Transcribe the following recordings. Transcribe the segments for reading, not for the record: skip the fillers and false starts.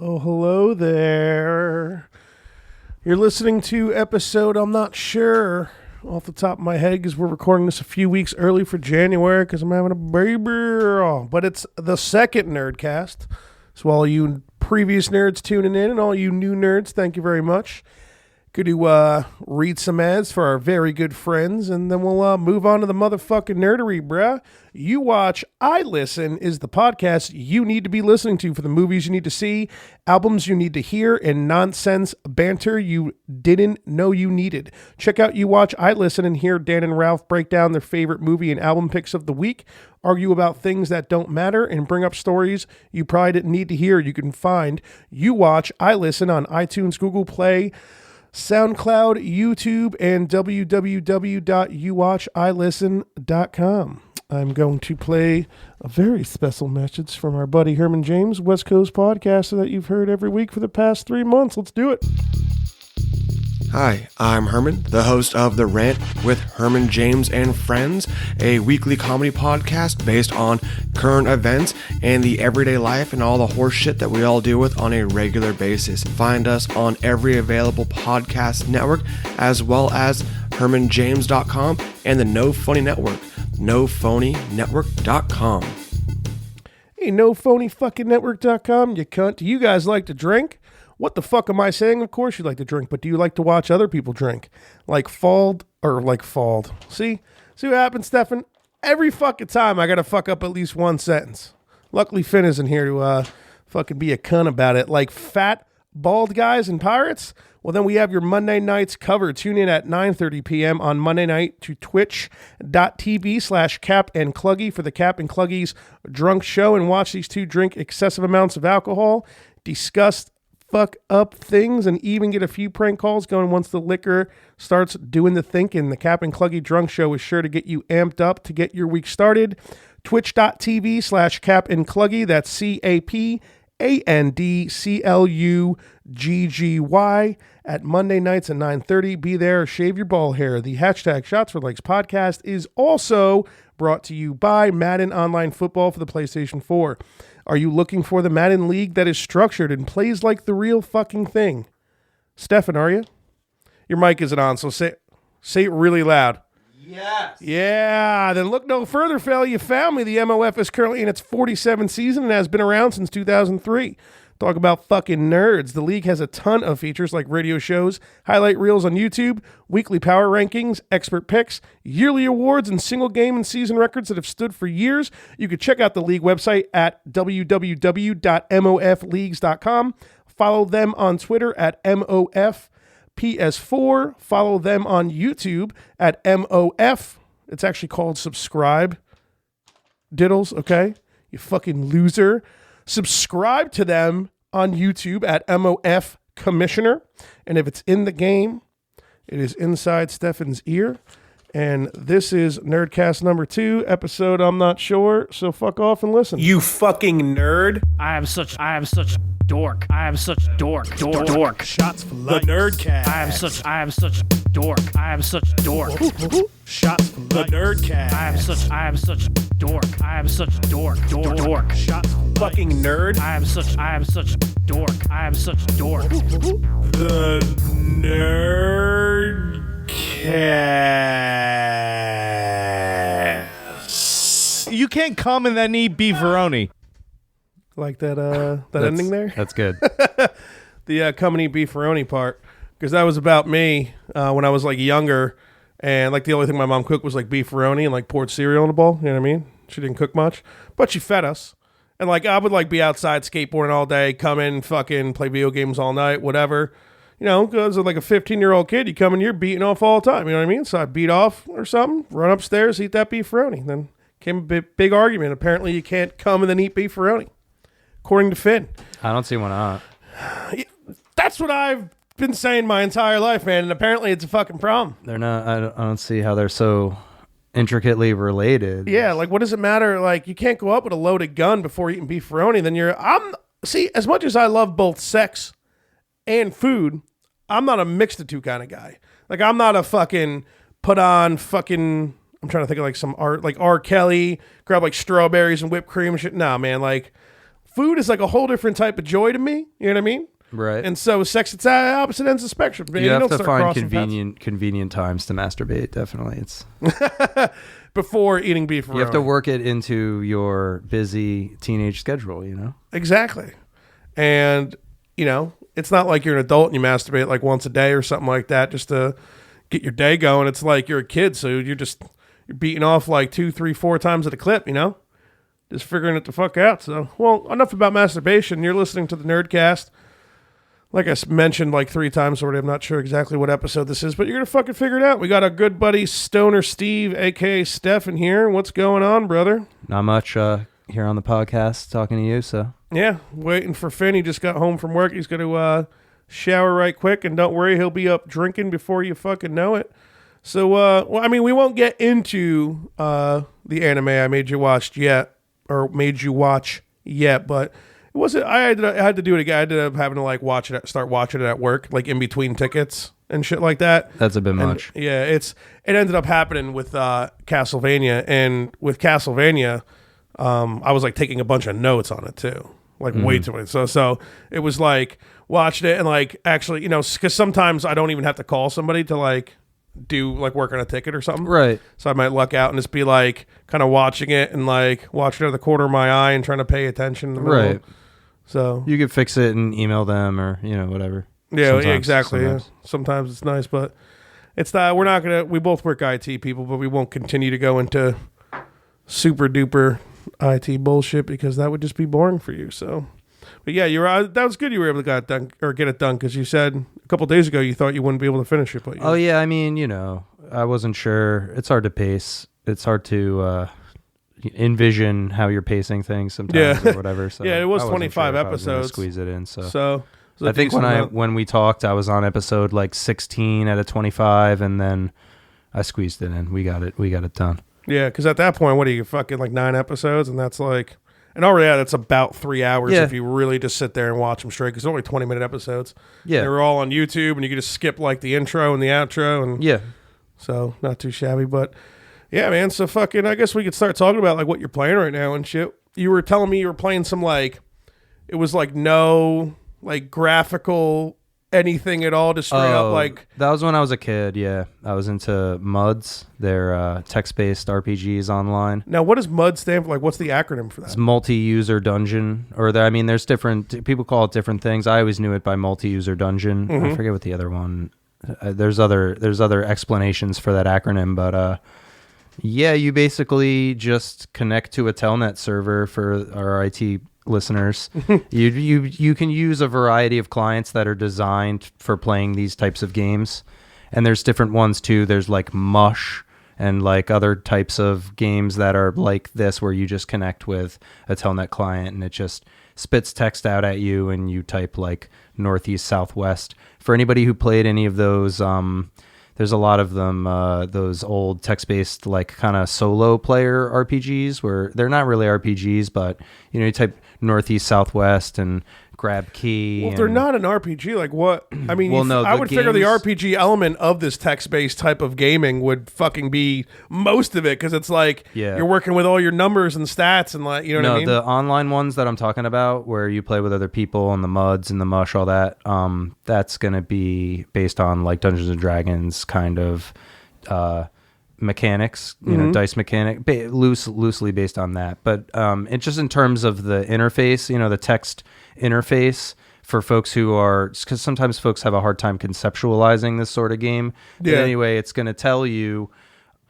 Oh, hello there. You're listening to episode, I'm not sure, off the top of my head, because we're recording this a few weeks early for January because I'm having a baby. But it's the second Nerdcast. So all you previous nerds tuning in and all you new nerds, thank you very much. Good to read some ads for our very good friends, and then we'll move on to the motherfucking nerdery, bruh. You Watch, I Listen is the podcast you need to be listening to for the movies you need to see, albums you need to hear, and nonsense banter you didn't know you needed. Check out You Watch, I Listen and hear Dan and Ralph break down their favorite movie and album picks of the week, argue about things that don't matter, and bring up stories you probably didn't need to hear. You can find You Watch, I Listen on iTunes, Google Play, SoundCloud, YouTube, and www.youwatchilisten.com. I'm going to play a very special message from our buddy Herman James, West Coast podcaster that you've heard every week for the past 3 months. Let's do it. Hi, I'm Herman, the host of The Rant with Herman James and Friends, a weekly comedy podcast based on current events and the everyday life and all the horse shit that we all deal with on a regular basis. Find us on every available podcast network, as well as hermanjames.com and the No Phony Network, nophonynetwork.com. Hey, nophonyfuckingnetwork.com, you cunt. Do you guys like to drink? What the fuck am I saying? Of course you like to drink, but do you like to watch other people drink? Like Fald. See what happens, Stefan? Every fucking time I gotta fuck up at least one sentence. Luckily Finn isn't here to fucking be a cunt about it. Like fat, bald guys and pirates? Well, then we have your Monday nights covered. Tune in at 9:30 p.m. on Monday night to twitch.tv/Cap and Cluggy for the Cap and Cluggy's drunk show, and watch these two drink excessive amounts of alcohol, discuss fuck up things, and even get a few prank calls going once the liquor starts doing the thinking. The Cap and Cluggy Drunk Show is sure to get you amped up to get your week started. Twitch.tv/Cap and Cluggy. That's CAPANDCLUGGY at Monday nights at 9:30. Be there, shave your ball hair. The hashtag Shots for Likes podcast is also brought to you by Madden Online Football for the PlayStation 4. Are you looking for the Madden League that is structured and plays like the real fucking thing? Stefan, are you? Your mic isn't on, so say it really loud. Yes. Yeah, then look no further, fella. You found me. The MOF is currently in its 47th season and has been around since 2003. Talk about fucking nerds. The league has a ton of features like radio shows, highlight reels on YouTube, weekly power rankings, expert picks, yearly awards, and single game and season records that have stood for years. You can check out the league website at www.mofleagues.com. Follow them on Twitter at MOFPS4. Follow them on YouTube at MOF. It's actually called Subscribe. Diddles, okay? You fucking loser. Subscribe to them on YouTube at MOF Commissioner. And if it's in the game, it is inside Stefan's ear. And this is Nerdcast number 2, episode I'm not sure, so fuck off and listen. You fucking nerd. I am such dork. I am such dork. Shots for Likes. The Nerdcast. I am such dork. I am such dork. Shots for The Nerdcast. I am such dork. I am such dork. Shots for fucking nerd. I am such dork. I am such dork. The Nerdcast. You can't come and then eat beefaroni. Like that ending there? That's good. The come and eat beefaroni part. Because that was about me when I was like younger. And like the only thing my mom cooked was like beefaroni and like poured cereal in a bowl. You know what I mean? She didn't cook much. But she fed us. And like I would like be outside skateboarding all day, come in, fucking play video games all night, whatever. You know, because like a 15-year-old kid, you come in here beating off all the time. You know what I mean? So I beat off or something, run upstairs, eat that beefaroni. Then came a big argument. Apparently you can't come and then eat beefaroni, according to Finn. I don't see why not. That's what I've been saying my entire life, man. And apparently it's a fucking problem. They're not. I don't see how they're so intricately related. Yeah, like what does it matter? Like you can't go up with a loaded gun before eating beefaroni. Then see, as much as I love both sex and food, I'm not a mix the two kind of guy. Like I'm not a fucking put on fucking, I'm trying to think of like some art, like R. Kelly, grab like strawberries and whipped cream and shit. Nah, man, like food is like a whole different type of joy to me. You know what I mean? Right. And so sex, it's at opposite ends of the spectrum. You have don't to start find crossing paths. convenient times to masturbate. Definitely, it's Before eating beef. you have to work it into your busy teenage schedule. Exactly. And it's not like you're an adult and you masturbate like once a day or something like that just to get your day going. It's like you're a kid, so you're beating off like 2, 3, 4 times at a clip. Just figuring it the fuck out. So, well, enough about masturbation. You're listening to the Nerdcast. Like I mentioned like 3 times already, I'm not sure exactly what episode this is, but you're going to fucking figure it out. We got our good buddy Stoner Steve, a.k.a. Stefan here. What's going on, brother? Not much here on the podcast talking to you, so. Yeah, waiting for Finn. He just got home from work. He's going to shower right quick, and don't worry, he'll be up drinking before you fucking know it. So, we won't get into the anime I made you watch yet, but... I had to do it again. I ended up having to start watching it at work, like in between tickets and shit like that. That's a bit much. Yeah, it ended up happening with Castlevania, and with Castlevania, I was like taking a bunch of notes on it too, like way too much. So it was like watched it and like actually, because sometimes I don't even have to call somebody to like do like work on a ticket or something. Right. So I might luck out and just be like kind of watching it and like watching it out of the corner of my eye and trying to pay attention. In the middle. Right. So you could fix it and email them or, whatever. Yeah, exactly. Sometimes. Yeah. Sometimes it's nice, but it's not, we both work IT people, but we won't continue to go into super duper IT bullshit because that would just be boring for you. So, but yeah, that was good. You were able to get it done because you said a couple of days ago you thought you wouldn't be able to finish it. But yeah, I wasn't sure. It's hard to pace. It's hard to envision how you're pacing things sometimes or whatever. So yeah, it was 25 sure episodes. Squeeze it in. So I think when we talked, I was on episode like 16 out of 25, and then I squeezed it in. We got it done. Yeah, because at that point, what are you fucking like 9 episodes, and that's like, and already that's about 3 hours if you really just sit there and watch them straight. Because they're only 20-minute episodes. Yeah, they were all on YouTube, and you could just skip like the intro and the outro, and so not too shabby, but. Yeah, man. So fucking, I guess we could start talking about like what you're playing right now and shit. You were telling me you were playing some like, it was like no like graphical anything at all, just straight up like. That was when I was a kid. Yeah, I was into MUDs. They're text-based RPGs online. Now, what does MUD stand for? Like, what's the acronym for that? It's multi-user dungeon, or there's different people call it different things. I always knew it by multi-user dungeon. I forget what the other one. There's other explanations for that acronym, but. Yeah, you basically just connect to a Telnet server for our IT listeners. You can use a variety of clients that are designed for playing these types of games. And there's different ones too. There's like Mush and like other types of games that are like this where you just connect with a Telnet client and it just spits text out at you and you type like northeast, southwest. For anybody who played any of those there's a lot of them, those old text-based, like kind of solo player RPGs where they're not really RPGs, but you type northeast, southwest, and grab key. Well, if they're not an RPG, like what? I mean, I would figure the RPG element of this text-based type of gaming would fucking be most of it because it's like you're working with all your numbers and stats and like, what I mean? No, the online ones that I'm talking about where you play with other people and the MUDs and the Mush, all that, that's going to be based on like Dungeons & Dragons kind of mechanics, dice mechanic, loosely based on that. But it's just in terms of the interface, the text interface for folks who are, because sometimes folks have a hard time conceptualizing this sort of game. But anyway, it's going to tell you,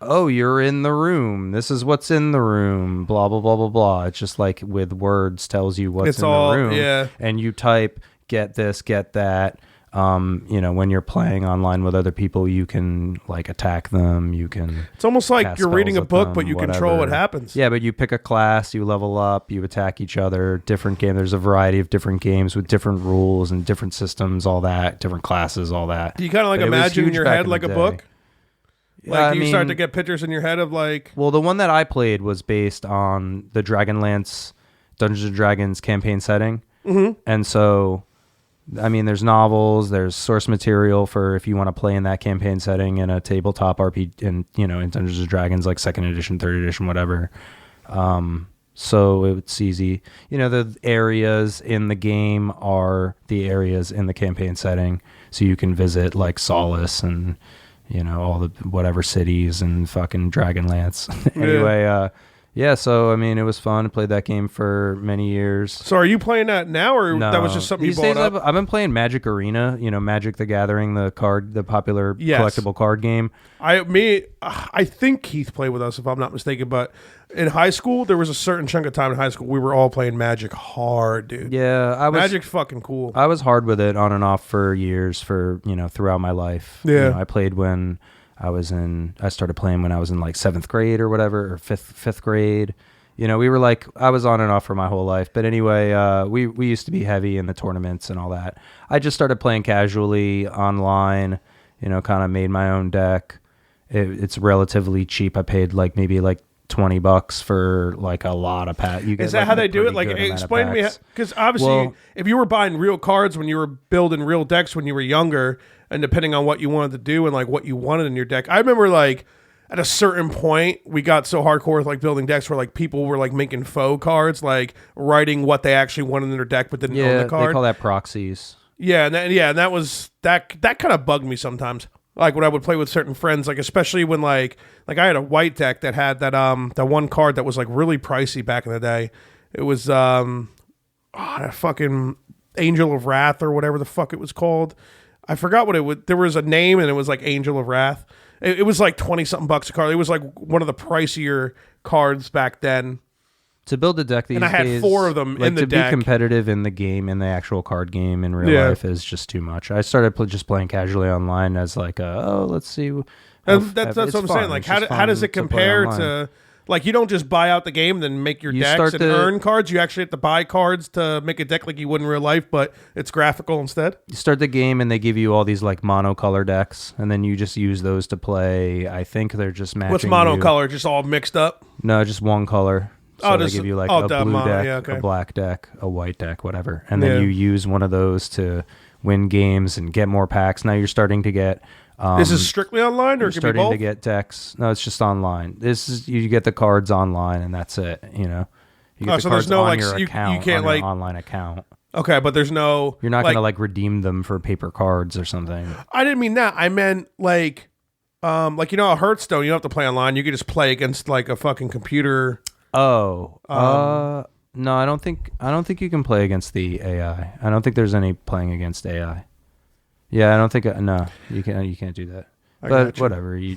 oh, you're in the room. This is what's in the room. Blah, blah, blah, blah, blah. It's just like with words tells you what's in the room. Yeah. And you type, get this, get that. When you're playing online with other people, you can like attack them. You can. It's almost like you're reading a book, but you control what happens. Yeah, but you pick a class, you level up, you attack each other. Different game. There's a variety of different games with different rules and different systems, all that, different classes, all that. Do you kind of like imagine in your head like a book? Like you start to get pictures in your head of like. Well, the one that I played was based on the Dragonlance Dungeons & Dragons campaign setting, and so. I mean, there's novels, there's source material for if you want to play in that campaign setting in a tabletop RPG, in Dungeons & Dragons, like 2nd edition, 3rd edition, whatever. so it's easy. The areas in the game are the areas in the campaign setting, so you can visit like Solace and all the whatever cities and fucking Dragonlance. Anyway, yeah, so I mean, it was fun. I played that game for many years. So are you playing that now, or No. that was just something These you bought days up? I've been playing Magic Arena, Magic the Gathering, the popular collectible card game. I think Keith played with us, if I'm not mistaken, but in high school, there was a certain chunk of time in high school we were all playing Magic hard, dude. Yeah, Magic's fucking cool. I was hard with it on and off for years, throughout my life. Yeah. I played when I started playing when I was in like 7th grade or whatever, or fifth grade. We were like, I was on and off for my whole life. But anyway, we used to be heavy in the tournaments and all that. I just started playing casually online, kind of made my own deck. It's relatively cheap. I paid maybe $20 for like a lot of packs. Is that how they do it? Like, explain to me, because obviously, if you were buying real cards when you were building real decks when you were younger, and depending on what you wanted to do and like what you wanted in your deck, I remember like at a certain point we got so hardcore with like building decks where like people were like making faux cards, like writing what they actually wanted in their deck but didn't own the card. They call that proxies. Yeah, and that was that kind of bugged me sometimes. Like when I would play with certain friends, like especially when like I had a white deck that had that one card that was like really pricey back in the day. It was that fucking Angel of Wrath or whatever the fuck it was called. I forgot what it was. There was a name and it was like Angel of Wrath. It was like 20 something bucks a card. It was like one of the pricier cards back then. To build a deck these days, and I had 4 of them in the deck. To be competitive in the game, in the actual card game in real life, is just too much. I started just playing casually online as like, let's see. That's what I'm saying. Like, how does it compare to like, you don't just buy out the game and then make your decks and earn cards. You actually have to buy cards to make a deck like you would in real life, but it's graphical instead. You start the game and they give you all these like monocolor decks, and then you just use those to play. I think they're just matching. What's monocolor? Just all mixed up? No, just one color. So they give you like a blue deck, a black deck, a white deck, whatever. And then you use one of those to win games and get more packs. Now you're starting to get... this is strictly online, or you're it could starting be both? to get decks. No, it's just online. You get the cards online, and that's it. You get the so cards there's no on like your account, you can't on your like online account. Okay, but there's no... You're not going to like redeem them for paper cards or something. I didn't mean that. I meant like a Hearthstone. You don't have to play online. You can just play against like a fucking computer. Oh, no, I don't think you can play against the AI. I don't think there's any playing against AI. Yeah, I don't think no, you can't do that. But whatever, you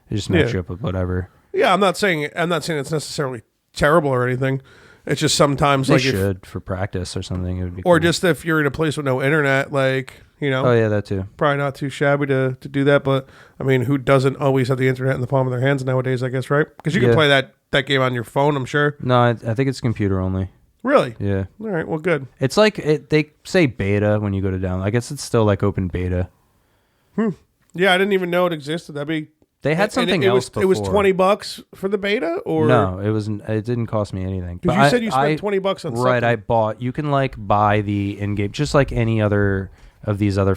just match you up with whatever. Yeah, I'm not saying it's necessarily terrible or anything. It's just sometimes they like should for practice or something. It would be or cool. just if you're in a place with no internet, like Oh yeah, that too. Probably not too shabby to do that. But I mean, who doesn't always have the internet in the palm of their hands nowadays? I guess, right? Because you can play that game on your phone, I'm sure. No, I think it's computer only. Really? Yeah. All right. Well, good. It's like they say beta when you go to download. I guess it's still like open beta. Yeah, I didn't even know it existed. They had something else before. It was $20 for the beta, or no? It wasn't. It didn't cost me anything. Because you said you spent $20 on something. Right. I bought. You can like buy the in-game, just like any other of these other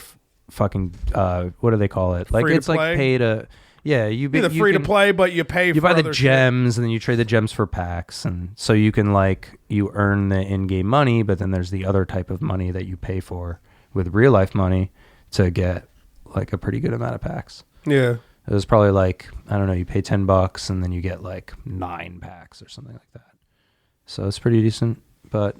fucking. What do they call it? Like it's like pay to. Yeah, you free to play, but you pay. You buy the gems, and then you trade the gems for packs, and so you can you earn the in-game money, but then there's the other type of money that you pay for with real life money to get like a pretty good amount of packs. Yeah, it was probably like I don't know, you pay $10 and then you get like 9 packs or something like that. So it's pretty decent. But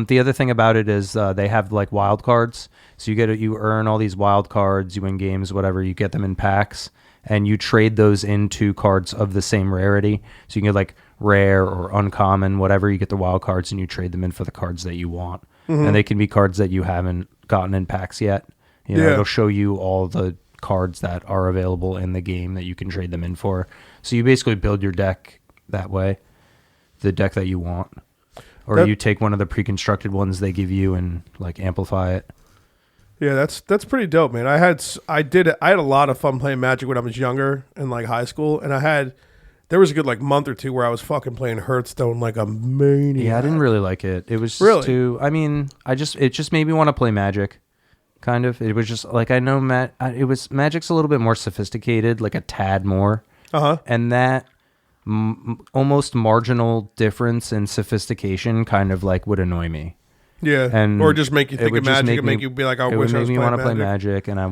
the other thing about it is they have like wild cards, so you earn all these wild cards, you win games, whatever, you get them in packs. And you trade those into cards of the same rarity. So you can get like rare or uncommon, whatever. You get the wild cards and you trade them in for the cards that you want. Mm-hmm. And they can be cards that you haven't gotten in packs yet. It'll show you all the cards that are available in the game that you can trade them in for. So you basically build your deck that way, the deck that you want. Or you take one of the pre-constructed ones they give you and like amplify it. Yeah, that's pretty dope, man. I had a lot of fun playing Magic when I was younger in like high school, and there was a good like month or two where I was fucking playing Hearthstone like a maniac. Yeah, I didn't really like it. It was just too. I mean, it just made me want to play Magic. Kind of. It was just like I know Magic's a little bit more sophisticated, like a tad more. Uh-huh. And that almost marginal difference in sophistication kind of like would annoy me. Yeah, And or just make you think of Magic and me, make you be like, I it wish would I make was me playing want to play Magic, and I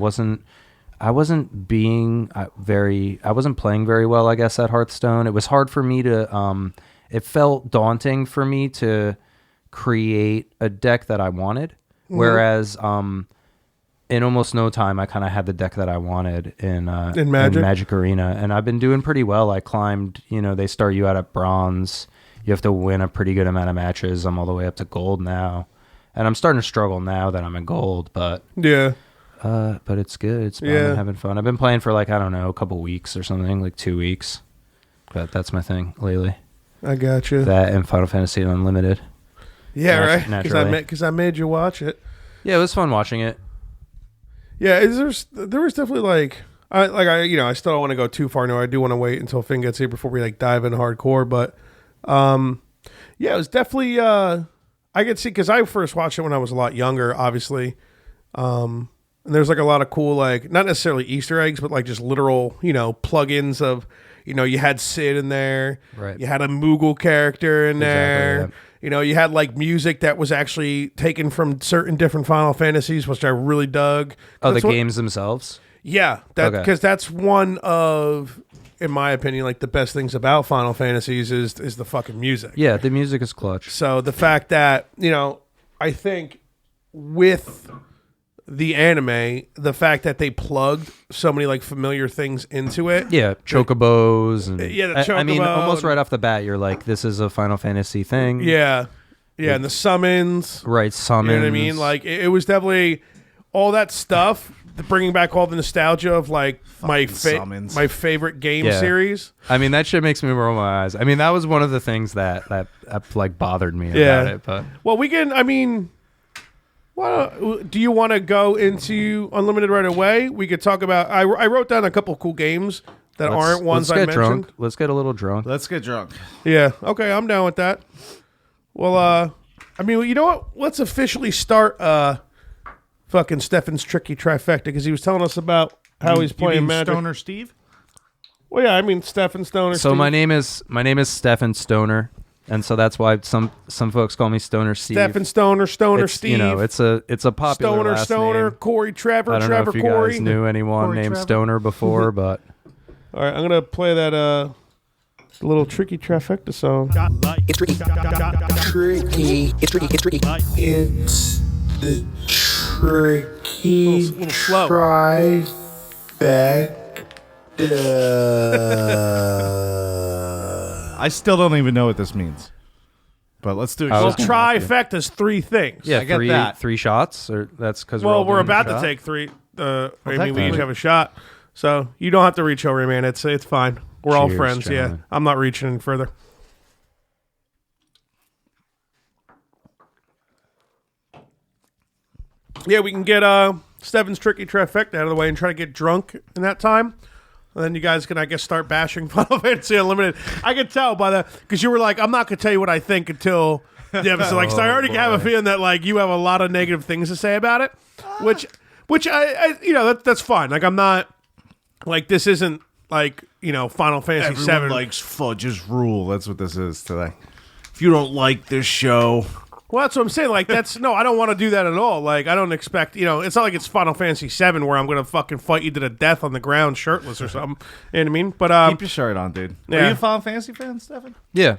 wasn't playing very well, I guess, at Hearthstone. It was hard for me to it felt daunting for me to create a deck that I wanted, whereas in almost no time I kind of had the deck that I wanted in Magic Arena, and I've been doing pretty well. I climbed, they start you out at bronze. You have to win a pretty good amount of matches. I'm all the way up to gold now. And I'm starting to struggle now that I'm in gold, but Yeah. But it's good. It's fun. I'm having fun. I've been playing for like, I don't know, a couple weeks or something, like 2 weeks. But that's my thing lately. I got you. That and Final Fantasy Unlimited. Yeah, right. Naturally. Because I made you watch it. Yeah, it was fun watching it. Yeah, there was definitely I still don't want to go too far. No, I do want to wait until Finn gets here before we like dive in hardcore. But yeah, it was definitely I could see, because I first watched it when I was a lot younger, obviously. And there's like a lot of cool, like, not necessarily Easter eggs, but like just literal, plugins of, you had Sid in there. Right. You had a Moogle character in there. Yeah. You had like music that was actually taken from certain different Final Fantasies, which I really dug. Oh, the games themselves? Yeah. Because that's one of, in my opinion, like the best things about Final Fantasies is the fucking music. Yeah, the music is clutch. So the fact that, I think with the anime, the fact that they plugged so many like familiar things into it. Yeah, chocobos. And, the chocobo. I mean, almost right off the bat, you're like, this is a Final Fantasy thing. Yeah. Yeah, and the summons. Right, summons. You know what I mean? Like, it was definitely all that stuff, bringing back all the nostalgia of like my favorite game series. I mean, that shit makes me roll my eyes. I mean, that was one of the things that like bothered me about it. But well, we can. I mean, do you want to go into Unlimited right away? We could talk about. I wrote down a couple of cool games that aren't ones I mentioned. Drunk. Let's get a little drunk. Let's get drunk. Yeah. Okay, I'm down with that. Well, I mean, you know what? Let's officially start. Fucking Stefan's tricky trifecta, because he was telling us about how he's playing Magic. Stoner Steve? Well, yeah, I mean Stefan Stoner. So Steve. my name is Stefan Stoner, and so that's why some folks call me Stoner Steve. Stefan Stoner, Steve. It's a popular Stoner, name. Corey, Trevor, I don't know if you Corey. guys knew anyone Corey, named Trevor. Stoner before, but all right, I'm gonna play that little tricky trifecta song. It's tricky. It's tricky. It's the tricky Little slow. trifecta. I still don't even know what this means. But let's do it. Well, trifecta's three things. yeah, I get that. three shots, or that's because Well, we're about to take three. I mean, we each have a shot, so you don't have to reach over, man. It's fine. We're all Cheers, friends. gentlemen. Yeah, I'm not reaching any further. Yeah, we can get Stefan's tricky trifecta out of the way and try to get drunk in that time. And then you guys can, I guess, start bashing Final Fantasy Unlimited. I could tell by that, because you were like, I'm not going to tell you what I think until the episode. Like, so I already have a feeling that, like, you have a lot of negative things to say about it, which I that's fine. Like, I'm not, like, this isn't, like, Final Fantasy Everyone 7. likes Fudge's Rule. That's what this is today. If you don't like this show... Well, that's what I'm saying. Like, no, I don't want to do that at all. Like, I don't expect, it's not like it's Final Fantasy 7 where I'm going to fucking fight you to the death on the ground shirtless or something. You know what I mean? But, Keep your shirt on, dude. yeah. Are you a Final Fantasy fan, Stefan? Yeah.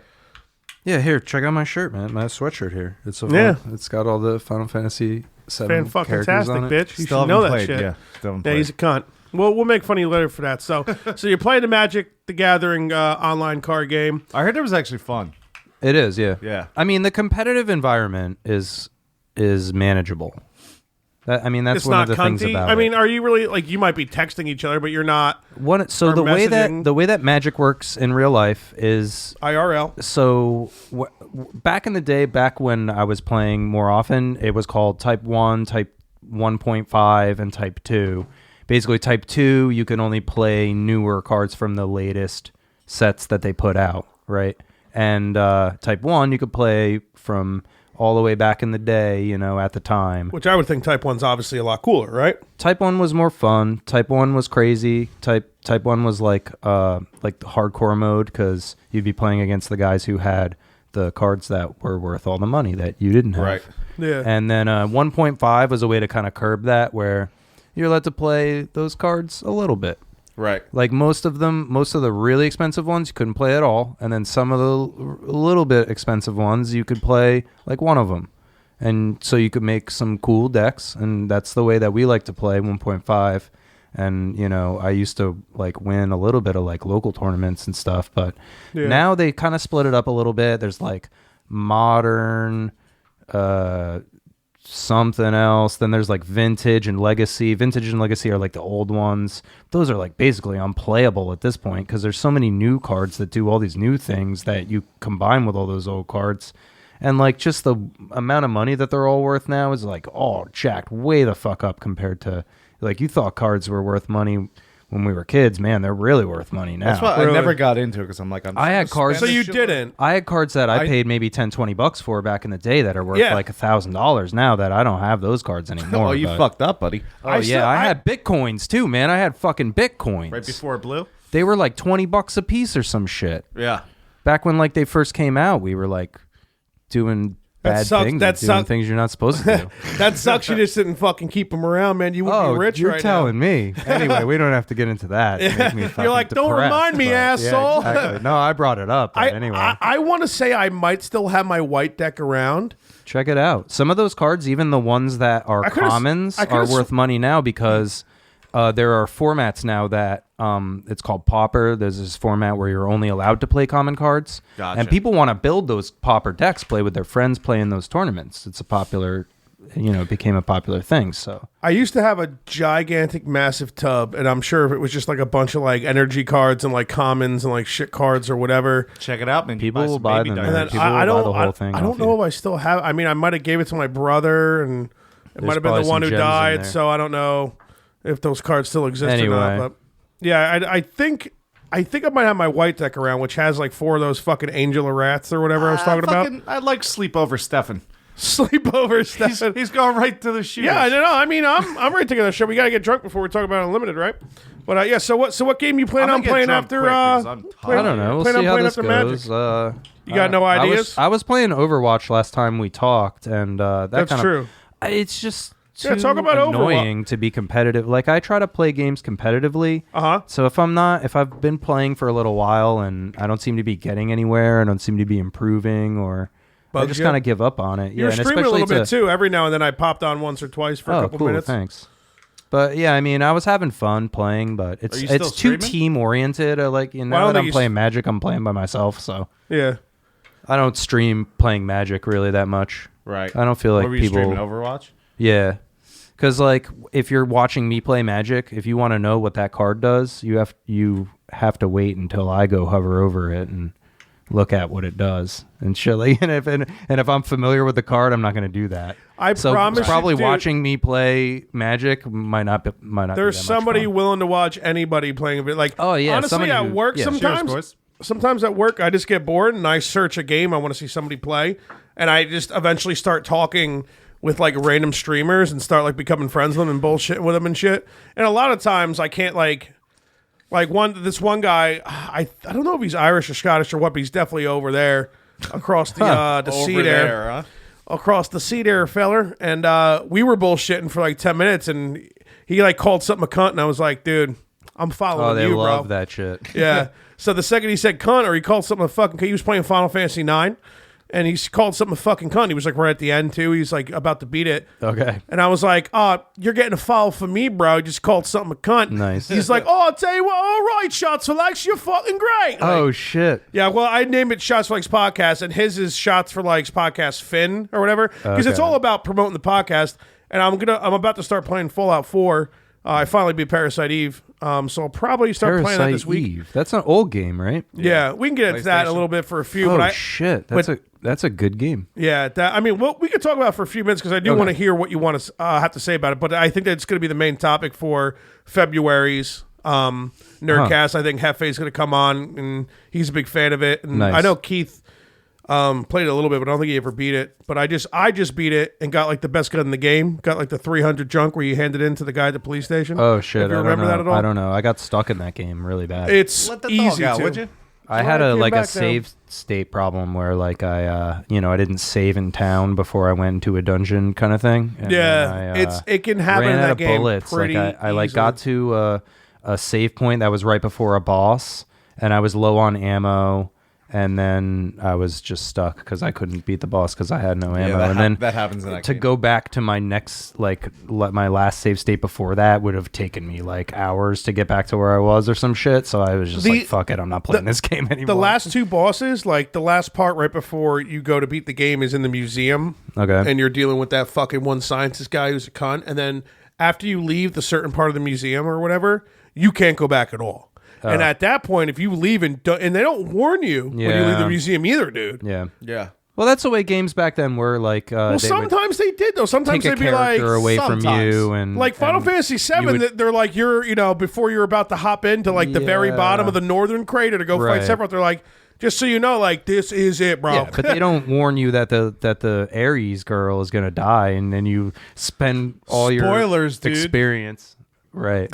Yeah, here, check out my shirt, man. My sweatshirt here. It's so Yeah. fun. It's got all the Final Fantasy 7 characters fan-fucking-tastic, on it. bitch. You Still should know haven't that played. shit. Yeah, still haven't Yeah, played. he's a cunt. Well, we'll make fun of you later for that. So you're playing the Magic the Gathering online card game. I heard it was actually fun. It is, yeah. Yeah. I mean, the competitive environment is manageable. That's It's one not of the things cunty. about I it. mean, are you really, like, you might be texting each other, but you're not So or the way messaging. that Magic works in real life is IRL. so back in the day, back when I was playing more often, it was called Type 1, Type 1.5, and Type 2. Basically, Type 2, you can only play newer cards from the latest sets that they put out, right? And Type 1, you could play from all the way back in the day, at the time. Which I would think Type 1's obviously a lot cooler, right? Type 1 was more fun. Type 1 was crazy. Type 1 was like the hardcore mode, because you'd be playing against the guys who had the cards that were worth all the money that you didn't have. Right. Yeah. And then 1.5 was a way to kind of curb that, where you're allowed to play those cards a little bit. Right. Like most of the really expensive ones you couldn't play at all, and then some of the little bit expensive ones you could play like one of them, and so you could make some cool decks, and that's the way that we like to play 1.5. And I used to like win a little bit of like local tournaments and stuff, but now they kind of split it up a little bit. There's like modern, something else. Then there's like vintage and legacy. Vintage and legacy are like the old ones. Those are like basically unplayable at this point, because there's so many new cards that do all these new things that you combine with all those old cards. And like just the amount of money that they're all worth now is like all jacked way the fuck up compared to, like, you thought cards were worth money when we were kids. Man, they're really worth money now. That's why Really? I never got into it, because I'm like, I had cards. So you didn't. I had cards that I paid maybe $10-$20 for back in the day that are worth like $1,000 now, that I don't have those cards anymore. Oh, you fucked up, buddy. I had Bitcoins too, man. I had fucking Bitcoins. Right before it blew? They were like $20 a piece or some shit. Yeah. Back when like they first came out, we were like doing bad things, doing things you're not supposed to do. That sucks. You just didn't fucking keep them around, man. You would be rich you're right telling me. Anyway, we don't have to get into that. Make me You're like, don't depressed, remind me, but- asshole. Yeah, exactly. No, I brought it up. But anyway, I want to say I might still have my white deck around. check it out. Some of those cards, even the ones that are commons, are worth money now, because there are formats now that it's called Pauper. There's this format where you're only allowed to play common cards. Gotcha. And people want to build those Pauper decks, play with their friends, play in those tournaments. It's a popular, it became a popular thing. So I used to have a gigantic, massive tub, and I'm sure if it was just like a bunch of like energy cards and like commons and like shit cards or whatever. Check it out, man. People will buy them. And then People will buy the whole thing I don't off know you. if I still have. I mean, I might have gave it to my brother, and it might have been probably the one some who gems in died. there. So I don't know if those cards still exist or Anyway. not. But yeah, I think I might have my white deck around, which has like 4 of those fucking Angel of Wraths or whatever I was talking about. I like Sleepover Stefan. Sleepover stuff. He's going right to the shoes. Yeah, I know. I mean, I'm ready to get on the show. We got to get drunk before we talk about Unlimited, right? But yeah, so what game you plan on playing after? I don't know. We'll see how this goes. You got no ideas? I was playing Overwatch last time we talked, and That's true. It's just too Yeah, talk about annoying to be competitive. Like, I try to play games competitively. So if I've been playing for a little while and I don't seem to be getting anywhere, I don't seem to be improving, or I just kind of give up on it. You're and streaming a little especially bit too. Every now and then I popped on once or twice for a couple cool, minutes. Thanks. But yeah, I mean, I was having fun playing, but it's you still too streaming? team oriented. Like, Well, I now don't that think I'm playing Magic, I'm playing by myself, so Yeah. I don't stream playing Magic really that much. Right. I don't feel like What were you people. streaming, Overwatch? Yeah, because like if you're watching me play Magic, if you want to know what that card does, you have to wait until I go hover over it and look at what it does and shit. Like, and if I'm familiar with the card, I'm not going to do that. I promise you, probably dude, watching me play Magic might not. There's be that much somebody fun. willing to watch anybody playing a bit. Like, Oh, yeah, honestly, somebody at who- work yeah. sometimes. Sometimes at work, I just get bored and I search a game I want to see somebody play, and I just eventually start talking with like random streamers and start like becoming friends with them and bullshitting with them and shit. And a lot of times I can't like this one guy. I don't know if he's Irish or Scottish or what, but he's definitely over there across the sea Over there. there, huh? Across the sea there, feller. And we were bullshitting for like 10 minutes, and he like called something a cunt, and I was like, dude, I'm following Oh, they you, love bro. that shit. Yeah. So the second he said cunt, or he called something a fucking cunt, he was playing Final Fantasy 9, and he called something a fucking cunt. He was like right at the end too. He's like about to beat it. Okay. And I was like, you're getting a foul for me, bro. You just called something a cunt. Nice. He's like, I'll tell you what, all right, Shots for Likes, you're fucking great. Oh shit. Yeah, well, I named it Shots for Likes Podcast, and his is Shots for Likes Podcast Finn or whatever, because it's Okay. all about promoting the podcast. And I'm about to start playing Fallout 4. I finally beat Parasite Eve, so I'll probably start playing that this week. Eve. That's an old game, right? Yeah, we can get into that a little bit for a few. Oh but shit. That's a good game. Yeah, I mean, well, we could talk about it for a few minutes because I do want to hear what you want to have to say about it. But I think that's going to be the main topic for February's Nerdcast. I think Hefe's going to come on, and he's a big fan of it. And Nice. I know Keith Played it a little bit, but I don't think he ever beat it. But I just beat it and got like the best gun in the game. Got like the 300 junk where you hand it in to the guy at the police station. Oh shit! If you I remember don't know. that at all? I don't know. I got stuck in that game really bad. It's Let the easy dog out, to. would you? I had I a came like a back save state problem where like I I didn't save in town before I went into a dungeon kind of thing. And Yeah, then I, it can happen ran in out that of game bullets. pretty Like I like easily. got to a save point that was right before a boss, and I was low on ammo, and then I was just stuck because I couldn't beat the boss because I had no ammo. that and then that happens in that to game. go back to my next my last save state before that would have taken me like hours to get back to where I was or some shit. So I was just like, fuck it, I'm not playing this game anymore. The last two bosses, like the last part right before you go to beat the game, is in the museum. Okay. And you're dealing with that fucking one scientist guy who's a cunt. And then after you leave the certain part of the museum or whatever, you can't go back at all. And at that point, if you leave and they don't warn you when you leave the Yeah. museum either, dude. Yeah. Yeah. Well, that's the way games back then were. Like, Well, sometimes they did though. Sometimes take a they'd be like, character away from sometimes. you, and like Final and Fantasy VII, you would- they're like before you're about to hop into like the very Yeah. bottom of the northern crater to go fight Right. Sephiroth. They're like, just so you know, like this is it, bro. Yeah, but they don't warn you that the Ares girl is gonna die, and then you spend all Spoilers, your dude. experience. Right.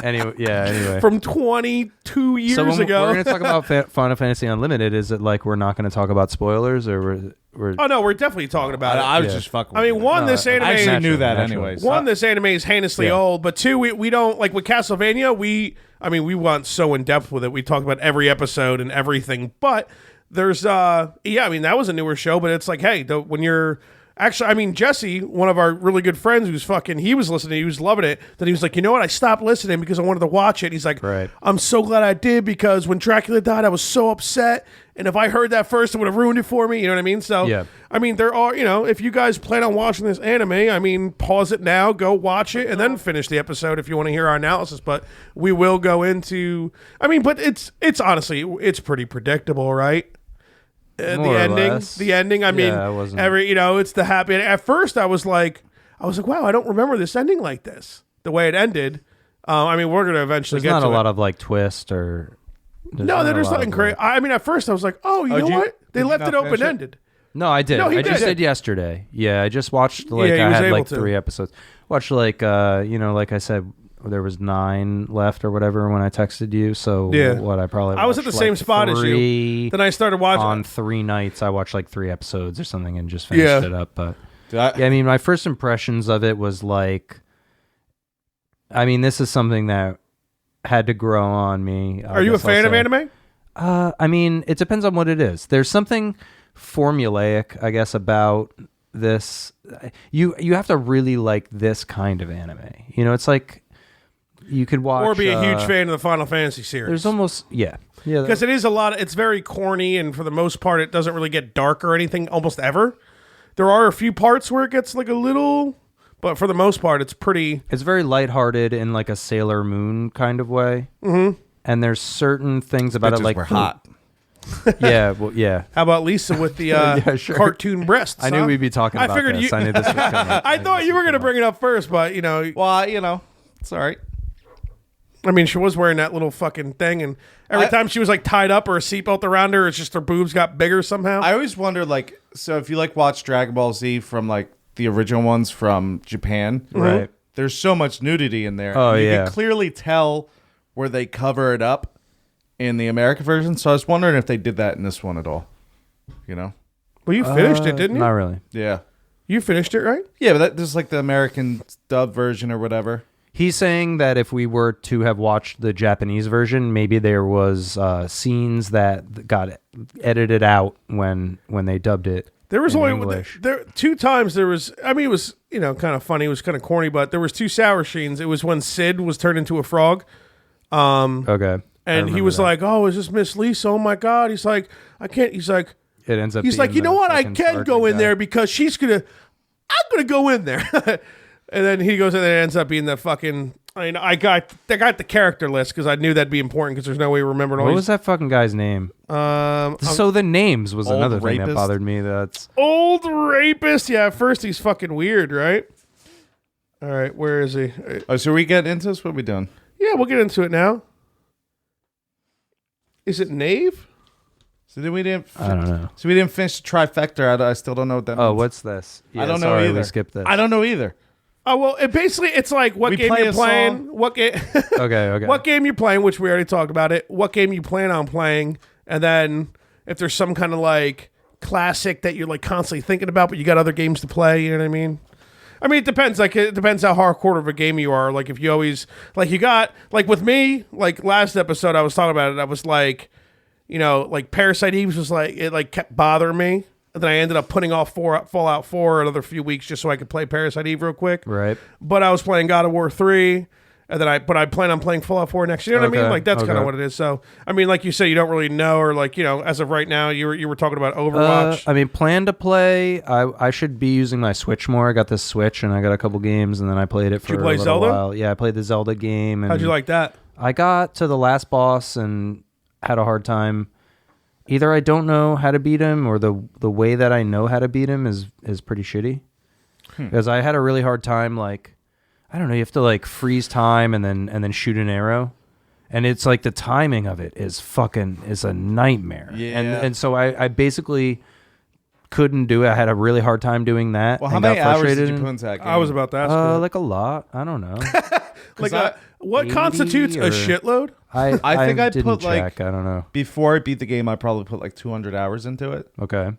Anyway. From 22 years So when ago. we're going to talk about Final Fantasy Unlimited, is it like we're not going to talk about spoilers, or we're Oh no, we're definitely talking about it. I was Yeah. just fucking. I mean, with one, you. this anime. I actually Naturally, knew that naturally. anyways. One, this anime is heinously Yeah. old, but two, we don't like with Castlevania. We went so in depth with it. We talked about every episode and everything. But there's I mean, that was a newer show, but it's like, hey, when you're actually, I mean, Jesse, one of our really good friends, he was listening, he was loving it. Then he was like, you know what? I stopped listening because I wanted to watch it. He's like, Right. I'm so glad I did because when Dracula died, I was so upset. And if I heard that first, it would have ruined it for me. You know what I mean? So, Yeah. I mean, there are, if you guys plan on watching this anime, I mean, pause it now, go watch it, and then finish the episode if you want to hear our analysis. But we will go into, but it's honestly, it's pretty predictable, right? The More or ending, less. the ending. I mean, Yeah, it wasn't- it's the happy. At first, I was like, wow, I don't remember this ending like this, the way it ended. We're gonna eventually there's get not to a it. lot of like twist or. No, there's a lot nothing of, crazy. At first, I was like, oh, you know did you- what? They did you left not it finish it? open ended. No, I did. No, he I just did. did yesterday. Yeah, I just watched like Yeah, he I was had able like to. 3 episodes. Watched like like I said, there was 9 left or whatever when I texted you. So Yeah. what I probably I was at watched, the same like, spot as you. 3 Then I started watching. on 3 nights. I watched like 3 episodes or something and just finished it up. But Did I- yeah, I mean, my first impressions of it was like, this is something that had to grow on me. Are you a fan of anime? It depends on what it is. There's something formulaic, I guess, about this. You have to really like this kind of anime. It's like you could watch Or be a huge fan of the Final Fantasy series? There's almost yeah. Because it is it's very corny, and for the most part, it doesn't really get dark or anything almost ever. There are a few parts where it gets like a little, but for the most part, it's pretty. It's very lighthearted in like a Sailor Moon kind of way. Mm-hmm. And there's certain things about it, Bitches like were hot. Yeah, well, yeah. How about Lisa with the Yeah, sure. cartoon breasts? I knew huh? we'd be talking about figured this. you- I knew this was coming. I thought you were going to bring it up first, but Well, it's all right. I mean, she was wearing that little fucking thing, and every time she was like tied up or a seatbelt around her, it's just her boobs got bigger somehow. I always wonder, like, so if you watch Dragon Ball Z from like the original ones from Japan, Right. There's so much nudity in there. Oh, and you yeah. can clearly tell where they cover it up in the American version. So I was wondering if they did that in this one at all. Well, you finished it, didn't you? Not really. Yeah. You finished it, right? Yeah, but this is like the American dub version or whatever. He's saying that if we were to have watched the Japanese version, maybe there was scenes that got edited out when they dubbed it. There was in only English. there 2 times. There was. I mean, it was kind of funny. It was kind of corny, but there was 2 sour scenes. It was when Sid was turned into a frog. Okay. And he was like, "Oh, is this Miss Lisa? Oh my God!" He's like, "I can't." He's like, It ends up. "He's like, being you know the what? I fucking can go sergeant in guy. there because she's gonna. I'm gonna go in there." And then he goes in there and ends up being the fucking. I mean, I got the character list because I knew that'd be important because there's no way remembering all What these. was that fucking guy's name? So the names was Old another thing that rapist? bothered me. That's Old rapist. Yeah, at first he's fucking weird, right? All right, where is he? Oh, so we get into this? What are we doing? Yeah, we'll get into it now. Is it Nave? So then we didn't. I don't know. So we didn't finish the trifecta. I still don't know what that means. Oh, what's this? Yeah, I don't know sorry, either. we skipped this. I don't know either. Oh well, it's like what We game play you're a playing, song. what game, Okay. what game you're playing, which we already talked about it. What game you plan on playing, and then if there's some kind of like classic that you're like constantly thinking about, but you got other games to play. You know what I mean? I mean, it depends. Like, it depends how hardcore of a game you are. Like, if you always like you got like with me, like last episode I was talking about it. I was like, you know, like Parasite Eve was like it like kept bothering me. And then I ended up putting off Fallout 4 another few weeks just so I could play Parasite Eve real quick. Right. But I was playing God of War 3, and then I plan on playing Fallout 4 next year. You know what I mean? Okay, Like, that's kind okay. of what it is. So, I mean, like you say, you don't really know, or like, you know, as of right now, you were talking about Overwatch. I mean, plan to play. I should be using my Switch more. I got this Switch, and I got a couple games, and then I played it for you play a little Zelda? while. Yeah, I played the Zelda game. And How'd you like that? I got to the last boss and had a hard time. Either I don't know how to beat him, or the way that I know how to beat him is pretty shitty. Because I had a really hard time. Like, I don't know. You have to like freeze time and then shoot an arrow, and it's like the timing of it is a nightmare. Yeah. And so I basically couldn't do it. I had a really hard time doing that. Well, how and got many hours frustrated did you and- put into that game? I was about to ask you. like a lot. I don't know. Like, what 80 constitutes a or- shitload? I think I didn't put, check. like- I don't know. Before I beat the game, I probably put like 200 hours into it. Okay.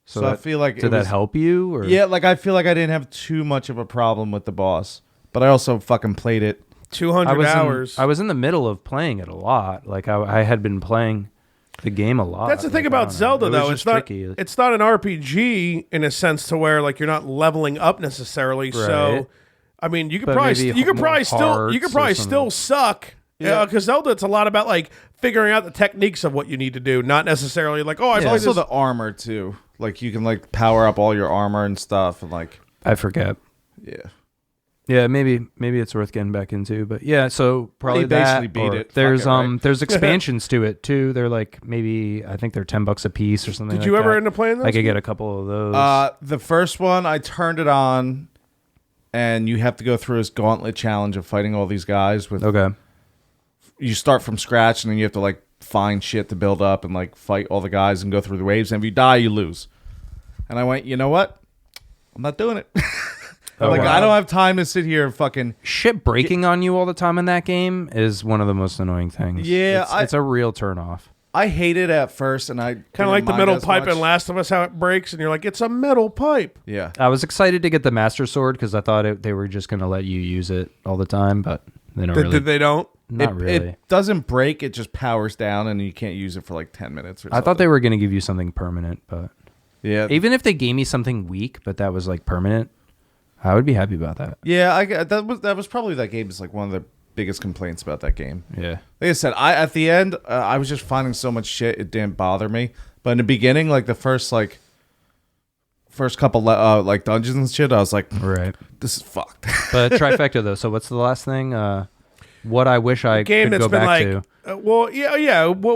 So I feel like did it that was- help you? Or? Yeah, like I feel like I didn't have too much of a problem with the boss, but I also fucking played it. 200 hours. I was in the middle of playing it a lot. Like I had been playing the game a lot. That's the thing Like, I about don't know. Zelda, It was though. just It's not. tricky. It's not an RPG in a sense to where like you're not leveling up necessarily. So, Right. I mean, you could But probably maybe you could more probably still you could hearts or probably something. still suck. Yeah, because Zelda, it's a lot about like figuring out the techniques of what you need to do, not necessarily like I It's play also this. the armor too. Like you can like power up all your armor and stuff, and like I forget. yeah. Yeah, maybe it's worth getting back into. But yeah, so probably You basically that. beat or it. Fuck There's it, right? there's expansions to it too. They're like maybe I think they're $10 a piece or something. Did like you ever that. end up playing those? I could get a couple of those. The first one I turned it on, and you have to go through this gauntlet challenge of fighting all these guys. With Okay. you start from scratch, and then you have to like find shit to build up and like fight all the guys and go through the waves. And if you die, you lose. And I went, you know what? I'm not doing it. Like wow. I don't have time to sit here and fucking. Shit breaking on you all the time in that game is one of the most annoying things. Yeah, it's a real turnoff. I hate it at first, and I kind of like the metal pipe in Last of Us, how it breaks, and you're like, it's a metal pipe. Yeah. I was excited to get the Master Sword because I thought they were just going to let you use it all the time, but they don't really. They don't. Not really. It doesn't break. It just powers down, and you can't use it for like 10 minutes or something. I thought they were going to give you something permanent, but Yeah. even if they gave me something weak, but that was like permanent, I would be happy about that. Yeah, that was probably that game is like one of the biggest complaints about that game. Yeah. Like I said, at the end I was just finding so much shit it didn't bother me. But in the beginning, like the first couple like dungeons and shit, I was like, Right. this is fucked. But trifecta though. So what's the last thing? What I wish I Game could that's go been back like, to.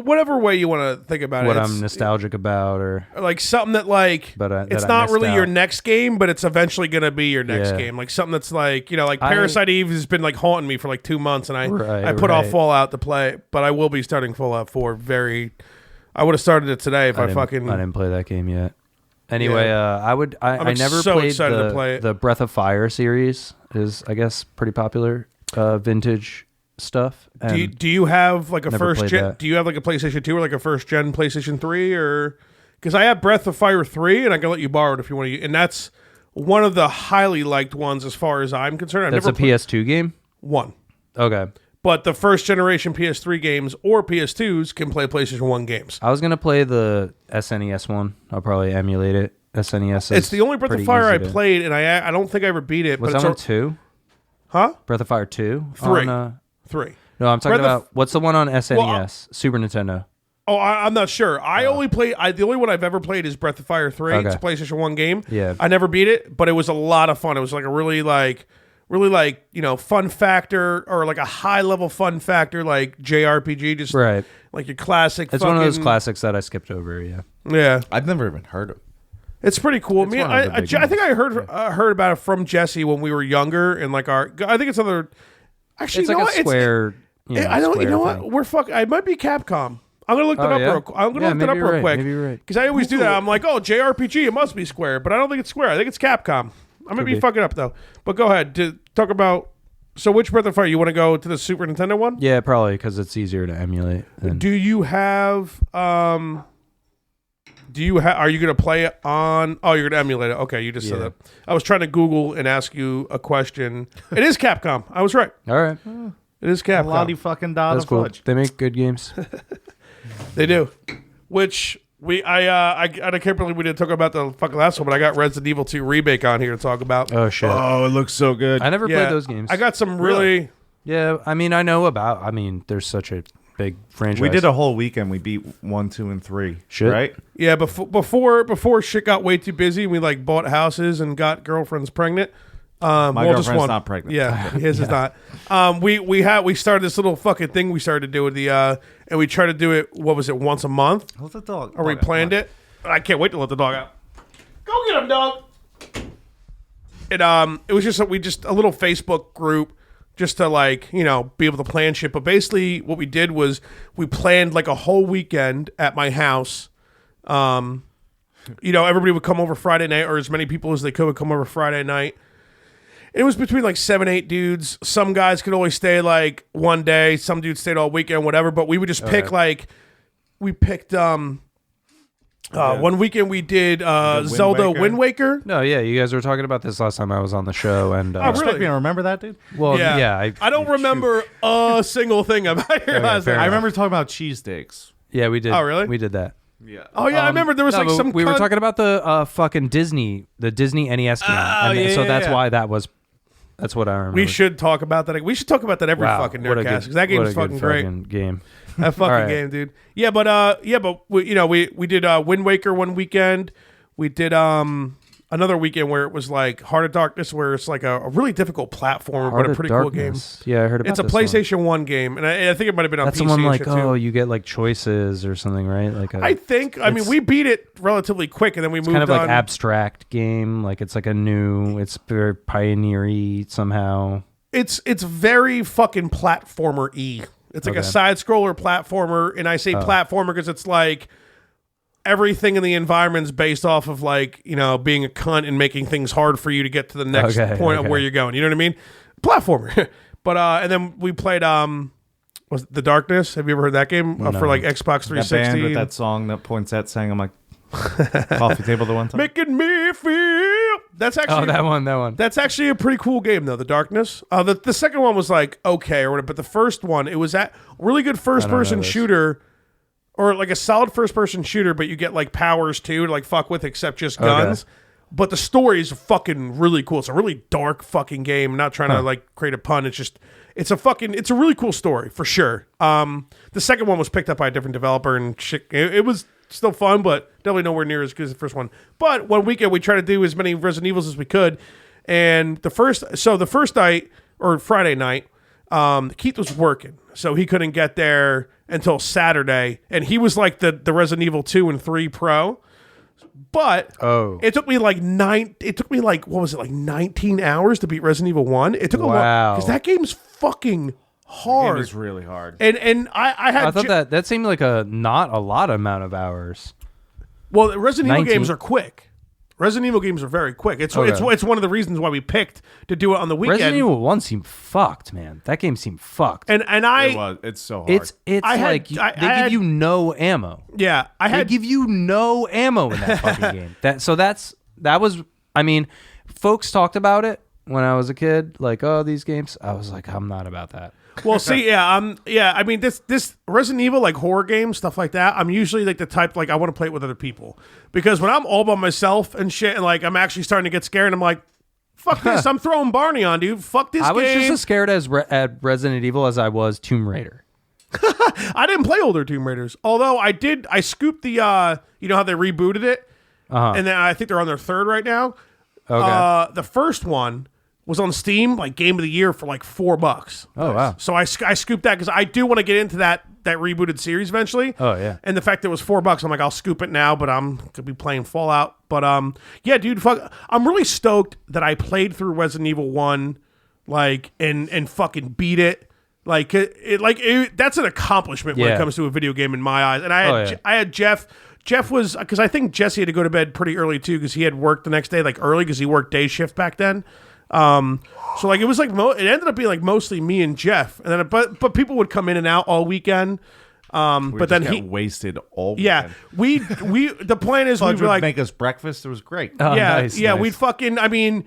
whatever way you want to think about What it. I'm nostalgic about, or Like something that like But, that it's I not missed really your out. next game, but it's eventually gonna be your next Yeah. game. Like something that's like like I- Parasite Eve has been like haunting me for like 2 months, and I Right, put off right. Fallout to play, but I will be starting Fallout 4 I would have started it today if I I fucking. didn't play that game yet. Anyway, I never so played excited to play it. the Breath of Fire series is I guess pretty popular vintage stuff. Do you have like a Never first played gen? that. Do you have like a PlayStation 2 or like a first gen PlayStation 3 or? Because I have Breath of Fire 3 and I can let you borrow it if you want to. And that's one of the highly liked ones as far as I'm concerned. I've That's never a PS2 game? one. Okay. But the first generation PS3 games or PS2s can play PlayStation 1 games. I was going to play the SNES one. I'll probably emulate it. SNES is It's the only Breath of pretty Fire I easy to- played, and I don't think I ever beat it. Was but that it's one 2? Huh? Breath of Fire 2? 3. On, 3. no, I'm talking Breath of- about what's the one on SNES? Super Nintendo. Oh, I'm not sure. I only played. The only one I've ever played is Breath of Fire 3. Okay. It's a PlayStation 1 game. Yeah. I never beat it, but it was a lot of fun. It was like a really fun factor, or like a high level fun factor, like JRPG, just Right. like your classic. It's one of those fucking- classics that I skipped over, yeah. Yeah, I've never even heard of it. it's pretty cool. Me, one of the I big think I heard about it from Jesse when we were younger, and like I think it's other. Actually, It's you know like what? a square. I don't. You square know what? thing. We're fuck. I might be Capcom. I'm gonna look that up yeah? real. I'm gonna look that up real quick. Maybe you're right. Because I always do that. I'm like, oh, JRPG, it must be Square, but I don't think it's Square. I think it's Capcom. I'm gonna be fucking up though. But go ahead to talk about. So which Breath of Fire you want to go to the Super Nintendo one? Yeah, probably because it's easier to emulate. Do you have? Are you gonna play it on? Oh, you're gonna emulate it. Okay, you just said that. I was trying to Google and ask you a question. It is Capcom. I was right. All right. It is Capcom. Lottie fucking dot That's of cool. fudge. They make good games. They do. Which I can't believe we didn't talk about the fucking last one, but I got Resident Evil 2 remake on here to talk about. Oh shit! Oh, it looks so good. I never played those games. I got some really. Yeah, I mean, I know about. I mean, there's such a big franchise. We did a whole weekend. We beat 1, 2, and 3. Shit. Right? Yeah, before shit got way too busy, we like bought houses and got girlfriends pregnant. My girlfriend's not pregnant. Yeah, his is not. We started this little fucking thing we started to do with the and we tried to do it. What was it? Once a month. Let the dog. Or we planned it. I can't wait to let the dog out. Go get him, dog. It was just a little Facebook group just to like, you know, be able to plan shit. But basically what we did was we planned like a whole weekend at my house. You know, everybody would come over Friday night, or as many people as they could would come over Friday night. It was between like 7, 8 dudes. Some guys could only stay like one day. Some dudes stayed all weekend, whatever. But we would just pick we picked one weekend we did Zelda Wind Waker. No, yeah, you guys were talking about this last time I was on the show, and Oh, really? You remember that, dude? well, yeah, I don't remember a single thing about your last fair time. I remember talking about cheesesteaks. yeah, we did. Oh, really? We did that. Yeah. Oh yeah, I remember there was No, like but some. we were cunt- talking about the fucking Disney NES game, so that's why that was. That's what I remember. We should talk about that. We should talk about that every fucking Nerdcast because that game is fucking great. Game. That fucking game, dude. Yeah, but we, you know, we did Wind Waker one weekend. We did another weekend where it was like Heart of Darkness, where it's like a really difficult platformer, but a pretty cool game. Yeah, I heard about It's a this PlayStation 1 game, and I think it might have been on That's PC. the one and like, shit, oh, too. you get like choices or something, right? Like I think. I mean, we beat it relatively quick, and then we moved kind of on. like abstract game. Like it's like it's very pioneery somehow. It's very fucking platformer-y. It's like a side-scroller platformer, and I say platformer because it's like everything in the environment's based off of like, you know, being a cunt and making things hard for you to get to the next point of where you're going. You know what I mean? Platformer. But and then we played was it The Darkness? Have you ever heard that game for like Xbox 360? That band with that song that Poinsett sang on my coffee table the one time. Making me feel. That's actually that one. That's actually a pretty cool game though. The Darkness. The second one was like okay or whatever, but the first one it was that really good first person shooter. Or like a solid first-person shooter, but you get like powers too to like fuck with, except just guns. Okay. But the story is fucking really cool. It's a really dark fucking game. I'm not trying to like create a pun. It's just it's a really cool story for sure. The second one was picked up by a different developer and shit. It was still fun, but definitely nowhere near as good as the first one. But one weekend we tried to do as many Resident Evils as we could, and the first night or Friday night, Keith was working, so he couldn't get there until Saturday, and he was like the Resident Evil 2 and 3 pro. But it took me like 19 hours to beat Resident Evil 1. It took a while because that game's fucking hard. It is really hard. And I thought that seemed like a not a lot amount of hours. Well, Resident Evil games are quick. Resident Evil games are very quick. It's one of the reasons why we picked to do it on the weekend. Resident Evil 1 seemed fucked, man. That game seemed fucked. It's so hard. It's they give you no ammo. Yeah, they give you no ammo in that fucking game. That was. I mean, folks talked about it when I was a kid. Like, oh, these games. I was like, I'm not about that. Well, see, I mean, this Resident Evil, like horror games, stuff like that, I'm usually like the type, like, I want to play it with other people. Because when I'm all by myself and shit, and like, I'm actually starting to get scared, and I'm like, fuck this, I'm throwing Barney on, dude. Fuck this game. I was just as scared at Resident Evil as I was Tomb Raider. I didn't play older Tomb Raiders. Although I scooped the, you know how they rebooted it? And then I think they're on their third right now. Okay. The first one was on Steam, like Game of the Year for like $4. Oh, wow. So I scooped that because I do want to get into that rebooted series eventually. Oh, yeah. And the fact that it was $4, I'm like, I'll scoop it now, but I'm going to be playing Fallout. But yeah, dude, I'm really stoked that I played through Resident Evil 1, like, and fucking beat it. Like that's an accomplishment when it comes to a video game in my eyes. And I had Jeff. Jeff was, because I think Jesse had to go to bed pretty early too, because he had work the next day, like early, because he worked day shift back then. So like it was like it ended up being like mostly me and Jeff, and then but people would come in and out all weekend. But then he wasted all weekend. Yeah, we the plan is Fudge we were like make us breakfast. It was great. Oh, yeah, nice, yeah. nice. We'd fucking. I mean,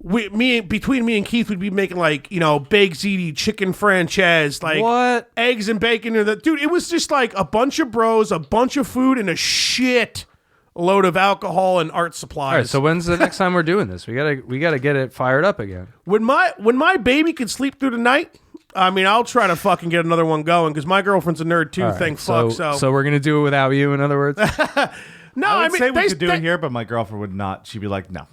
between me and Keith, we'd be making like baked ziti, chicken franchise, like What? eggs and bacon. Dude, it was just like a bunch of bros, a bunch of food, and a shit load of alcohol and art supplies. All right, so when's the next time we're doing this? We gotta get it fired up again. when my baby could sleep through the night, I mean, I'll try to fucking get another one going because my girlfriend's a nerd too. All right, Thank fuck. So we're gonna do it without you. In other words, no, I I would mean say we they- could do they- it here, but my girlfriend would not. She'd be like, "No,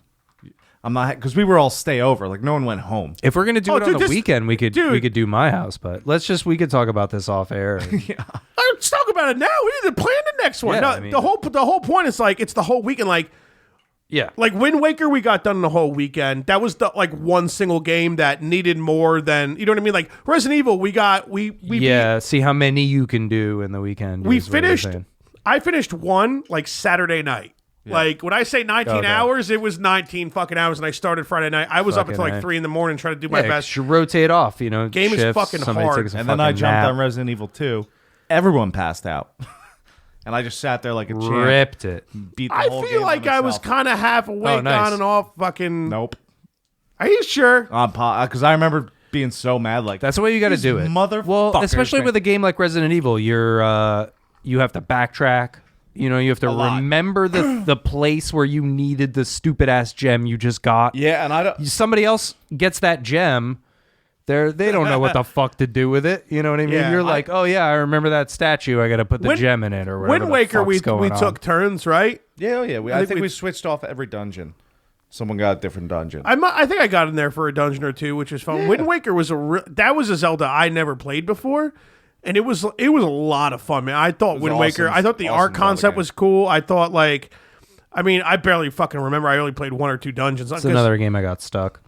I'm not," because we were all stay over. Like no one went home. if we're gonna do Oh, it on dude, the this- weekend, we could dude. do my house. But we could talk about this off air. Let's talk about it now. We need to plan the next one. Yeah, No, I mean- the whole point is like it's the whole weekend. Yeah. Like Wind Waker, we got done in the whole weekend. That was the Mm-hmm. one single game that needed more than what I mean. Like Resident Evil, we yeah. See how many you can do in the weekend. we is what you're finished. saying. I finished one like Saturday night. Like when I say 19 Okay. hours, it was 19 fucking hours, and I started Friday night. I was up until Fucking like A. 3 a.m. trying to do my Yeah, best. 'cause you rotate off. Game is shifts, fucking somebody hard. takes a And then I fucking jumped nap. on Resident Evil 2. Everyone passed out, and I just sat there like a champ. Ripped it. Beat the I whole feel game like by I was myself. kind of half awake nice. on and off. Fucking. Nope. Are you sure? Because I remember being so mad. Like That's the way you got to these do it. motherfuckers. Well, especially with a game like Resident Evil, you have to backtrack. You have to lot. remember the place where you needed the stupid ass gem you just got. Yeah, and I don't. Somebody else gets that gem. They don't know what the fuck to do with it. You know what I mean? Yeah, You're like, oh yeah, I remember that statue. I got to put the Wind- gem in it or whatever. Wind the Waker, fuck's we going on. took turns, right? Yeah, oh, yeah. I think think we- we switched off every dungeon. Someone got a different dungeon. I think I got in there for a dungeon or two, which is fun. Wind Waker was that was a Zelda I never played before, and it was a lot of fun, man. I thought Wind Waker. awesome. I thought the Awesome art Zelda concept game. was cool. I thought I barely fucking remember. I only played 1 or 2 dungeons. It's another game I got stuck.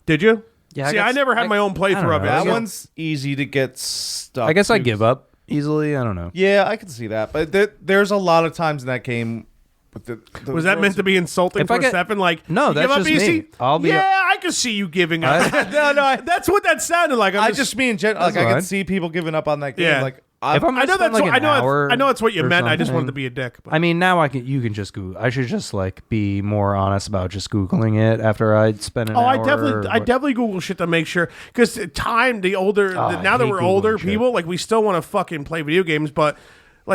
Did you? Yeah, See, I never had my own playthrough of it. know. that one's easy to get stuck. I guess I to. give up easily. I don't know. Yeah, I can see that. But there's a lot of times in that game. With the Was that meant to be insulting If for I get- Stefan? Like, No, you that's give up just easy? me. I'll be- Yeah, I can see you giving up. No, That's what that sounded like. I just mean like I fine. can see people giving up on that game. Yeah. Like If I'm I know gonna spend that's like what, an hour I know that's what you or meant. I just wanted something- to be a dick. But. I mean, now you can just Google. I should just be more honest about just Googling it after I spend an hour. I definitely Google shit to make sure because time now I that hate we're Googling older shit. people, we still want to fucking play video games, but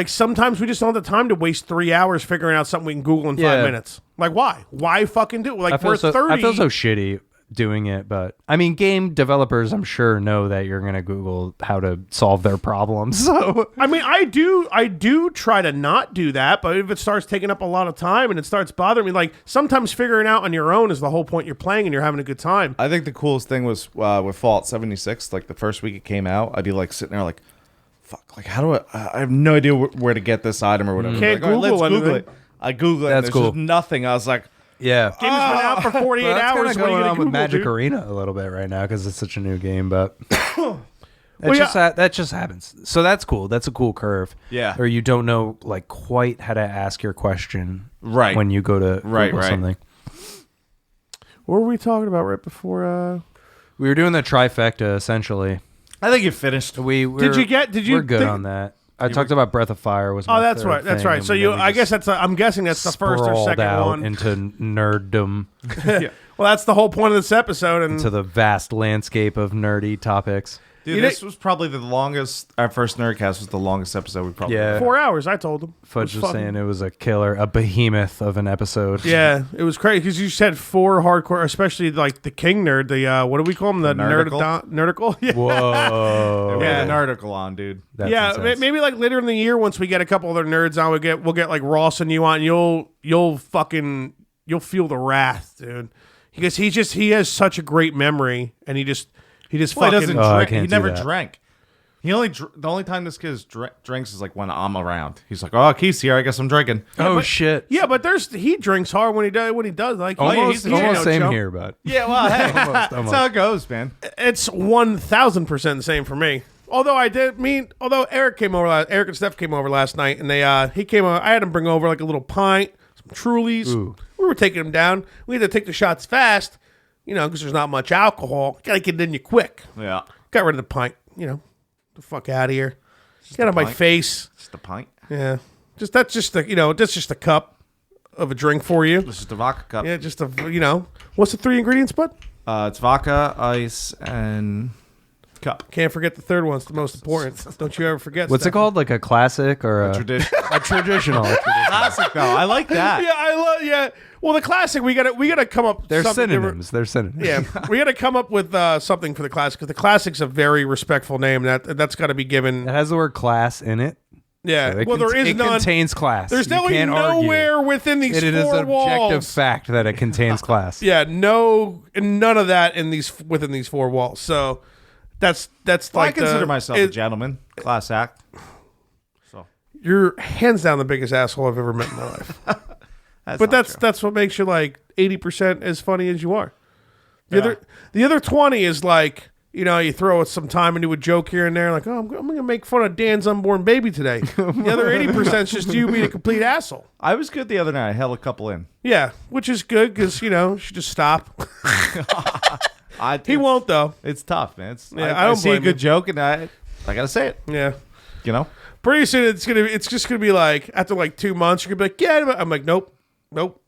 sometimes we just don't have the time to waste 3 hours figuring out something we can Google in 5 Yeah. minutes. Why fucking do it? I We're 30. I feel so shitty doing it, but I mean, game developers, I'm sure, know that you're gonna Google how to solve their problems. So I mean, I do try to not do that, but if it starts taking up a lot of time and it starts bothering me, sometimes figuring out on your own is the whole point. You're playing and you're having a good time. I think the coolest thing was with Fallout 76. Like the first week it came out, I'd be sitting there fuck, how do I have no idea where to get this item or whatever. Can't All right, let's Google Google anything. it. I Google it. That's and there's cool. just nothing. I was like, yeah, Game's been out for 48 Well, that's hours. kinda What are you going gonna on with Google, Magic dude? Arena a little bit right now because it's such a new game, but Well, that just happens. So that's cool. That's a cool curve. Yeah. Or you don't know quite how to ask your question Right. when you go to Right, Google right. something. What were we talking about right before? We were doing the trifecta essentially. I think you finished. Did you We're good think- on that. I talked about Breath of Fire was. Oh, my that's third right. That's thing, right. and So then you, we I guess just I'm guessing that's the first or sprawled second out one. into nerddom, Well, that's the whole point of this episode. And to the vast landscape of nerdy topics. Dude, You this didn't- was probably the longest. Our first Nerdcast was the longest episode we probably Yeah. did. 4 hours, I told him. Fudge It was was saying it was a killer, a behemoth of an episode. Yeah, it was crazy because you said 4 hardcore, especially the King Nerd. The what do we call him? The nerdicle. Yeah. Whoa. We Yeah. had an article on, dude. That's Yeah, intense. maybe later in the year once we get a couple other nerds on, we'll get Ross and you on. And you'll feel the wrath, dude. Because he has such a great memory, and he just Well, he fucking doesn't Oh, I drink. can't He do never that. drank. The only time this kid drinks is like when I'm around. He's like, "Oh, Keith's here. I guess I'm drinking." Shit. Yeah, but he drinks hard when he does. Like Almost he ain't no same chump. here, but Yeah, well, hey, that's almost. how it goes, man. It's 1,000% the same for me. Although Eric and Steph came over last night, and he came over. I had him bring over like a little pint, some Trulies. Ooh. We were taking him down. We had to take the shots fast, because there's not much alcohol. Got to get it in you quick. Yeah, Got rid of the pint. The fuck out of here. Get out of my face. just a pint. Yeah, that's just a cup of a drink for you. This is the vodka cup. Yeah, just what's the 3 ingredients, bud? It's vodka, ice, and cup. Can't forget the third one. It's the most important. Don't you ever forget. what's it Steph. called? Like a classic or a Tradition. a traditional? Classic though. I like that. Yeah, I love. Yeah, well, the classic. We gotta come up. They're something synonyms. They're synonyms. Yeah, we gotta come up with something for the classic because the classic's a very respectful name. That's got to be given. It has the word class in it. Yeah. So it Well, there is it none. contains class. There's You definitely can't argue. nowhere within these It is four an objective walls. fact that it contains class. Yeah, none of that within these four walls. So that's Well, I like consider myself a gentleman. Class act. So You're hands down the biggest asshole I've ever met in my life. But that's what makes you like 80% as funny as you are. The other 20 is like, you throw some time into a joke here and there, like, oh, I'm going to make fun of Dan's unborn baby today. The other 80% is just you being a complete asshole. I was good the other night. I held a couple in. Yeah, which is good because, you should just stop. He won't, though. It's tough, man. I don't see a blame good him. joke and I gotta say it. Yeah. Pretty Soon it's just gonna be like after like 2 months you're gonna be like, yeah. I'm like, nope,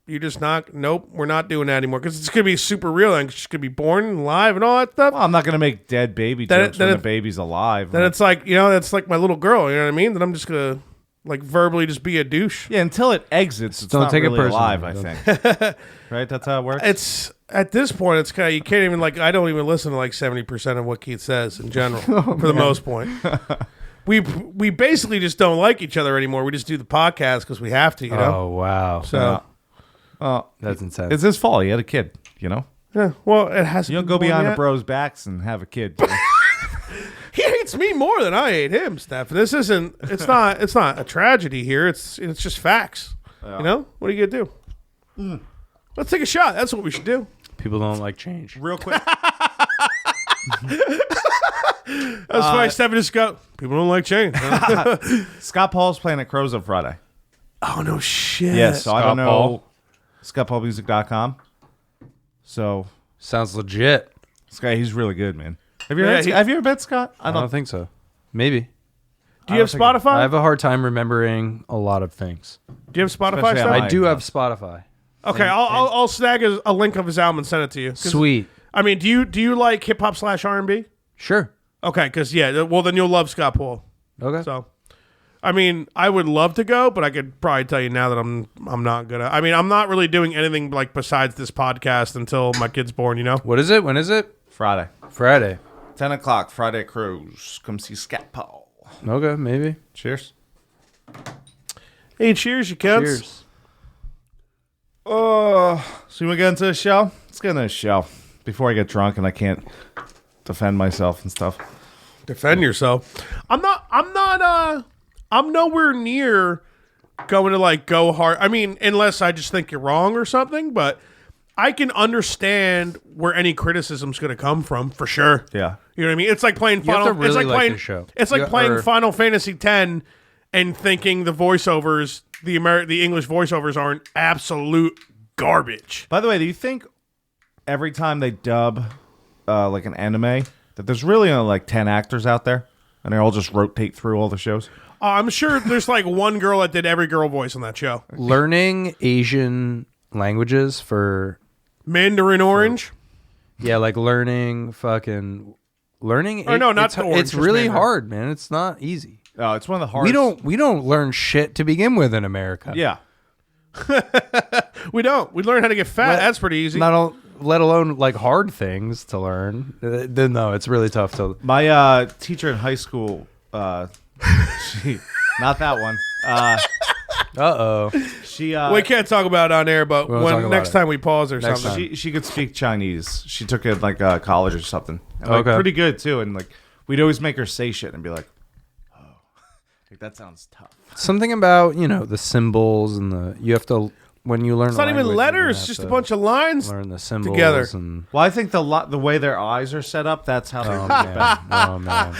you're just not. Nope, we're not doing that anymore because it's gonna be super real and she's gonna be born and live and all that stuff. Well, I'm not gonna make dead baby jokes when the baby's alive. Then it's like that's like my little girl. You know what I mean? Then I'm just gonna like verbally just be a douche. yeah, until it exits, it's Don't not take it really personally. alive. I think. Right? That's how it works. It's at this point, it's kind of you can't even like. I don't even listen to like 70% of what Keith says in general for the most point. We basically just don't like each other anymore. We just do the podcast because we have to, Oh wow. So That's intense. It's his fault. He had a kid. yeah, well, it has. You don't go behind a bro's backs and have a kid. He hates me more than I hate him, Steph. This isn't. It's not a tragedy here. It's just facts. What are you gonna do? Let's take a shot. That's what we should do. People don't like change. Real quick. That's why Steph just go. People don't like change. Huh? Scott Paul's playing at Crows on Friday. Oh no shit. Yeah, so I don't know. Paul. ScottPaulmusic.com. So Sounds legit. Scott, he's really good, man. Have you Yeah, have you ever met Scott? I don't think so. Maybe. Do you have Spotify? I have a hard time remembering a lot of things. Do you have Spotify? Especially Steph? on I do have Spotify. Okay, I'll snag a link of his album and send it to you. 'Cause, Sweet. I mean, do you like hip hop / R&B? Sure. Okay, because well then you'll love Scott Paul. Okay. So, I mean, I would love to go, but I could probably tell you now that I'm not gonna. I mean, I'm not really doing anything like besides this podcast until my kid's born. What is it? When is it? Friday. Friday. 10 o'clock, Friday at Crows. Come see Scott Paul. Okay, maybe. Cheers. Hey, cheers, you cunts. Cheers. So you want to get into the show? Let's get into the show. Before I get drunk and I can't defend myself and stuff. Defend yourself. I'm nowhere near going to like go hard. I mean, unless I just think you're wrong or something, but I can understand where any criticism's going to come from for sure. Yeah. You know what I mean? It's like playing have Final. to really it's like like playing. the show. It's like Yeah, playing or- Final Fantasy X and thinking the voiceovers, the English voiceovers, are an absolute garbage. By the way, do you think every time they dub like an anime that there's really only like 10 actors out there and they all just rotate through all the shows? I'm sure there's like one girl that did every girl voice on that show. Learning Asian languages for Mandarin Orange. yeah, like learning. Or no, not it's, the orange, it's just really Mandarin. hard, man. It's not easy. Oh, it's one of the hardest. We don't learn shit to begin with in America. Yeah. We don't. We learn how to get fat. That's pretty easy. Let alone like hard things to learn. Then no, it's really tough to. My teacher in high school, she, not that one. She we can't talk about it on air, but We won't talk when about next it. time we pause or Next something. she could speak Chinese. She took it like college or something. And, Okay. pretty good too. And like we'd always make her say shit and be like, "Oh, like that sounds tough." Something about the symbols and you have to when you learn. It's not even letters, just a bunch of lines. Learn the symbols together. And Well, I think the way their eyes are set up, that's how oh they're. man, oh man.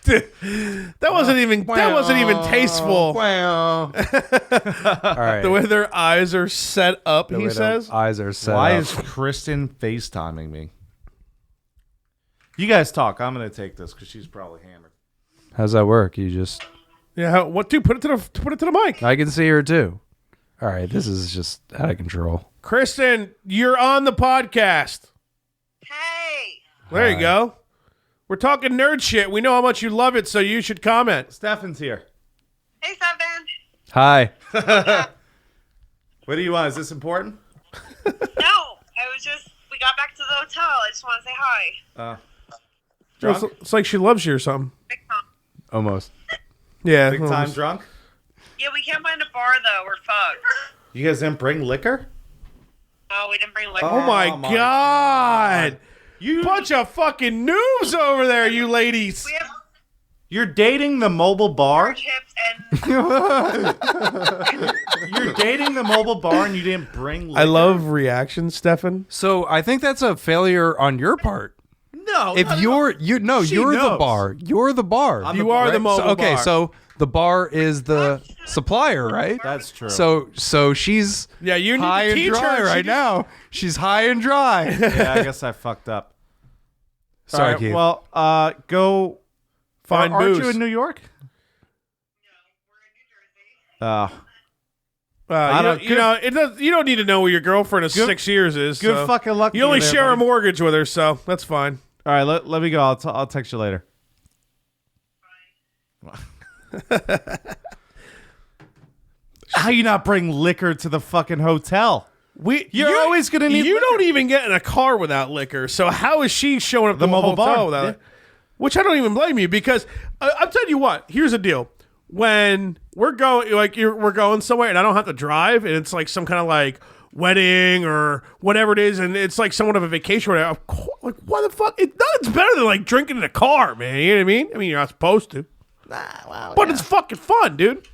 Dude, that wasn't even tasteful. All right. The way their eyes are set up, The he way the says. eyes are set Why up. is Kristen FaceTiming me? You guys talk. I'm gonna take this because she's probably hammered. How's that work? You just Yeah, what? Dude, put it to the mic. I can see her too. All right, this is just out of control. Kristen, you're on the podcast. Hey. There you go. We're talking nerd shit. We know how much you love it, so you should comment. Stefan's here. Hey, Stefan. Hi. What do you want? Is this important? No, we got back to the hotel. I just want to say hi. Drunk? It's like she loves you or something. Big time. Almost. Yeah. Big time drunk? Yeah, we can't find a bar, though. We're fucked. You guys didn't bring liquor? No, we didn't bring liquor. Oh my God. You Bunch of fucking noobs over there, you ladies. We have You're dating the mobile bar? chips and... You're dating the mobile bar and you didn't bring liquor? I love reactions, Stefan. So I think that's a failure on your part. No. If you're She the knows. bar, you're the bar. I'm You the- are the right? mobile Okay, bar. so the bar is the supplier, right? That's true. So she's Yeah, you need high to and teach dry her. right now. She's high and dry. yeah, I guess I fucked up. Sorry, All right, Keith. well, go Find Aren't booze. you in New York? You Good- know, it does. You don't need to know where your girlfriend of Good- 6 years is. good so. fucking luck. You only there, share a buddy. mortgage with her, so that's fine. All right, let me go. I'll text you later. How you not bring liquor to the fucking hotel? You're always gonna need You liquor. don't even get in a car without liquor. So how is she showing up The to a mobile hotel bar. without Yeah. it? Which I don't even blame you because I'm telling you what. Here's the deal: when we're going, we're going somewhere, and I don't have to drive, and it's like some kind of like wedding or whatever it is, and it's like somewhat of a vacation. Or whatever, like, why the fuck? Nothing's better than like drinking in a car, man. You know what I mean? I mean, you're not supposed to, but it's fucking fun, dude.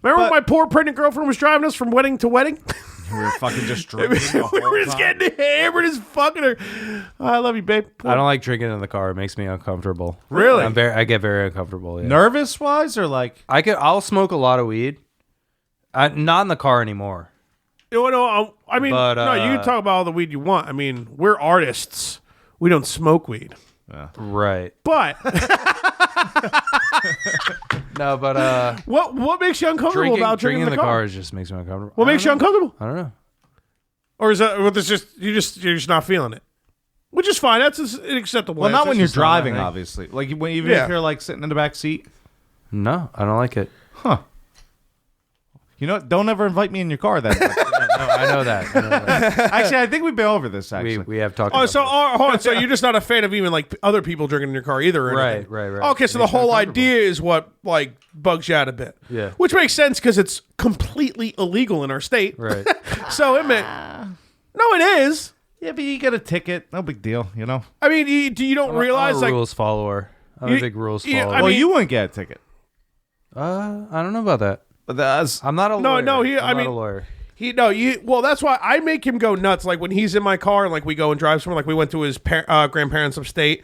Remember when my poor pregnant girlfriend was driving us from wedding to wedding? We were fucking just drinking the we whole were just time. getting hammered as fucking her. I love you, babe. I don't like drinking in the car. It makes me uncomfortable. Really? I get very uncomfortable. Yeah. Nervous wise or like I'll smoke a lot of weed. Not in the car anymore. No, I mean, But, no, you can talk about all the weed you want. I mean, we're artists. We don't smoke weed. Right. But No, but what makes you uncomfortable about drinking in the car? just makes me uncomfortable. What makes you uncomfortable? I don't know. Or is that well, you're just not feeling it? Which is fine. That's an acceptable. well, not answer. when you're It's just not driving, that, obviously. Like when even Yeah. if you're like sitting in the back seat. No, I don't like it. Huh. You know what? Don't ever invite me in your car then. No, I know that. Actually, I think we've been over this actually. We have talked Oh, about so this. hold on. So you're just not a fan of even like other people drinking in your car either, or anything? Right. Okay, so the whole idea is what like bugs you out a bit. Yeah. Which makes sense because it's completely illegal in our state. Right. So it no, it is. Yeah, but you get a ticket. No big deal, you know. I mean, you don't realize I'm a like rules follower. I'm a You- big rules yeah, follower. I Well, mean- you wouldn't get a ticket. I don't know about that. But that's I'm not a No, lawyer. no, I'm I not a mean- lawyer. well, that's why I make him go nuts. Like when he's in my car and like we go and drive somewhere, like we went to his grandparents upstate.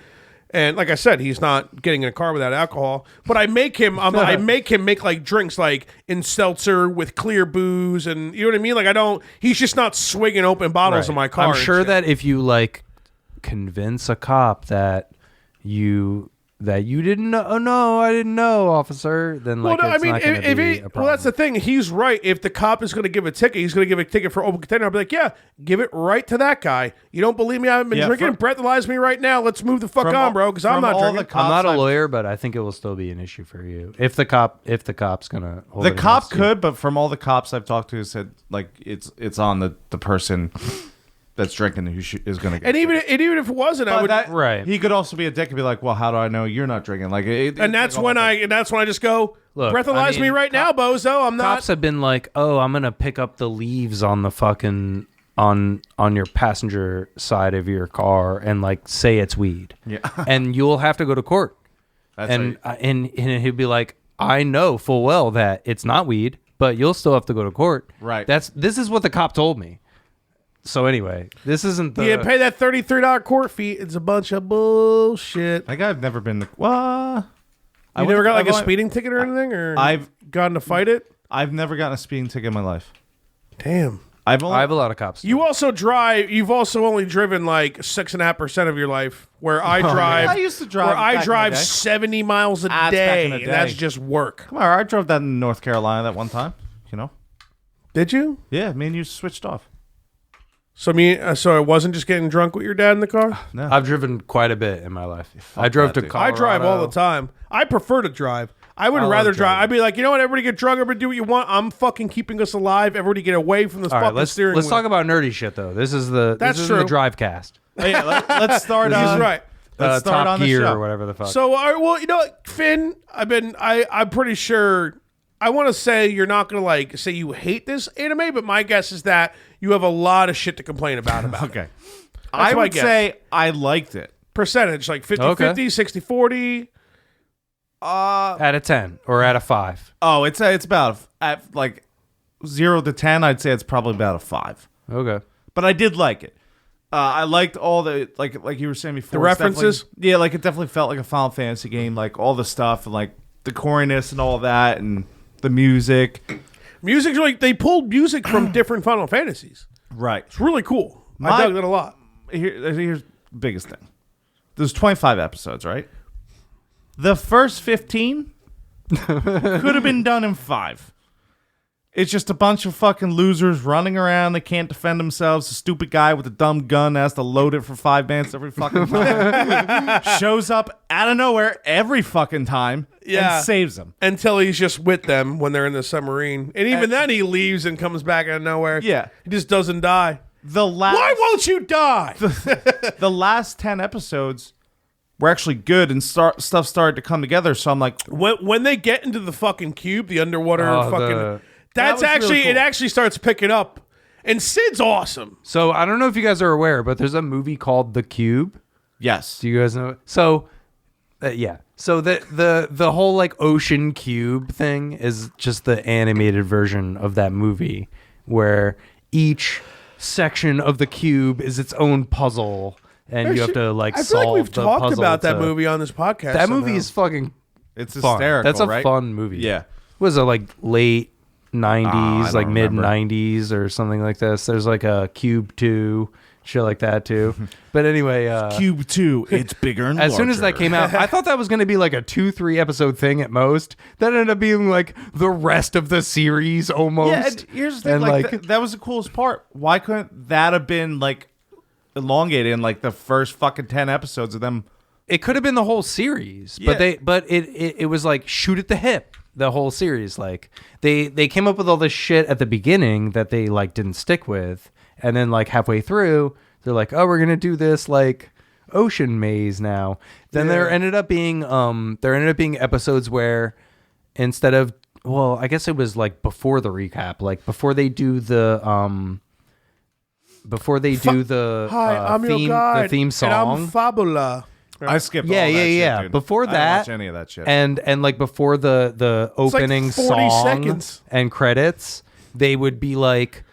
And like I said, he's not getting in a car without alcohol. But I make him, I make him make like drinks like in seltzer with clear booze, and you know what I mean. Like I don't. He's just not swigging open bottles in my car. I'm and sure shit. that if you like convince a cop that you didn't know, oh no, I didn't know, officer, then like Well, no, I it's mean, not gonna if be he, a well, problem. that's the thing. He's right. If the cop is going to give a ticket, he's going to give a ticket for open container. I'll be like, yeah, give it right to that guy. You don't believe me? I haven't been Yeah, drinking. Breathalyze me right now. Let's move the fuck on, bro, because I'm from not all drinking. the cops I'm not a I've- lawyer, but I think it will still be an issue for you if the cop's gonna hold The it cop against you. could, but from all the cops I've talked to, said like it's on the person that's drinking who is going to get. And even if it wasn't, I would. Right. He could also be a dick and be like, "Well, how do I know you're not drinking?" Like, and that's when I just go, Look, breathalyze I mean, me right now, bozo. I'm not. Cops have been like, oh, I'm gonna pick up the leaves on the fucking on your passenger side of your car and like say it's weed. Yeah. And you'll have to go to court. That's And he'd be like, I know full well that it's not weed, but you'll still have to go to court. Right. This is what the cop told me. So anyway, this isn't the... Yeah, pay that $33 court fee. It's a bunch of bullshit. Like I've never been to. Well, You never got like a speeding ticket or anything, or I've gotten to fight it? I've never gotten a speeding ticket in my life. Damn. I have a lot of cops. You also drive. You've also only driven like 6.5% of your life. Where I drive, I used to drive Where back I in the drive day. 70 miles a That's back day, in the and that's day. just work. Come on, I drove that in North Carolina that one time. You know. Did you? Yeah, me and you switched off. So so I wasn't just getting drunk with your dad in the car. No. I've driven quite a bit in my life. I drove to that, dude. Colorado. I drive all the time. I prefer to drive. I would rather drive. driving. I'd be like, you know what? Everybody get drunk. Everybody do what you want. I'm fucking keeping us alive. Everybody get away from this All right, fucking let's steering wheel. talk about nerdy shit though. This is the true. the drive cast. Oh, yeah, let's start. This is right. Let's start Top on the Gear show. or whatever the fuck. So, well, you know what, Finn? I'm pretty sure. I want to say you're not going to like say you hate this anime, but my guess is that you have a lot of shit to complain about it. Okay. my I would guess. say I liked it. Percentage, like 50-50, Okay. 60-40. Out of 10 or out of 5. Oh, it's about at like 0 to 10. I'd say it's probably about a 5. Okay. But I did like it. I liked all the like you were saying before. The it's definitely- references? Yeah, like it definitely felt like a Final Fantasy game. Like all the stuff and like the corniness and all that and the music. Music's like they pulled music from different Final Fantasies. Right. It's really cool. I dug that a lot. Here's the biggest thing. There's 25 episodes, right? The first 15 could have been done in 5. It's just a bunch of fucking losers running around. They can't defend themselves. A stupid guy with a dumb gun has to load it for 5 minutes every fucking time. Shows up out of nowhere every fucking time Yeah. and saves them. Until he's just with them when they're in the submarine. And even then he leaves and comes back out of nowhere. Yeah. He just doesn't die. Why won't you die? The last 10 episodes were actually good and stuff started to come together. So I'm like, when they get into the fucking cube, the underwater fucking... That's That was actually... really cool. It actually starts picking up. And Sid's awesome. So I don't know if you guys are aware, but there's a movie called The Cube. yes. Do you guys know? So yeah. So the whole like ocean cube thing is just the animated version of that movie where each section of the cube is its own puzzle and you have to like I feel solve like we've the talked puzzle about that to- movie on this podcast. That somehow. movie is fucking It's fun. hysterical, That's a right? fun movie. Yeah. Was it like late 90s, I like don't mid remember. 90s or something like this? There's like a Cube 2, shit like that too. But anyway, Cube 2, it's bigger and as soon as that came out, I thought that was going to be like a 2-3 episode thing at most. That ended up being like the rest of the series almost. Yeah, and here's the thing, And, like, like- that was the coolest part. Why couldn't that have been like elongated in like the first fucking 10 episodes of them? It could have been the whole series, Yeah. but it was like shoot at the hip. The whole series, like they came up with all this shit at the beginning that they like didn't stick with, and then like halfway through, they're like, oh, we're gonna do this like ocean maze now. Then there ended up being episodes where instead of, well, I guess it was like before the recap, like before they do the Hi, I'm theme, your guide. the theme song. And I'm Fabula. I skipped Yeah, all that yeah, shit, yeah. dude. Before I didn't that, watch any of that shit. and like before the like opening 40 song seconds. and credits, they would be like,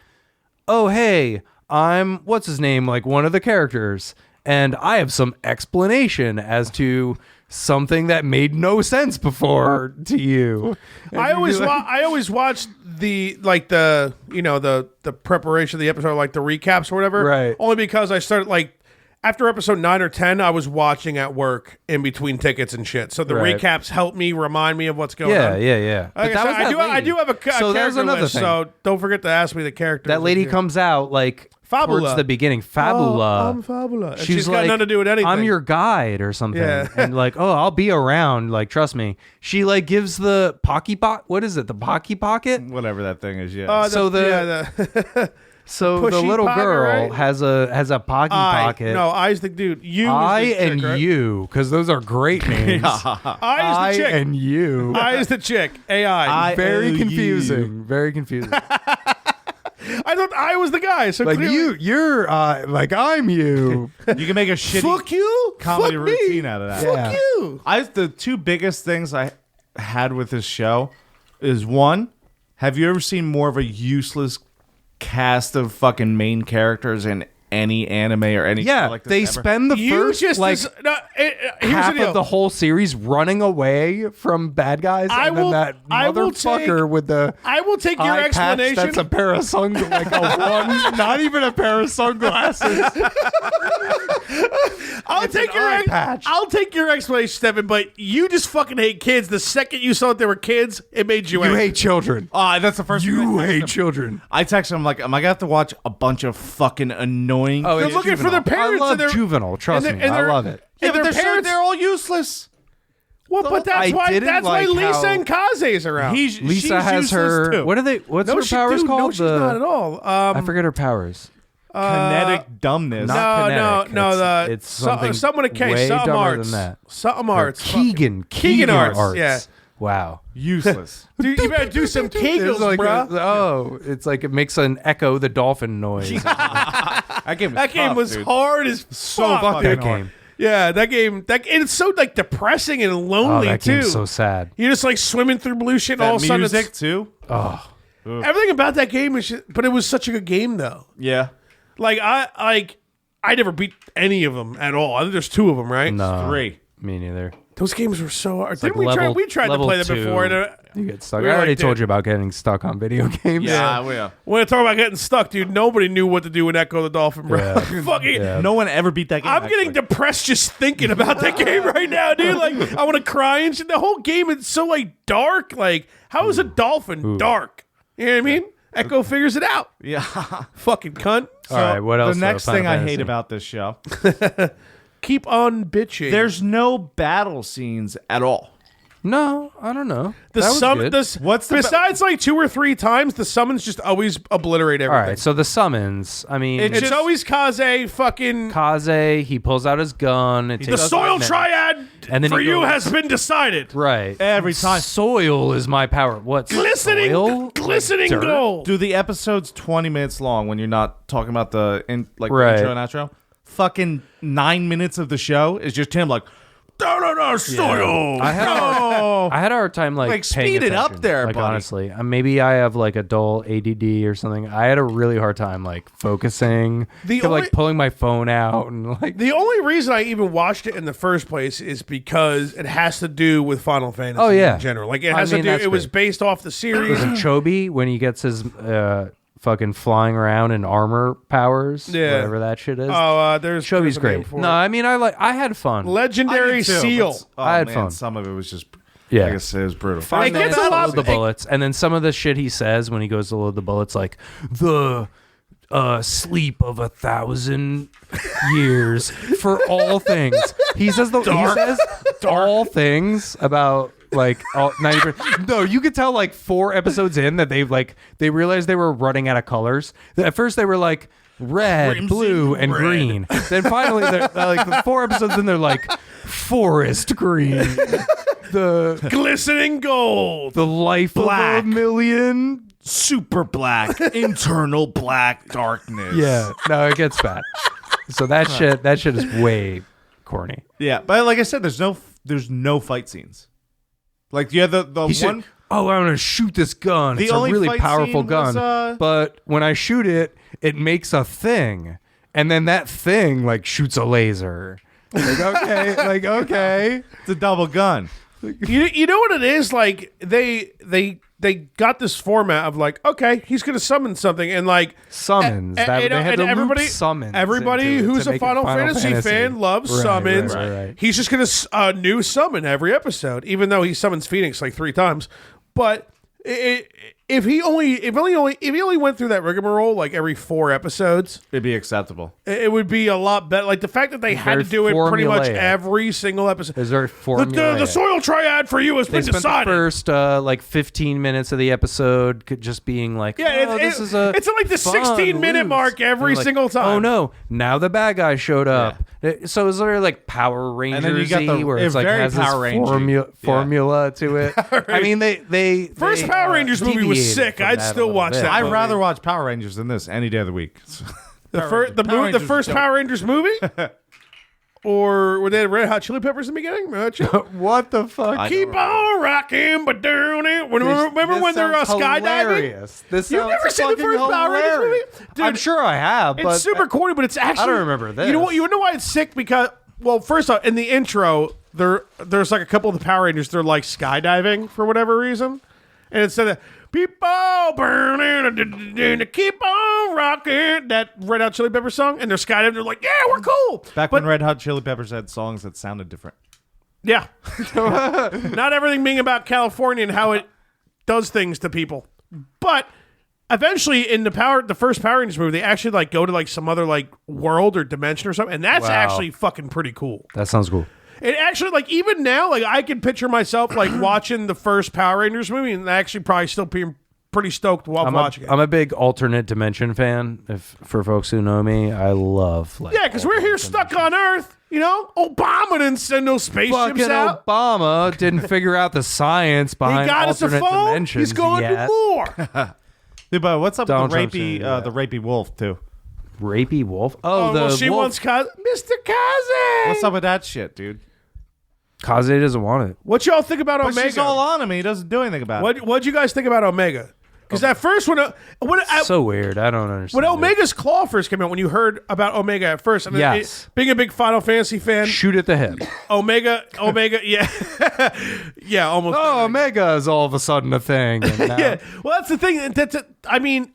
"Oh, hey, I'm what's his name, like one of the characters, and I have some explanation as to something that made no sense before to you." And I you'd be always like- I always watched the the preparation of the episode, like the recaps or whatever. Right. Only because I started like after episode 9 or 10, I was watching at work in between tickets and shit. So the Right. recaps help me remind me of what's going yeah, on. yeah. But Like that was I that do. I lady. do have a So that was character another list, thing. so don't forget to ask me the character. That lady comes out like Fabula. towards the beginning. Fabula. Oh, I'm Fabula. And She's she's got like, nothing to do with anything. I'm your guide or something. Yeah. And like, oh, I'll be around. Like, trust me. She like gives the Pocky Pocket. What is it? The Pocky Pocket? Whatever that thing is, yeah. So So the Pushy little pocket, girl right? has a Pocky Pocket. No, I's the dude. You I is the chick, and right? you, because those are great names. I is the chick. and you. I is the chick. AI. Very I-O-U. confusing. Very confusing. I thought thought I was the guy. So Like clearly, you're like I'm you. You can make a shitty fuck you, comedy fuck routine me. out of that. Fuck Yeah. you. The two biggest things I had with this show is one, have you ever seen more of a useless cast of fucking main characters in any anime or any show like this they ever? spend the You first just like here's half the deal. of the whole series running away from bad guys, I and then will- that I will motherfucker take- with the I will take your eye patch explanation. that's a pair of sunglasses, like a one, not even a pair of sunglasses. I'll It's take an your eye patch. I'll take your explanation, Stefan. But you just fucking hate kids. The second you saw that they were kids, it made you You angry. hate children. That's the first thing You I texted hate him. children. I texted him like, am I gonna have to watch a bunch of fucking annoying? Oh, They're it's looking for their I parents. love and they're, Juvenile. Trust and me, they're- I love it. yeah, and but their parents. they're all useless. Well, but that's I why. didn't That's why like Lisa how- and Kaze is around. She's Lisa has useless her. too. What are they? What's her powers dude, called? No, she's not at all. I forget her powers. kinetic dumbness. Not No, kinetic. no. It's something someone at K. way Something dumber arts. than that. Something arts. Keegan arts, yeah. Wow. Useless. Dude, you better do some kegels, It's like bro. it's like it makes an echo the dolphin noise. That game was, That game tough, was dude. hard as So fuck. fucking that hard. game. Yeah, that game. And it's so like depressing and Oh, lonely that too. game's so sad. You're just like swimming through blue shit. And all That of a sudden, music too. everything about that game is. But it was such a good game though. Yeah. Like I never beat any of them at all. I think there's 2 of them, right? No, 3. me neither. Those games were so hard. like Didn't we try? level- We tried to level play them 2. before. And, You get stuck. we I were already like, told dude. you about getting stuck on video games. Yeah. when I talk about getting stuck, dude, nobody knew what to do with Echo the Dolphin, bro. Yeah. Fucking. Yeah. No one ever beat that game. I'm getting actually. depressed just thinking about that game right now, dude. Like, I want to cry and shit. The whole game is so like dark. Like, how is a dolphin dark? You know what I mean? Echo figures it out. Yeah. Fucking cunt. All right. What else? The next Final thing I Fantasy? hate about this show, Keep on bitching. there's no battle scenes at all. No, I don't know. the That was sum. good. What's the besides like 2 or 3 times, the summons just always obliterate All everything. right. So the summons. I mean, It's just- always Kaze fucking. Kaze. He pulls out his gun. It The takes soil minutes. triad And then for he you goes- has been decided. Right. Every time. Soil is my power. What? Glistening, soil? glistening Like dirt? gold. Do the episodes 20 minutes long when you're not talking about the the Right. intro and outro? Fucking 9 minutes of the show is just him like, no, soil. I had I had a hard time like Like, paying speed it up attention. there, Like buddy. honestly, maybe I have like a dull ADD or something. I had a really hard time like focusing. Kept, only- like pulling my phone out and like The only reason I even watched it in the first place is because it has to do with Final Fantasy Oh, yeah. in general. Like it I has mean, to do. that's It was great. based off the series. Chobi when he gets his fucking flying around in armor powers. Yeah. Whatever that shit is. There's Chobi's there's a name great. for No, it. I mean I had fun. Legendary I did too, Seal. but- I had man, fun. Some of it was just, Yeah. I guess it was brutal. It Five gets minutes a to lot- load the it- bullets, and then some of the shit he says when he goes to load the bullets, like the sleep of 1,000 years for all things. He says all things about like all 90%. No, you could tell like 4 episodes in that they realized they were running out of colors. At first they were like red, Crimson blue, and red. green. Then finally they're like 4 episodes in they're like forest green. The Glistening gold. the life Black. of a million. Super black, internal black darkness. Yeah, no, it gets bad. So that shit is way corny. Yeah, but like I said, there's no fight scenes. Like you have the He said, one. "Oh, I'm gonna shoot this gun. The It's a only really fight powerful scene gun, was, but when I shoot it, it makes a thing, and then that thing like shoots a laser." Like okay, It's a double gun. You know what it is? Like they got this format of like, okay, he's gonna summon something, and like summons. and- That and- they had and to everybody, loop summons. everybody into it who's to a make it Final Fantasy fan loves Right, summons. right. He's just gonna new summon every episode, even though he summons Phoenix like 3 times. But if he only went through that rigmarole like every 4 episodes, It'd be acceptable. it would be a lot better. Like the fact that they had to Very do it pretty much formulaic. every single episode. Is there The formula? soil triad for you has They been spent decided. the first like 15 minutes of the episode just being like, Yeah, oh, it's this is a it's at like the fun 16-minute loop. mark every And like, single time. Oh no! Now the bad guy showed up. So it's literally like Power Rangers, then you got the- where it's like very has Power this Ranger. formula to it. I mean, they First they, Power Rangers movie was deviated sick. from I'd that a still little watch bit. that. I'd movie. rather watch Power Rangers than this any day of the week. The first Power Rangers movie? Or were they Red Hot Chili Peppers in the beginning? What the fuck? Keep on rocking, but down it. Remember when they're skydiving? This You've never seen the first Power Rangers movie? Dude, I'm sure I have, but it's super corny, but it's actually. I don't remember this. You know what? You know why it's sick? Because, well, first off, in the intro, there's like a couple of the Power Rangers. They're like skydiving for whatever reason, and instead of people burning, keep on rocking, that Red Hot Chili Peppers song, and they're skydiving. They're like, yeah, we're cool. Back when Red Hot Chili Peppers had songs that sounded different. Yeah, not everything being about California and how it does things to people, but. Eventually, in the first Power Rangers movie, they actually like go to like some other like world or dimension or something, and that's actually fucking pretty cool. that sounds cool. It actually, like, even now, like, I can picture myself like watching the first Power Rangers movie, and actually probably still being pretty stoked while watching it. I'm a big alternate dimension fan. For folks who know me, I love like Because we're here stuck on Earth. You know, Obama didn't send no spaceships fucking out. Obama didn't figure out the science He behind got us a alternate phone. dimensions He's going yet. to war. Dude, but what's up Donald with Trump's the rapey wolf too? Rapey wolf. She wolf. wants Mr. Kaze. What's up with that shit, dude? Kaze doesn't want it. What y'all think about But Omega? she's all on him. He doesn't do anything about it. What'd you guys think about Omega? Because that first one, So weird. I don't understand. when it. Omega's Claw first came out, when you heard about Omega at first, and Yes. being a big Final Fantasy fan, Shoot at the hip. Omega, yeah, yeah, almost. Oh, Omega is all of a sudden a thing. And now, Yeah, well, that's the thing. I mean,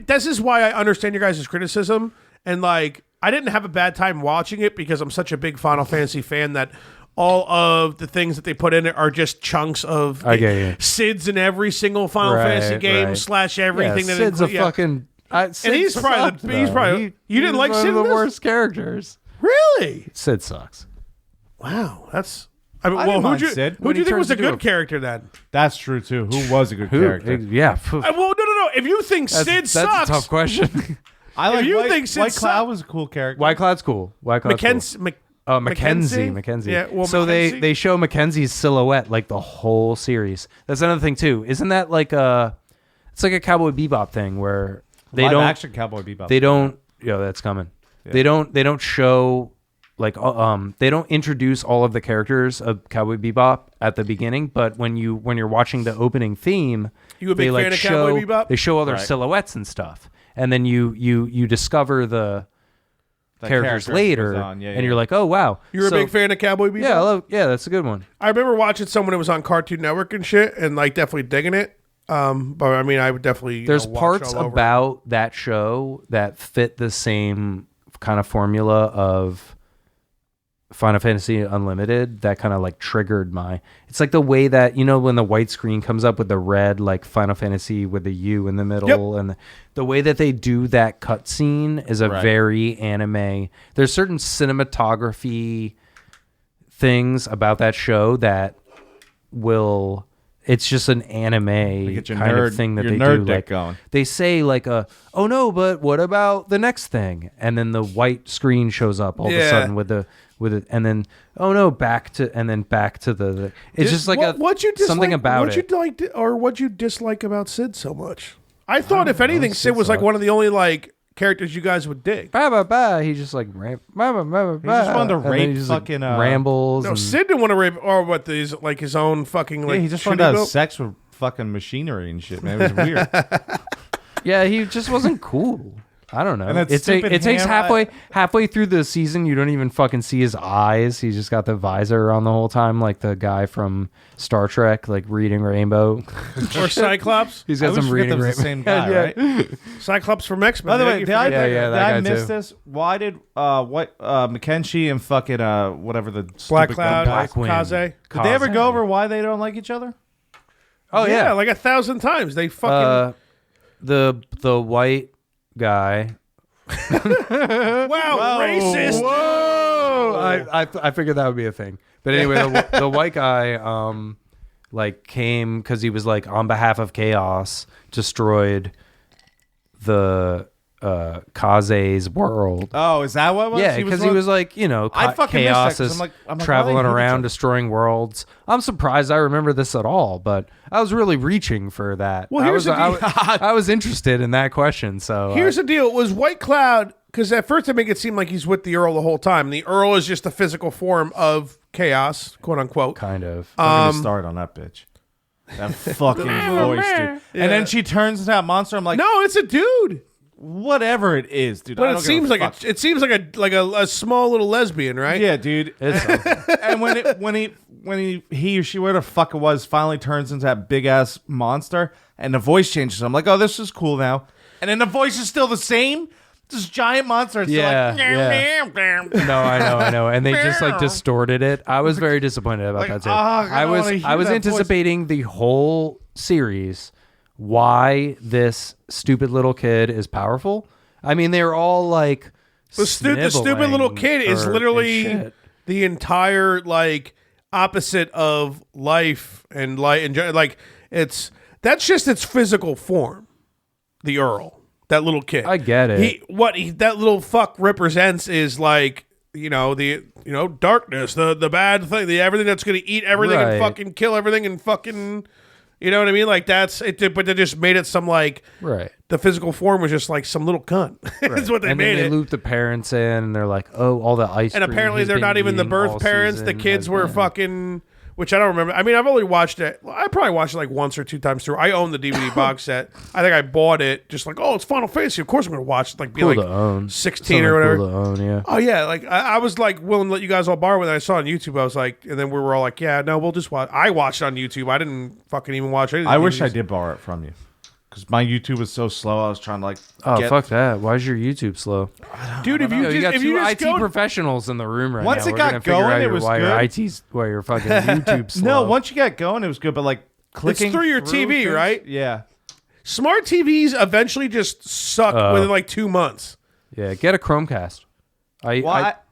this is why I understand your guys' criticism, and like, I didn't have a bad time watching it because I'm such a big Final Fantasy fan that all of the things that they put in it are just chunks of I get you. Sid's in every single Final Fantasy game / everything. Yeah, that Sid's a include- yeah. fucking. And he's probably you didn't like one Sid of in the this? worst characters. Really? Sid sucks. Wow, that's. I mean, I well, didn't mind who'd Sid. you think turns was a into good a- character then? That's true too. Who was a good character? Yeah. Well, no. If you think Sid That's sucks, a tough question. I like you White, think Sid White Cloud suck- was a cool character. White Cloud's cool. White Cloud's cool. Mackenzie. Yeah, well, so Mackenzie- they show Mackenzie's silhouette like the whole series. That's another thing too. Isn't that like it's like a Cowboy Bebop thing where they Live don't action Cowboy Bebop. they don't that's coming. They don't show like they don't introduce all of the characters of Cowboy Bebop at the beginning, but when you're watching the opening theme, You a big fan of Cowboy Bebop? They show all their Right. silhouettes and stuff. And then you discover the characters character later, goes on. Yeah, and yeah. you're like, oh wow, You're a So- big fan of Cowboy Bebop? Yeah, that's a good one. I remember watching some when it was on Cartoon Network and shit, and like definitely digging it. But I mean, I would definitely. There's watch parts all over. about that show that fit the same kind of formula of Final Fantasy Unlimited that kind of like triggered my. It's like the way that when the white screen comes up with the red like Final Fantasy with the U in the middle, and the way that they do that cutscene is a Right. very anime. There's certain cinematography things about that show that will. It's just an anime get your kind nerd- of thing that your they nerd do. dick Like going. they say like oh no, but what about the next thing? And then the white screen shows up all of a Yeah. sudden with it, and then oh no, back to the. It's just like what'd you dislike, something about what'd it. you like, or what'd you dislike about Sid so much? I thought, if anything, Sid Sid was like sucks. one of the only like characters you guys would dig. Bah, bah, bah. He just like ramp. Bah, bah, bah, bah, just wanted to and then rape he just, fucking, rambles. No, and- Sid didn't want to rape, or what? His like his own fucking like. Yeah, he just shit wanted to have built? sex with fucking machinery and shit, man. It was weird. Yeah, he just wasn't cool. I don't know. And that It stupid takes hammer- halfway through the season. You don't even fucking see his eyes. He's just got the visor on the whole time, like the guy from Star Trek, like reading Rainbow. Or Cyclops. He's I got always some forget reading that was the Rainbow. same guy, Yeah. right? Cyclops from X-Men. By the man. way, You did I, forget Yeah, that. that did I guy miss too. this? Why did Mackenzie and fucking whatever the Black stupid Cloud, guy- Black Wind. Kaze. Did they ever go over why they don't like each other? Oh yeah, like 1,000 times. They fucking the white guy. wow, racist. Whoa! I figured that would be a thing. But anyway, the white guy like came because he was like on behalf of chaos, destroyed the Kaze's world. Oh, is that what it was? Yeah, because he was like, I fucking missed that, chaos 'cause is I'm like, traveling why did he around, do that? destroying worlds. I'm surprised I remember this at all, but I was really reaching for that. Well, I here's was, the deal. I was interested in that question. So Here's the deal. It was White Cloud, because at first they make it seem like he's with the Earl the whole time. The Earl is just the physical form of chaos, quote unquote. kind of. Don't get me started on that bitch. That fucking voice, dude. And then she turns into that monster. I'm like, No, it's a dude. whatever it is, dude. I But don't it give seems a like fuck. it seems like a small little lesbian, right? Yeah, dude. It's And when he or she, whatever the fuck it was, finally turns into that big ass monster, and the voice changes. I'm like, oh, this is cool now. And then the voice is still the same. This giant monster. It's Yeah, like, yeah. No, I know, and they just like distorted it. I was very disappointed about that too. I don't wanna hear I was that anticipating the whole series, why this stupid little kid is powerful. I mean, they're all like The stupid little kid is and literally shit. the entire like opposite of life and light and like that's just its physical form. The Earl, that little kid. I get it. That little fuck represents is like darkness, the bad thing, the everything that's gonna eat everything Right. and fucking kill everything and fucking. You know what I mean? Like that's it. But they just made it some like Right. the physical form was just like some little cunt. That's what they And made then they it. loop the parents in, and they're like, "Oh, all the ice." And cream apparently he's they're been not even the eating birth all parents. The season kids has were been- fucking, which I don't remember. I mean, I've only watched it. I probably watched it like once or two times through. I own the DVD box set. I think I bought it just like, oh, it's Final Fantasy. Of course I'm going to watch it. Like be Cool like to own. 16 or Something whatever. Cool to own, yeah. Oh yeah, like I was like willing to let you guys all borrow it. I saw it on YouTube. I was like, and then we were all like, yeah, no, we'll just watch. I watched it on YouTube. I didn't fucking even watch anything. I wish I did borrow it from you, because my YouTube was so slow. I was trying to like. Oh, get- fuck that. Why is your YouTube slow? dude. If you You got just two just IT go, professionals in the room right Once now. it We're got gonna figure going, out it was why good. your fucking YouTube's slow. No, once you got going, it was good. But like clicking through your TV, things- right? Yeah. smart TVs eventually just suck within like 2 months. Yeah, get a Chromecast. I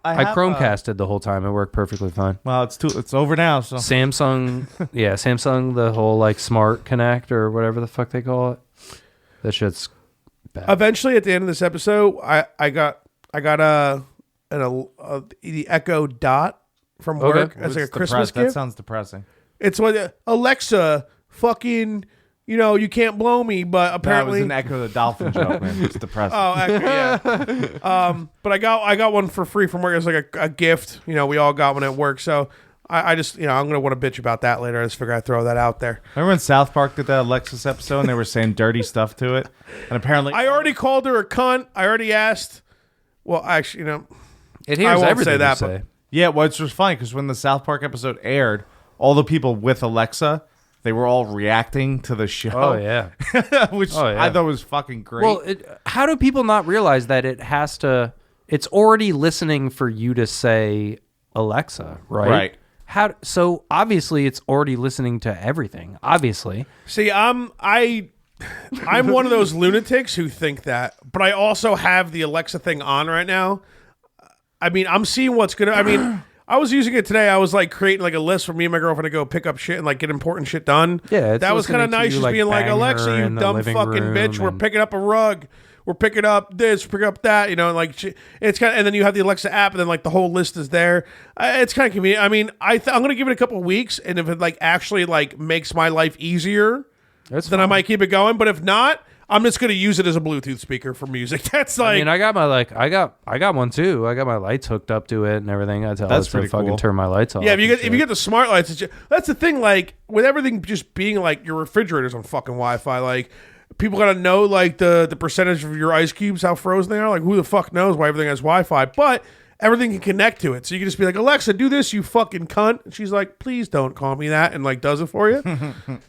have, Chromecasted the whole time. It worked perfectly fine. Well, it's over now. So Samsung, Samsung, the whole like Smart Connect or whatever the fuck they call it. That shit's bad. Eventually, at the end of this episode, I got the Echo Dot from work as like a It's Christmas That gift. sounds depressing. It's what Alexa fucking you can't blow me, but That was apparently an Echo the Dolphin joke, man. It's depressing. oh Echo, yeah. But I got one for free from work as like a gift. We all got one at work, so I just I'm gonna want to bitch about that later. I just figure I'd throw that out there. Remember when South Park did that Alexis episode and they were saying dirty stuff to it? And apparently I already called her a cunt. I already asked. Well, actually, It I hears won't everything say that, you say. Yeah, well, it's just funny because when the South Park episode aired, all the people with Alexa, they were all reacting to the show. Oh yeah. Which Oh, yeah. I thought was fucking great. Well, how do people not realize that it's already listening for you to say Alexa, right? Right. So obviously it's already listening to everything. Obviously. see, I'm one of those lunatics who think that, but I also have the Alexa thing on right now. I mean, I'm seeing what's gonna. I mean, I was using it today. I was like creating like a list for me and my girlfriend to go pick up shit and like get important shit done. Yeah, it's that was kind of listening to nice, you, just like, being like, bang Alexa, her you in the dumb living fucking room bitch, we're and- picking up a rug. We're picking up this, picking up that, and like it's kind of, and then you have the Alexa app, and then like the whole list is there. It's kind of convenient. I mean, I'm gonna give it a couple of weeks, and if it like actually like makes my life easier, then I fine. might keep it going. But if not, I'm just gonna use it as a Bluetooth speaker for music. That's like, I mean, I got my I got one too. I got my lights hooked up to it and everything. I tell That's it to pretty fucking cool. turn my lights off. yeah. If you and get the smart lights, that's the thing. Like with everything just being like your refrigerator's on fucking Wi-Fi, like. People gotta know like the percentage of your ice cubes, how frozen they are. Like who the fuck knows why everything has Wi-Fi? But everything can connect to it, so you can just be like, Alexa, do this, you fucking cunt. And she's like, please don't call me that, and like does it for you.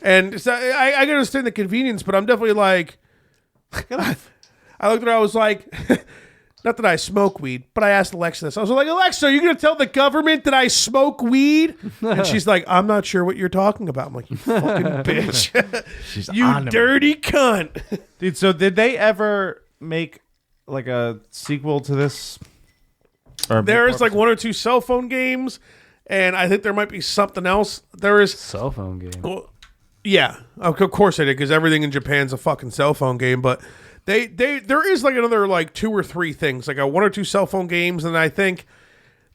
And so I can understand the convenience, but I'm definitely like, I looked at her, I was like. Not that I smoke weed, but I asked Alexa this. I was like, Alexa, are you going to tell the government that I smoke weed? And she's like, I'm not sure what you're talking about. I'm like, you fucking bitch. She's You on to me. dirty cunt. Dude, so did they ever make like a sequel to this? Or There's like one or two cell phone games, and I think there might be something else. There is, cell phone game. well, yeah, of course I did, because everything in Japan's a fucking cell phone game, but There is like another like 2 or 3 things, like 1 or 2 cell phone games, and I think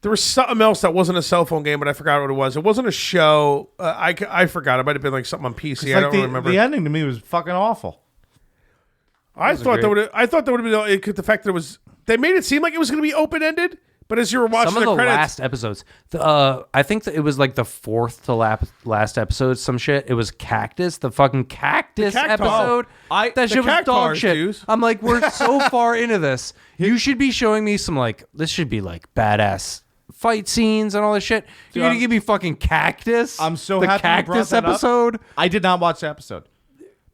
there was something else that wasn't a cell phone game, but I forgot what it was. It wasn't a show. I forgot. It might have been like something on PC. I don't remember. The ending to me was fucking awful. I thought that would have been the fact that it was. They made it seem like it was going to be open ended. But as you were watching some of the credits, last episodes, I think that it was like the 4th to last episode. Some shit. It was Cactus, the fucking Cactus episode. That shit was dog shit. Dudes. I'm like, we're so far into this. You should be showing me some like. This should be like badass fight scenes and all this shit. You're gonna give me fucking Cactus. I'm so the happy Cactus you brought that episode. Up. I did not watch the episode.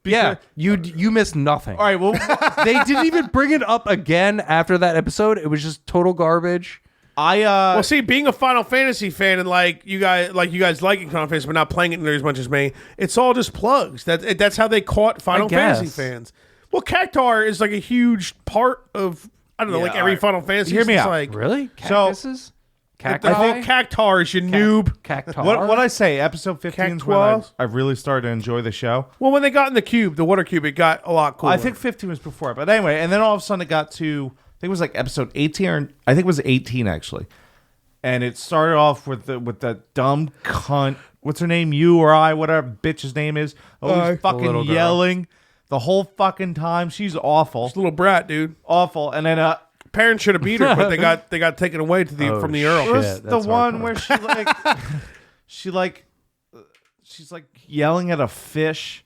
Yeah, you missed nothing. All right, well, they didn't even bring it up again after that episode. It was just total garbage. Well, see, being a Final Fantasy fan and like you guys liking Final Fantasy but not playing it near as much as me, it's all just plugs. That's how they caught Final Fantasy fans. Well, Cactar is like a huge part of like every Final Fantasy. Hear me out. Like, Really? Cactuses? Cactar is your noob. Cactar? What I say? Episode 15 is when I really started to enjoy the show. Well, when they got in the cube, the water cube, it got a lot cooler. I think 15 was before, but anyway, and then all of a sudden it got to, I think it was like episode 18, or I think it was 18 actually, and it started off with that dumb cunt. What's her name? You or I? Whatever bitch's name is. Always fucking yelling the whole fucking time. She's awful. She's a little brat, dude. Awful. And then parents should have beat her, but they got taken away from the Earl. It was the one where she's like yelling at a fish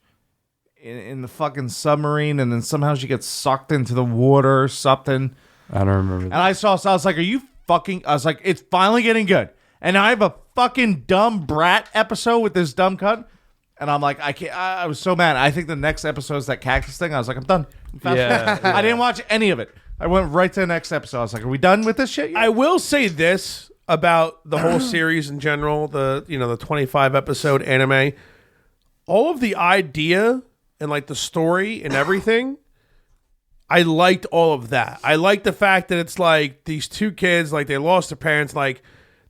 in the fucking submarine, and then somehow she gets sucked into the water or something. I don't remember that. And I was like, are you fucking? I was like, it's finally getting good. And I have a fucking dumb brat episode with this dumb cunt. And I'm like, I can't. I was so mad. I think the next episode is that cactus thing. I was like, I'm done. I didn't watch any of it. I went right to the next episode. I was like, are we done with this shit yet? I will say this about the whole series in general, the 25 episode anime. All of the idea and like the story and everything, I liked all of that. I liked the fact that it's like these 2 kids, like they lost their parents, like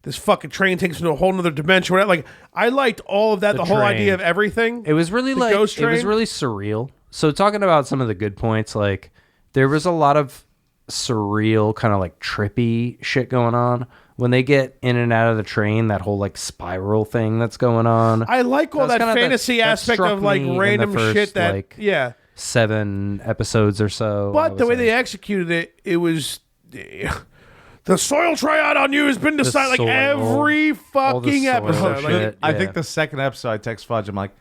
this fucking train takes them to a whole nother dimension. Whatever. Like I liked all of that, the whole idea of everything. It was really the ghost train. It was really surreal. So talking about some of the good points, like there was a lot of surreal kind of like trippy shit going on when they get in and out of the train, that whole like spiral thing that's going on. I like all that fantasy aspect of like random shit that like, 7 episodes or so. But the way they executed it, it was the soil triad on you has been decided like every fucking episode. Shit, I think the second episode I text Fudge, I'm like,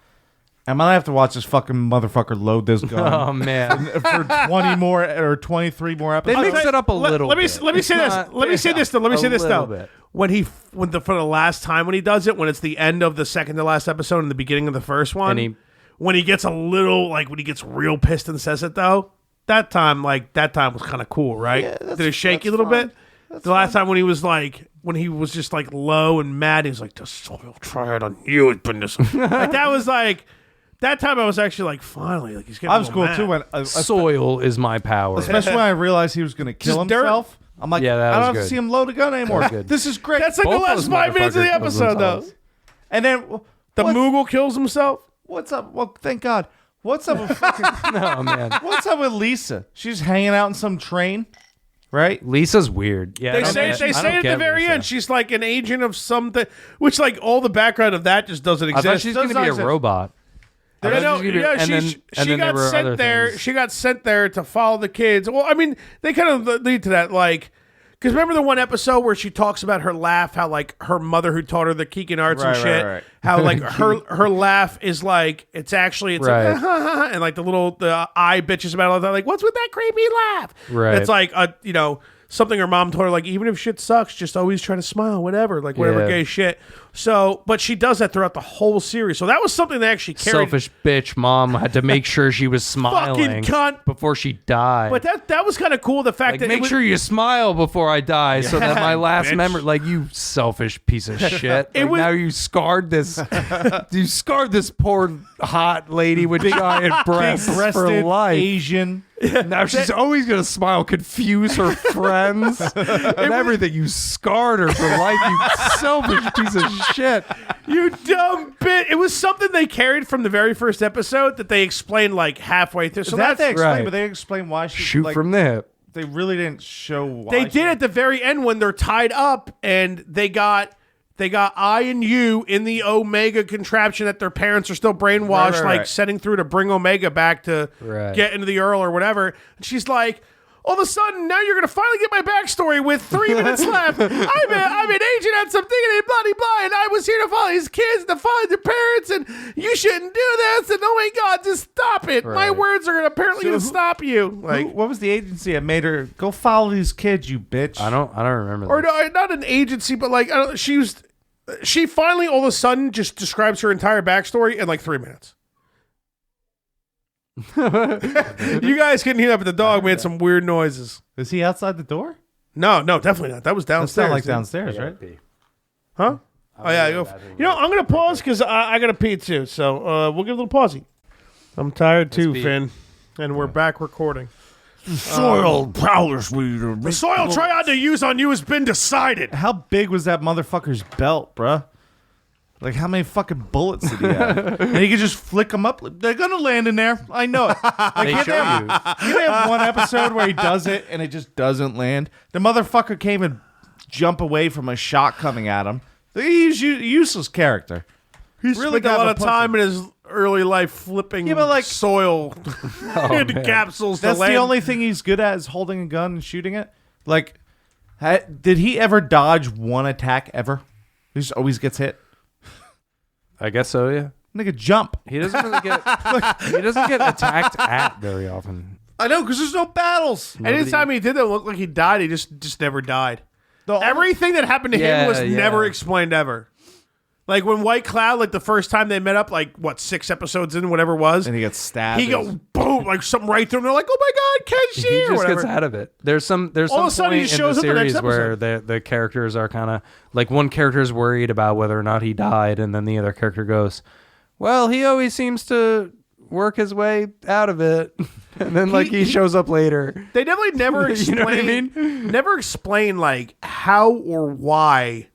am I gonna have to watch this fucking motherfucker load this gun? Oh man, for 20 more or 23 more episodes. They mix it up a little. Let me say this though. When for the last time when he does it, when it's the end of the second to last episode and the beginning of the first one, when he gets a little like when he gets real pissed and says it though, that time was kind of cool, right? Yeah, did it shake you a little bit? The last time when he was like, when he was just like low and mad, he was like, the soil triad on you has been this. Like that was like. That time I was actually like, finally, like he's getting. I was cool mad. too when soil is my power, especially when I realized he was going to kill himself. I'm like, I don't have to see him load a gun anymore. This is great. That's like the last 5 minutes of the episode, though. And then the Moogle kills himself. What's up? Well, thank God. What's up with fucking? No man. What's up with Lisa? She's hanging out in some train, right? Lisa's weird. Yeah, they say at the very end she's like an agent of something, which like all the background of that just doesn't exist. I thought she's going to be a robot. She got sent there. She got sent there to follow the kids. Well, I mean, they kind of lead to that, like, because remember the one episode where she talks about her laugh, how like her mother who taught her the Keegan arts and shit, right. how like her laugh is like it's like, and like the eye bitches about all that, like what's with that creepy laugh? Right. It's like something her mom told her, like even if shit sucks, just always try to smile, whatever gay shit. So, but she does that throughout the whole series. So that was something that actually carried. Selfish bitch mom had to make sure she was smiling Fucking cunt. before she died. But that was kind of cool. The fact like, that make sure you smile before I die, so that my last bitch. memory, like you selfish piece of shit. Like, now you scarred this poor hot lady with giant breasts for life. Asian. Now she's always gonna smile, confuse her friends, and everything. You scarred her for life. You selfish piece of shit. You dumb bit. It was something they carried from the very first episode that they explained like halfway through. So that they explained, right. but they explained why she Shoot like, from the hip. They really didn't show why. they did at the very end when they're tied up and they got I and you in the Omega contraption that their parents are still brainwashed, like setting through to bring Omega back to get into the Earl or whatever. And she's like, all of a sudden, now you're going to finally get my backstory with 3 minutes left. I'm an agent at something and blah, blah, blah, and I was here to follow these kids to find their parents, and you shouldn't do this, and oh my God, just stop it. My words are apparently going to stop you. Like, what was the agency that made her go follow these kids, you bitch? I don't remember. or no, not an agency, but like, I don't, she finally all of a sudden just describes her entire backstory in like 3 minutes. You guys couldn't hear that, but the dog made some weird noises. Is he outside the door? No, definitely not. That was That's downstairs. not like dude. downstairs, right? Huh? Oh yeah, I'm gonna pause because I gotta pee too. So we'll give a little pausey. I'm tired too, Finn, and we're back recording. Soil prowlers leader. The soil triad to use on you has been decided. How big was that motherfucker's belt, bruh? Like, how many fucking bullets did he have? And he could just flick them up. They're going to land in there. I know it. Like, They show you. you have one episode where he does it and it just doesn't land. The motherfucker can't even jump away from a shot coming at him. He's a useless character. He's Really spent a got lot a of pussy. time in his early life flipping soil into capsules. That's to land. the only thing he's good at is holding a gun and shooting it. Like, did he ever dodge one attack ever? He just always gets hit. I guess so. Yeah. Nigga, jump. He doesn't really get. He doesn't get attacked at very often. I know, because there's no battles. Anytime he did that, it looked like he died. He just never died. The Everything that happened to him Yeah, was yeah. never explained ever. Like when White Cloud, like the first time they met up, like what 6 episodes in, whatever it was, And he gets stabbed. he go boom, like something right through, and they're like, "Oh my God, Kenshi!" He or just whatever. gets out of it. There's some All of a sudden, point he just in shows the up the next series where episode. the characters are kind of like one character's worried about whether or not he died, and then the other character goes, "Well, he always seems to work his way out of it," and then like he shows up later. They definitely never You explain. know what I mean? Never explain like how or why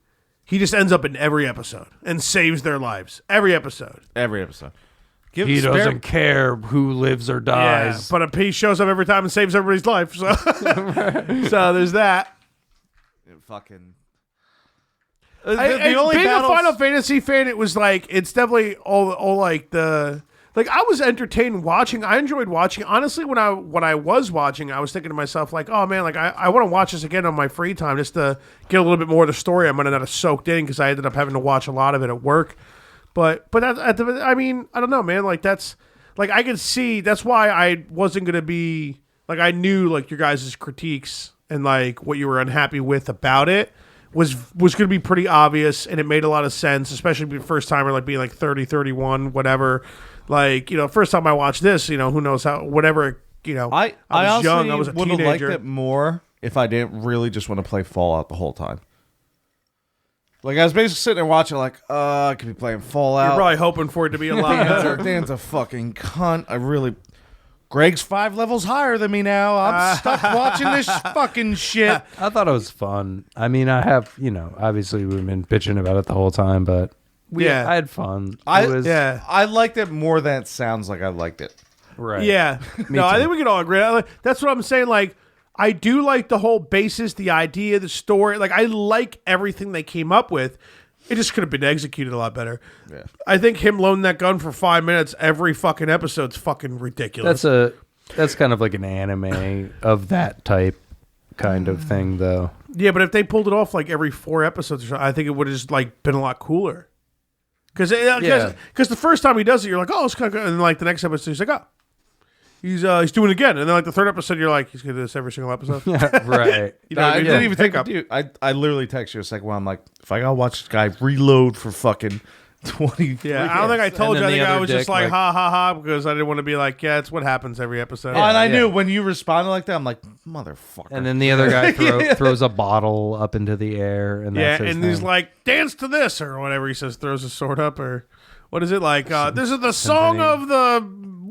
he just ends up in every episode and saves their lives every episode. Every episode. He doesn't care who lives or dies. Yeah, but he shows up every time and saves everybody's life. So, so there's that. Fucking. The only being a Final Fantasy fan, it was like it's definitely all like the like I was entertained watching. I enjoyed watching. Honestly, when I was watching, I was thinking to myself like, oh man, like I want to watch this again on my free time just to get a little bit more of the story. I'm gonna not have soaked in because I ended up having to watch a lot of it at work. But I mean, I don't know, man. Like that's like I could see that's why I wasn't gonna be like I knew like your guys' critiques and like what you were unhappy with about it was going to be pretty obvious, and it made a lot of sense, especially the first timer, like being like 30, 31, whatever. Like, you know, first time I watched this, you know, who knows how, whatever, you know, I was young, I was a would have liked teenager. it more if I didn't really just want to play Fallout the whole time. Like, I was basically sitting there watching, like, I could be playing Fallout. You're probably hoping for it to be a lot better. Dan's a fucking cunt. Greg's 5 levels higher than me now. I'm stuck watching this fucking shit. I thought it was fun. I mean, I have, you know, obviously we've been bitching about it the whole time, but Yeah. I had fun. Yeah. I liked it more than it sounds like I liked it. Right. Yeah. No, I think we can all agree. That's what I'm saying. Like, I do like the whole basis, the idea, the story. Like, I like everything they came up with. It just could have been executed a lot better. Yeah. I think him loaning that gun for 5 minutes every fucking episode's fucking ridiculous. That's kind of like an anime of that type kind of thing, though. Yeah, but if they pulled it off like every 4 episodes or something, I think it would have just like been a lot cooler. Because the first time he does it, you're like, oh, it's kind of good. And then, like the next episode, he's like, oh, he's doing it again. And then like the third episode, you're like, he's gonna do this every single episode. Right. You know, I didn't even think up. dude. I literally text you a second while I'm like, if I gotta watch this guy reload for fucking 20. Yeah, I don't think I told And you. I then think the I other was just dick, like, like- ha ha ha, because I didn't want to be like, yeah, it's what happens every episode. And I yeah. knew when you responded like that, I'm like, motherfucker. And then the other guy throws a bottle up into the air, and Yeah, that's his and he's thing. like, dance to this or whatever he says, throws his sword up or what is it like? This is the song of the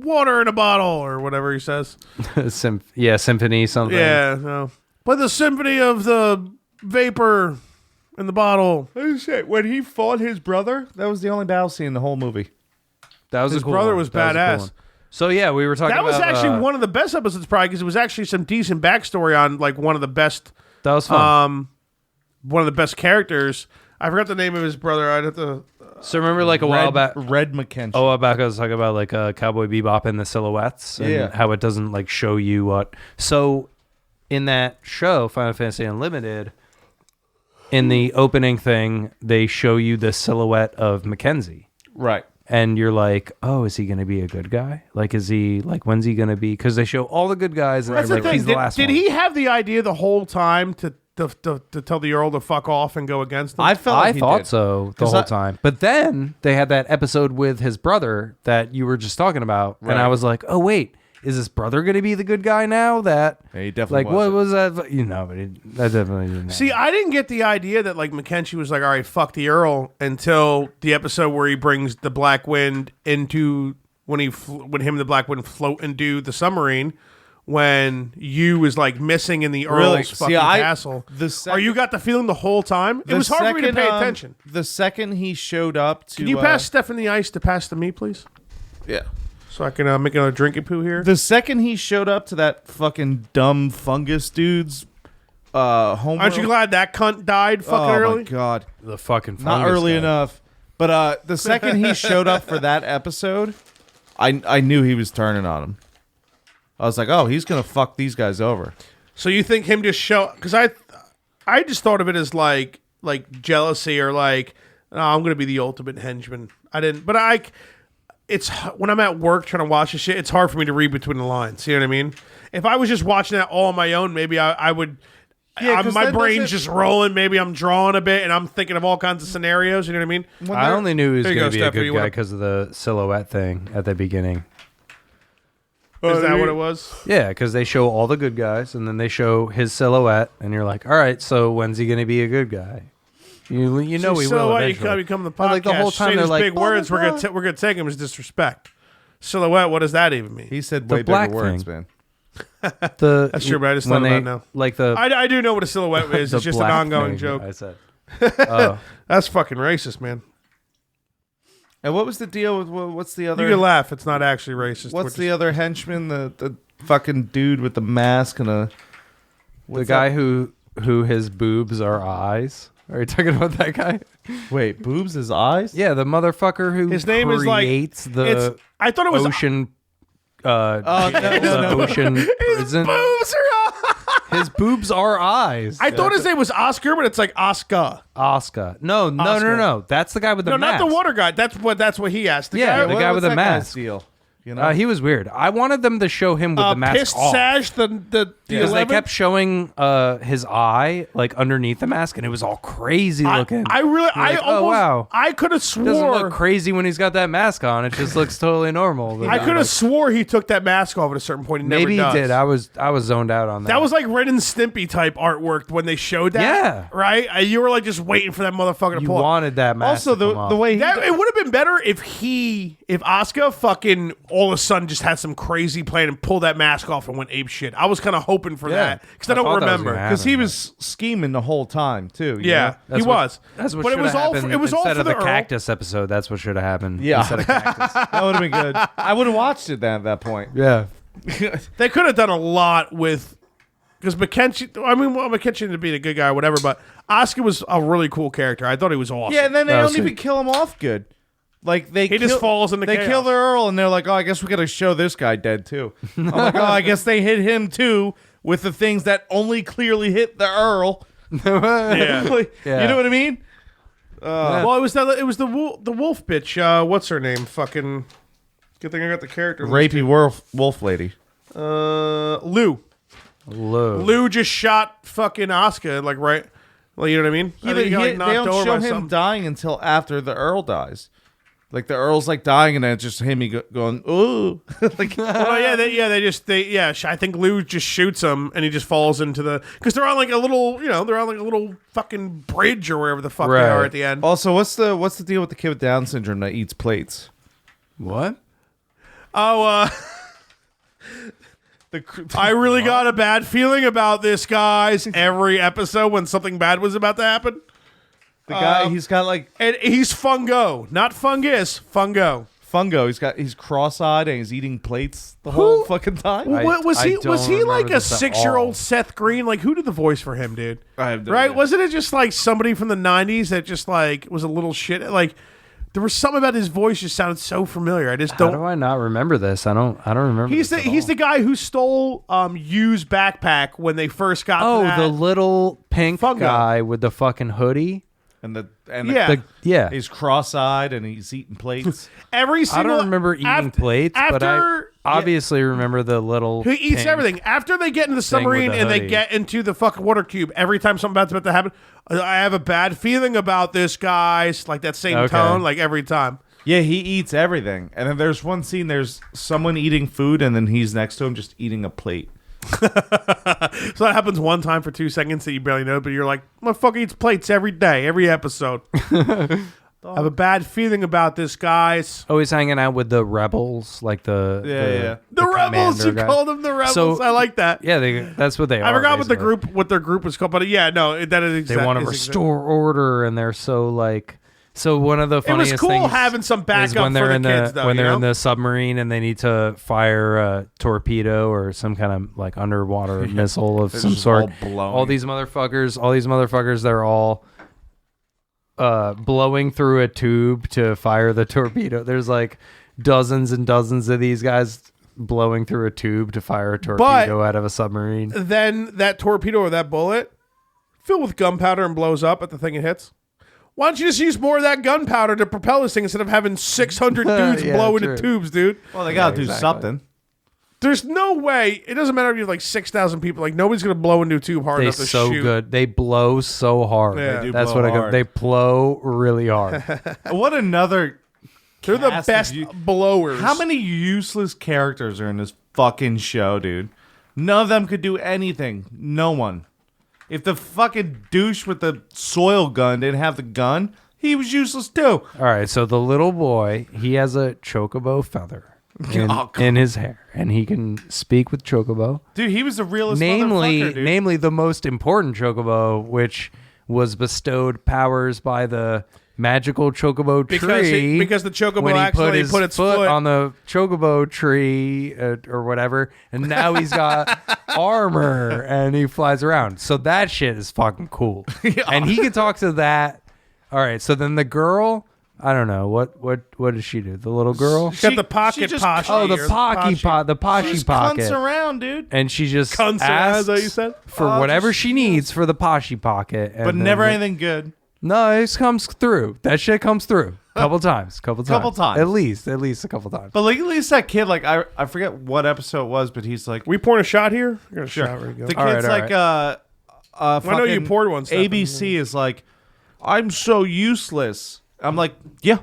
water in a bottle or whatever he says. symphony something. Yeah, no. Play the symphony of the vapor in the bottle. When he fought his brother, that was the only battle scene in the whole movie. That was His a cool brother one. was That a badass. cool one. So yeah, we were talking That was about, actually one of the best episodes, probably, because it was actually some decent backstory on like one of the best. That was fun. One of the best characters. I forgot the name of his brother. I'd have to. So remember, like a while back, Red McKenzie. a while back, I was talking about like Cowboy Bebop and the silhouettes, and Yeah. how it doesn't like show you what. So in that show, Final Fantasy Unlimited, in the opening thing, they show you the silhouette of Mackenzie. Right. And you're like, oh, is he going to be a good guy? Like, is he, like, when's he going to be? Because they show all the good guys, and That's like, the thing. he's the last Did one. he have the idea the whole time to tell the Earl to fuck off and go against him? I felt like I he thought did. so the 'Cause whole time. But then they had that episode with his brother that you were just talking about. And Right. I was like, oh, wait, is his brother going to be the good guy now? That, Yeah, he definitely like, what wasn't. was that? You know, but that definitely didn't See, I didn't get the idea that like Mackenzie was like, all right, fuck the Earl, until the episode where he brings the Black Wind into when him and the Black Wind float into the submarine. When you was like missing in the Earl's Really? fucking See, castle. Or you got the feeling the whole time? It was hard for me to pay attention. The second he showed up to... Can you pass Stefan the ice to pass to me, please? Yeah. So I can make another drinking poo here. The second he showed up to that fucking dumb fungus dude's home... Aren't you glad that cunt died fucking Oh, early? my God. The fucking Not fungus early guy. enough. But the second he showed up for that episode, I knew he was turning on him. I was like, oh, he's going to fuck these guys over. So you think him just show? Because I just thought of it as like jealousy or like, oh, I'm gonna be the ultimate henchman. I didn't, but it's when I'm at work trying to watch this shit, it's hard for me to read between the lines. You know what I mean? If I was just watching that all on my own, maybe I would. Yeah, 'cause my that brain's doesn't- just rolling. Maybe I'm drawing a bit, and I'm thinking of all kinds of scenarios. You know what I mean? I only knew he was There you going go, to be a Steph, good you guy wanna- because of the silhouette thing at the beginning. Is that what it was? Yeah, because they show all the good guys, and then they show his silhouette, and you're like, all right, so when's he going to be a good guy? You know he will Silhouette, you eventually. come the podcast. But, like, the whole time say they're these like, big blah, words. blah, We're gonna take them as disrespect. Silhouette. What does that even mean? He said The way black bigger words, thing. man. That's true, but I just thought about it now. Like the I do know what a silhouette is. the It's just an black ongoing thing, joke. I said. Oh, That's fucking racist, man. And what was the deal with what's the other? You can laugh. It's not actually racist. What's the other henchman? The fucking dude with the mask and a the guy who his boobs are eyes. Are you talking about that guy? wait, boobs his eyes? Yeah, the motherfucker who His name is like creates the I thought it was ocean. Oh, no, the no. ocean prison. boobs are. His boobs are eyes. I thought his name was Oscar, but it's like Oscar. Oscar. No. Oscar. That's the guy with the No, mask. not the water guy. That's what he asked. The Yeah, guy, the guy with the what's that guy's mask. Deal? You know? He was weird. I wanted them to show him with the mask pissed off. Sash. The Because they 11? kept showing his eye like underneath the mask, and it was all crazy looking. I really, I like, oh, almost, wow. I could have It doesn't swore. look crazy when he's got that mask on. It just looks totally normal. But I I'm could have like, swore he took that mask off at a certain point. He maybe he never does. did. I was zoned out on that. That was like Ren and Stimpy type artwork when they showed that. Yeah. Right? You were like just waiting for that motherfucker to you pull up. wanted that mask. also to come off. the way he That, it would have been better if Asuka fucking all of a sudden just had some crazy plan and pulled that mask off and went ape shit. I was kind of hoping for that because I don't thought that was remember. gonna because he happen, was scheming the whole time too. you Yeah, know? he was. That's what but it should was have all. happened. It was all instead for of the Earl. cactus episode. That's what should have happened. Yeah. Instead of cactus. That would have been good. I would have watched it then at that point. Yeah. They could have done a lot with because Mackenzie. I mean, well, Mackenzie ended up being a good guy or whatever, but Asuka was a really cool character. I thought he was awesome. Yeah, and then they No, don't see- even kill him off good. Like He just falls into They chaos. kill the Earl, and they're like, "Oh, I guess we got to show this guy dead too." I'm like, "Oh, I guess they hit him too with the things that only clearly hit the Earl." Yeah. Like, Yeah. You know what I mean? Well, it was the wolf bitch. What's her name? Fucking. Good thing I got the character. Rapey wolf lady. Lou. Low. Lou just shot fucking Asuka, like right. Well, you know what I mean? I think he got, like, they knocked don't over show by him something. dying until after the Earl dies. Like the Earl's like dying, and then it's just him going, "Ooh!" Like, Well, I think Lou just shoots him, and he just falls into the because they're on like a little, they're on like a little fucking bridge or wherever the fuck they Right. are at the end. also, what's the deal with the kid with Down syndrome that eats plates? What? Oh, I really got a bad feeling about this, guys. Every episode when something bad was about to happen. The guy, he's got like And he's fungo, not fungus. Fungo. fungo. He's cross-eyed and he's eating plates the whole fucking time. Was I he don't like remember a this at 6-year-old all. Seth Green? Like, who did the voice for him, dude? I have no Right? idea. Wasn't it just like somebody from the 90s that just like was a little shit? Like, there was something about his voice just sounded so familiar. I just How do don't. I not remember this? I don't remember. He's the guy who stole Yu's backpack when they first got. Oh, to that. the little pink Fungo. guy with the fucking hoodie. Yeah. Yeah. he's cross-eyed and he's eating plates. Every I single. don't remember eating plates, but I after- obviously remember the little. He eats pink- everything. After they get into the submarine the and they hoodie. get into the fucking water cube, every time something bad's about to happen, I have a bad feeling about this, guys. Like that same Okay. tone, like every time. Yeah, he eats everything. And then there's one scene, there's someone eating food, and then he's next to him just eating a plate. So that happens one time for 2 seconds that you barely know, but you're like, motherfucker eats plates every day, every episode. I have a bad feeling about this, guys. Oh, he's hanging out with the rebels, like the The rebels, you commander guy. called them the rebels. So- I like that. Yeah, that's what they are. I forgot basically. what their group was called, but yeah, no, that is They exactly. want to restore order, and they're so like. So one of the It funniest was cool things having some is backup when they're for the in kids, though. when you they're know? in the submarine and they need to fire a torpedo or some kind of like underwater missile of some just sort. all blowing. All these motherfuckers, they're all blowing through a tube to fire the torpedo. There's like dozens and dozens of these guys blowing through a tube to fire a torpedo out of a submarine. Then that torpedo or that bullet filled with gunpowder and blows up at the thing it hits. Why don't you just use more of that gunpowder to propel this thing instead of having 600 dudes Yeah, blow true. into tubes, dude? Well, they got to do exactly. something. There's no way. It doesn't matter if you have like 6,000 people. Like, nobody's going to blow into a tube hard They enough to so shoot. good. They blow so hard. Yeah. They do That's blow what I go. hard. They blow really hard. What another... They're the cast of best you- blowers. How many useless characters are in this fucking show, dude? None of them could do anything. No one. If the fucking douche with the soil gun didn't have the gun, he was useless too. All right, so the little boy, he has a chocobo feather in his hair, and he can speak with chocobo. Dude, he was the realest motherfucker, dude. Namely, the most important chocobo, which was bestowed powers by the magical chocobo tree. because the chocobo when he accidentally put put his its foot foot on the chocobo tree or whatever, and now he's got armor and he flies around. So that shit is fucking cool, and he can talk to that. All right, so then the girl, I don't know what does she do? The little girl. She's got the pocket just- poshy. Oh, the or pocky poshy. pot, the She poshy just pocket, cunts around, dude. and she just Cunts around, asks is that what you said? for Oh, whatever just- she needs for the poshy pocket, and But then never the- anything good. No, it comes through. That shit comes through. Couple times. Couple times. At least a couple times. But like, at least that kid, like, I forget what episode it was, but he's like, We pouring a shot here? I got a sure. shot ready to go. The All right, kid's all like, I know you fucking poured one, Stefan. ABC is like, I'm so useless. I'm like, yeah.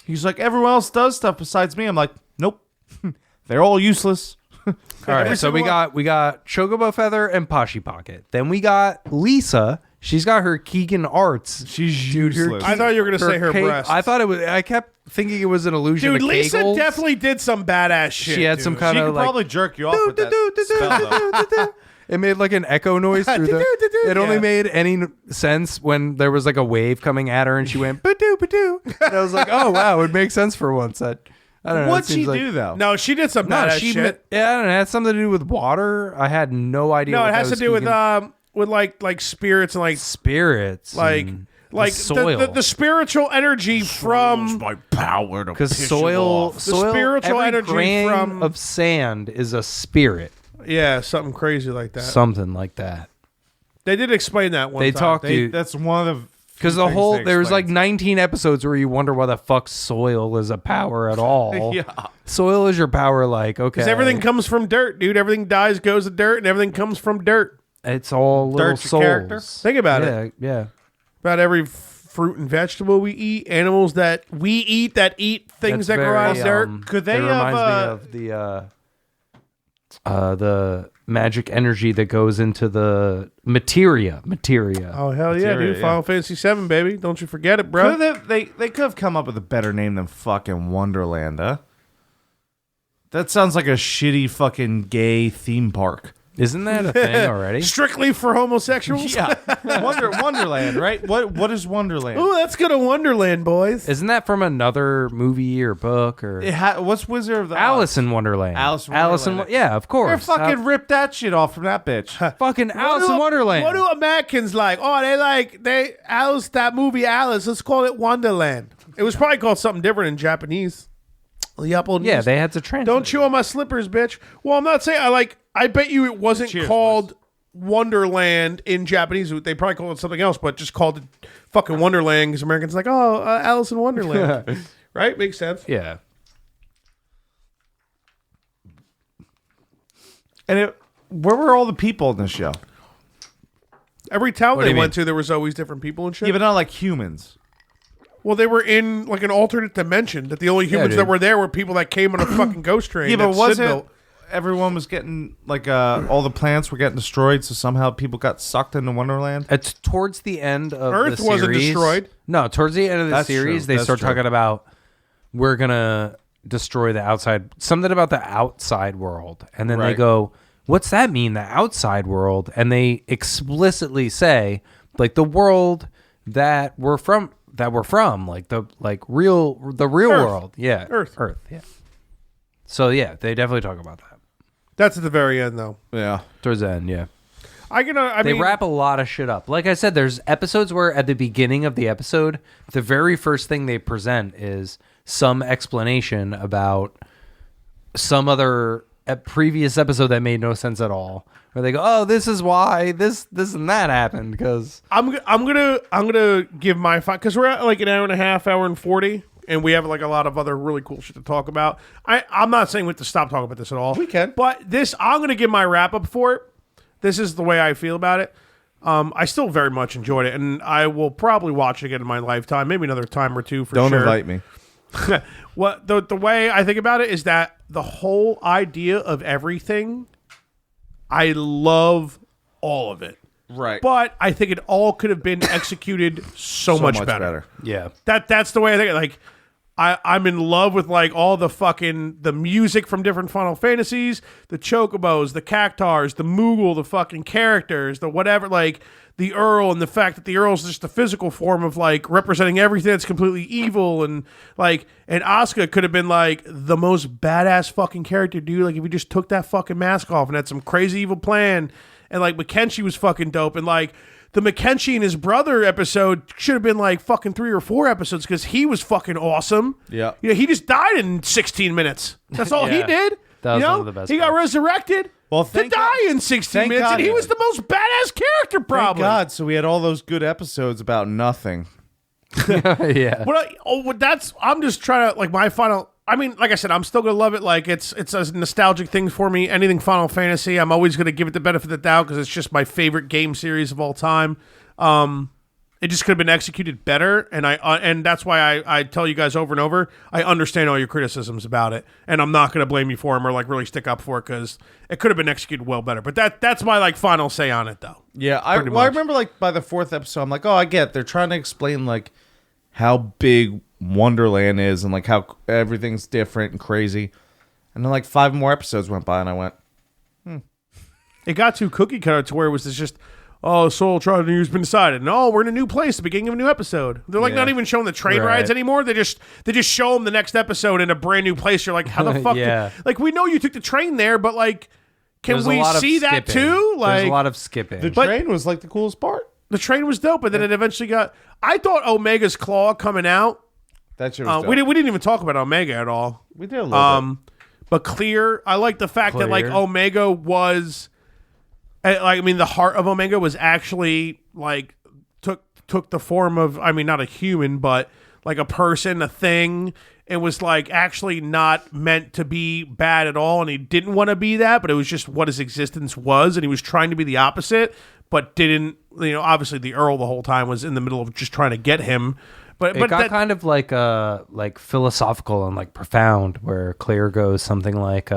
He's like, everyone else does stuff besides me. I'm like, nope. They're all useless. All right, so we got Chocobo Feather and Poshy Pocket. Then we got Lisa. She's got her Keegan Arts. She's her useless. I thought you were going to say her cake- breasts. I thought it was. I kept thinking it was an illusion. Dude, of Lisa Kegels. definitely did some badass shit. She had dude. some She kind could of like. probably jerk you off with that spell, though. It made like an echo noise through the. It only Yeah. made any sense when there was like a wave coming at her and she went ba-doo, ba-doo. And I was like, oh wow, it makes sense for once. I don't know. What'd it she seems like- do, though? No, she did some No, badass she. shit. Yeah, I don't know. It had something to do with water. I had no idea. No, what it that has to was do speaking- with like spirits and like spirits, like and like the soil. the spiritual energy from my power to Because piss soil, you off. soil, spiritual every energy grain from- of sand is a spirit, yeah, something crazy like that. something like that. They did explain that one They time. talked to That's one of the because the whole there was like 19 episodes where you wonder why the fuck soil is a power at all. Yeah. Soil is your power, like okay, Because everything comes from dirt, dude. Everything dies, goes to dirt, and everything comes from dirt. it's all little Dirt's your character? souls. Think about it. Yeah. About every fruit and vegetable we eat, animals that we eat that eat things That's that grow out of very, dirt. Could they it have, reminds me of the magic energy that goes into the materia. Oh hell yeah, Materia, dude! Final Fantasy VII, baby. Don't you forget it, bro. They could have come up with a better name than fucking Wonderland, huh? That sounds like a shitty fucking gay theme park. Isn't that a thing already? Strictly for homosexuals? Yeah, Wonderland, right? What is Wonderland? Ooh, let's go to Wonderland, boys. Isn't that from another movie or book or What's Wizard of the Alice in Wonderland? Alice in Wonderland. Yeah, of They course. fucking ripped that shit off from that bitch. Fucking Alice in Wonderland. What do Americans like? Oh, Alice, that movie Alice. Let's call it Wonderland. It was probably called something different in Japanese. Yeah, they had to translate. Don't chew on my slippers, bitch. Well, I'm not saying I bet you it wasn't called Wonderland in Japanese. They probably called it something else, but just called it fucking Wonderland because Americans like, Alice in Wonderland. Right? Makes sense. Yeah. And where were all the people in the show? Every town What do they you went to, there was always different people and shit. Yeah, but not like humans. Well, they were in like an alternate dimension. That the only humans that were there were people that came on a fucking ghost train. Yeah, but that Sid wasn't built. everyone was getting like all the plants were getting destroyed, so somehow people got sucked into Wonderland? It's towards the end of Earth the series. wasn't destroyed. No, towards the end of the That's series, true. they That's start true. talking about we're gonna destroy the outside. Something about the outside world, and then they Right. go, "What's that mean? The outside world?" And they explicitly say, like the world that we're from, like the real Earth. world. Yeah, Earth. Yeah. So yeah, they definitely talk about that That's at the very end, though. Yeah. towards the end. Yeah. They They wrap a lot of shit up. Like I said, there's episodes where at the beginning of the episode, the very first thing they present is some explanation about some other previous episode that made no sense at all. Where they go, "Oh, this is why this and that happened." Because I'm gonna give my because we're at like an hour and a half, hour and 40, and we have like a lot of other really cool shit to talk about. I'm not saying we have to stop talking about this at all. We can. But I'm gonna give my wrap up for it. This is the way I feel about it. I still very much enjoyed it, and I will probably watch it again in my lifetime, maybe another time or two for sure. Don't invite me. What the way I think about it is that the whole idea of everything, I love all of it. Right. But I think it all could have been executed so much better. yeah, That's the way I think. Like, I'm in love with like all the music from different Final Fantasies, the chocobos, the cactars, the Moogle, the fucking characters, the whatever, like the Earl, and the fact that the Earl's just the physical form of like representing everything that's completely evil, and Asuka could have been like the most badass fucking character, dude. Like if you just took that fucking mask off and had some crazy evil plan, and like Mackenzie was fucking dope, and like the Mackenzie and his brother episode should have been like fucking 3 or 4 episodes because he was fucking awesome. Yeah. He just died in 16 minutes. That's all he Yeah. did. That was one of the best He got parts. resurrected Well, to thank die God- in 16 thank minutes, God and he he was the most badass character, Thank probably. God. So we had all those good episodes about nothing. yeah. I'm just trying to like my final. I mean, like I said, I'm still gonna love it. Like it's a nostalgic thing for me. Anything Final Fantasy, I'm always gonna give it the benefit of the doubt because it's just my favorite game series of all time. It just could have been executed better, and and that's why I tell you guys over and over. I understand all your criticisms about it, and I'm not gonna blame you for them or like really stick up for it because it could have been executed well better. But that's my like final say on it, though. Yeah, I much. remember like by the 4th episode, I'm like, oh, I get it. They're trying to explain like how big Wonderland is and like how everything's different and crazy. And then like 5 more episodes went by, and I went, It got too cookie cutter to where it was just, oh, Soul Tribe News been decided. No, we're in a new place, the beginning of a new episode. They're like Yeah. not even showing the train rides Right. anymore. They just show them the next episode in a brand new place. You're like, how the fuck? Yeah. Like we know you took the train there, but like, can There's a we lot of see that skipping. too? There's Like a lot of skipping. the train was like the coolest part. the train was dope, but then it eventually got. I thought Omega's claw coming out. That shit was dope. We didn't even talk about Omega at all. We did a little bit. But Clear, I like the fact that like Clear. Omega was, I mean, the heart of Omega was actually like took the form of, I mean, not a human, but like a person, a thing. It was like actually not meant to be bad at all, and he didn't want to be that, but it was just what his existence was, and he was trying to be the opposite, but didn't. Obviously the Earl the whole time was in the middle of just trying to get him. But It got that, kind of like philosophical and like profound, where Claire goes something like,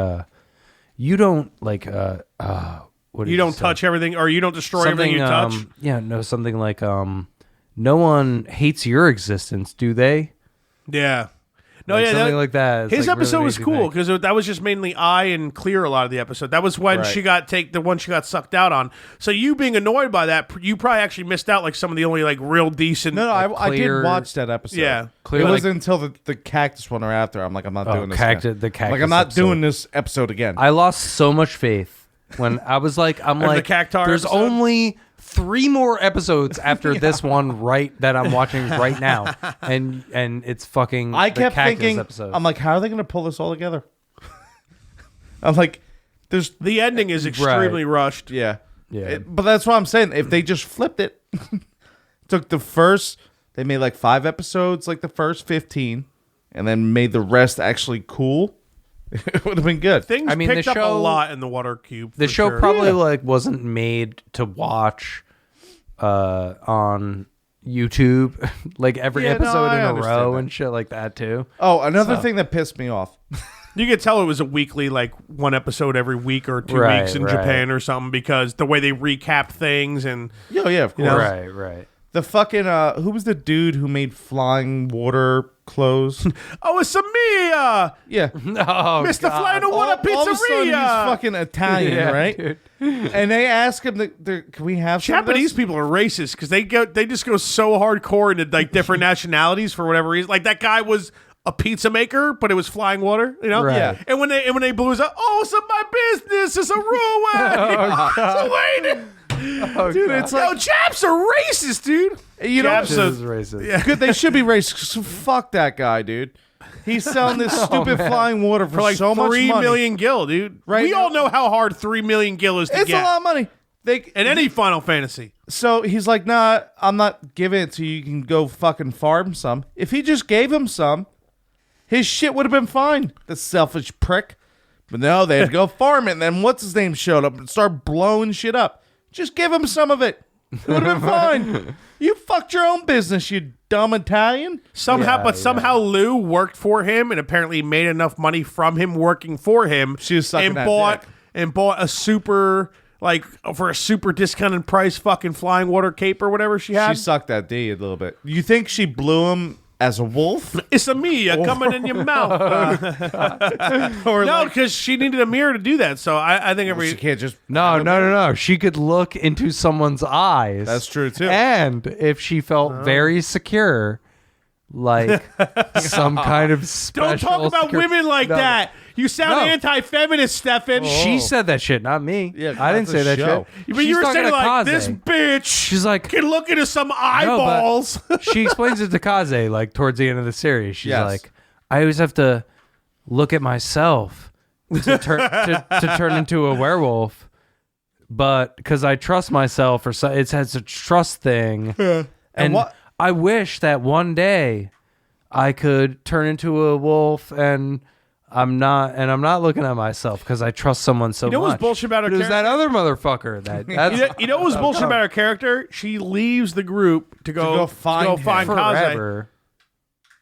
"You don't like what did you he don't say? touch everything, or you don't destroy everything you touch. Something like no one hates your existence, do they?" Yeah. No, Like, yeah, something like that. It's His like episode really was makes me cool think. because that was just mainly I and Clear a lot of the episode. That was when Right. she got the one she got sucked out on. So you being annoyed by that, you probably actually missed out like some of the only like real decent. No, I Clear- did watch that episode. Yeah. Clear, it like- wasn't until the cactus one or after. I'm like, I'm not doing this. again. The cactus Like, I'm not episode. doing this episode again. I lost so much faith when I was like, the cactar there's episode? only 3 more episodes after this one that I'm watching right now, and it's fucking. I the kept cactus thinking, episode. I'm like, how are they going to pull this all together? I'm like, there's, The ending is extremely rushed. yeah. Yeah. But that's what I'm saying. If they just flipped it, took they made like 5 episodes, like the first 15, and then made the rest actually cool, it would have been good. Things I mean, picked the up a show- lot in the Water Cube. the for show sure. probably like wasn't made to watch on YouTube like every Yeah, no, episode I in a understand row that. and shit like that too. Oh, another thing that pissed me off. You could tell it was a weekly, like one episode every week or 2 Right, weeks in right. Japan or something because the way they recapped things and Oh, yeah, of course. Right. The fucking, who was the dude who made flying water clothes? oh, it's Samia, Yeah. Oh, Mr. God. Flying to Water All of a sudden, he's Pizzeria. fucking Italian, Yeah, right? dude. And they ask him, can we have some of this? Japanese people are racist because they just go so hardcore into like different nationalities for whatever reason. Like that guy was a pizza maker, but it was flying water, you know. Right. Yeah. And when they blew us up, oh, it's my business. It's a ruin. So wait, Dude, it's yo, like, Japs are racist, dude. you know, Japs This are- is racist. good. They should be racist. So fuck that guy, dude. He's selling this stupid flying water for like so much 3 money. million gil, dude. Right We now- all know how hard 3 million gil is to It's get a lot of money. in any Final Fantasy. So he's like, nah, I'm not giving it to you. You can go fucking farm some. If he just gave him some, his shit would have been fine. The selfish prick. But no, they had to go farm it. And then what's his name showed up and started blowing shit up. Just give him some of it. It would have been fine. You fucked your own business, you dumb Italian. Somehow Lou worked for him and apparently made enough money from him working for him. She was sucking and that bought dick. and bought a super for a super discounted price fucking flying water cape or whatever she had. She sucked that D a little bit. You think she blew him as a wolf? It's a me coming in your mouth. Or No, like, because she needed a mirror to do that. So I think she can't just... No. She could look into someone's eyes. That's true, too. And if she felt very secure, like some kind of special. Don't talk about secure- women like No. that. You sound No. anti-feminist, Stefan. She said that shit, not me. Yeah, I didn't that's say a that show. shit. But you were talking saying to like Kaze. this bitch. She's like, can look into some No, but eyeballs. she explains it to Kaze like towards the end of the series. She's Yes. like, I always have to look at myself to turn into a werewolf, but because I trust myself, or so it's a trust thing. And what- I wish that one day I could turn into a wolf, and I'm not looking at myself because I trust someone so much. You know what's bullshit about her There's that character? other motherfucker. That's You know what was bullshit about her character? She leaves the group to go find him. Kaze. forever.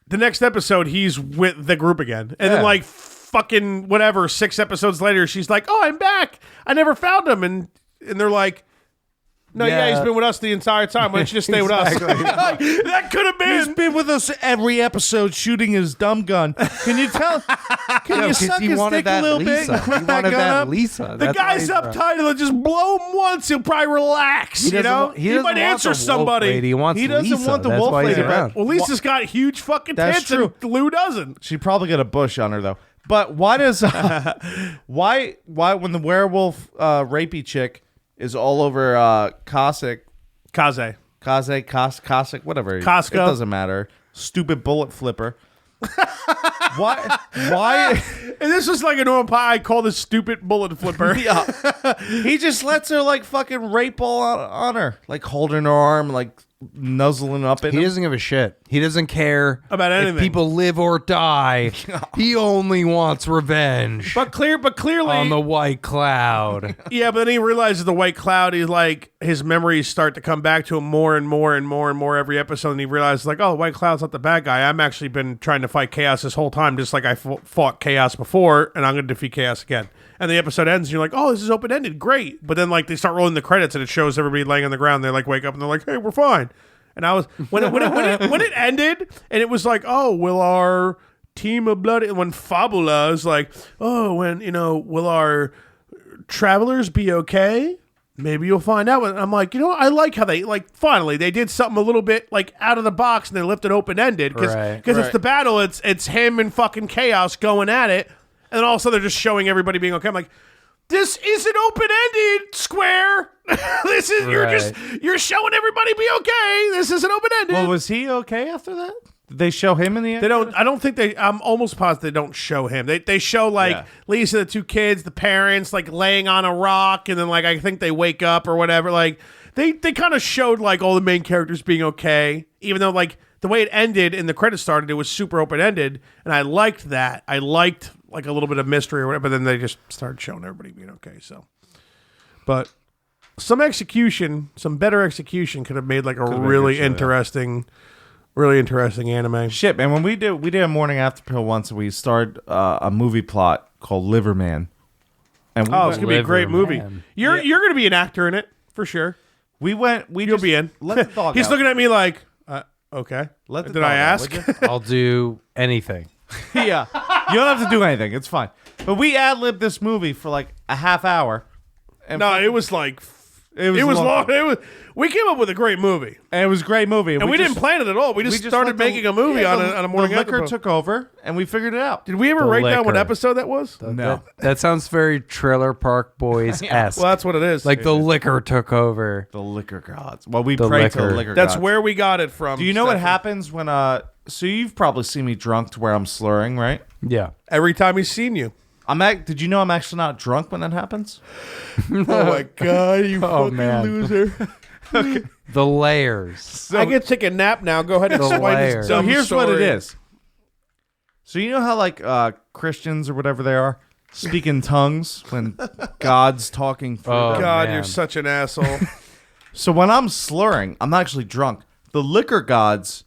The next episode, he's with the group again, and then Yeah. like fucking whatever, 6 episodes later, she's like, "Oh, I'm back. I never found him," and they're like, "No, yeah, Yeah. he's been with us the entire time. Why don't you just stay with us?" Exactly. Like, that could have He's been. been with us every episode shooting his dumb gun. Can you tell? Can you 'cause suck he his wanted dick a that little Lisa. bit and He crack that wanted gun that up? Lisa. The guy's uptight. He'll just blow him once. He'll probably relax. You know, he doesn't might want answer the wolf somebody. lady. He wants He doesn't Lisa. want the That's wolf why he's lady, around. but- Well, Lisa's got huge fucking That's tits, true. and Lou doesn't. She probably got a bush on her though. But why does why when the werewolf rapey chick is all over Cossack, Kaze. Cossack, whatever. Costco. It doesn't matter. Stupid bullet flipper. Why And this was like a normal pie. I call this stupid bullet flipper. he just lets her like fucking rape all on her, like holding her arm, like nuzzling up in He him. doesn't give a shit. He doesn't care About anything. if people live or die. He only wants revenge But clearly, on the white cloud. yeah. But then he realizes the white cloud. He's like his memories start to come back to him more and more and more and more every episode. And he realizes like, oh, the white cloud's not the bad guy. I'm actually been trying to fight chaos this whole time, just like I fought chaos before, and I'm going to defeat chaos again. And the episode ends, and you're like, oh, this is open ended, great. But then like they start rolling the credits, and it shows everybody laying on the ground. They like wake up and they're like, hey, we're fine. And I was when it ended, and it was like, oh, will our team of bloody. When Fabula is like, oh, when will our travelers be okay? Maybe you'll find out. And I'm like, I like how they finally they did something a little bit out of the box and they left it open ended because it's the battle. It's him and fucking Chaos going at it, and then all of a sudden they're just showing everybody being okay. I'm like, this isn't open ended, Square. This is you're showing everybody be okay. This isn't open ended. Well, was he okay after that? Did they show him in the end? They don't. I don't think they. I'm almost positive they don't show him. They show Lisa, the two kids, the parents laying on a rock, and then I think they wake up or whatever. They kind of showed all the main characters being okay, even though the way it ended and the credits started, it was super open ended, and I liked that. I liked a little bit of mystery or whatever. But then they just started showing everybody being okay. So, but some better execution could have made a really interesting. Really interesting anime. Shit, man. When we did a morning after pill once, we started a movie plot called Liverman. And it's gonna be a great movie. You're gonna be an actor in it for sure. You'll be in. Let the dog He's out. looking at me like, okay. Did I ask? I'll do anything. Yeah, you don't have to do anything. It's fine. But we ad-libbed this movie for a half hour. And No, it was it was long. We came up with a great movie, and it was a great movie. and we didn't plan it at all. We just started making a movie on a morning The after liquor pill. took over, and we figured it out. Did we ever The write down what liquor. episode that was? No. That sounds very Trailer Park Boys-esque. Well, that's what it is. The liquor took over. The liquor gods. Well, we The pray to the liquor. liquor That's gods. where we got it from. Do you know what Stefan. happens when so you've probably seen me drunk to where I'm slurring, right? Yeah. Every time he's seen you. Did you know I'm actually not drunk when that happens? Oh my god, you fucking man. loser! The layers. I get to take a nap now. Go ahead and The explain layer. this So dumb here's what it story. is. So you know how Christians or whatever they are speak in tongues when God's talking through Oh, them? God, man. you're such an asshole. So when I'm slurring, I'm not actually drunk. The liquor gods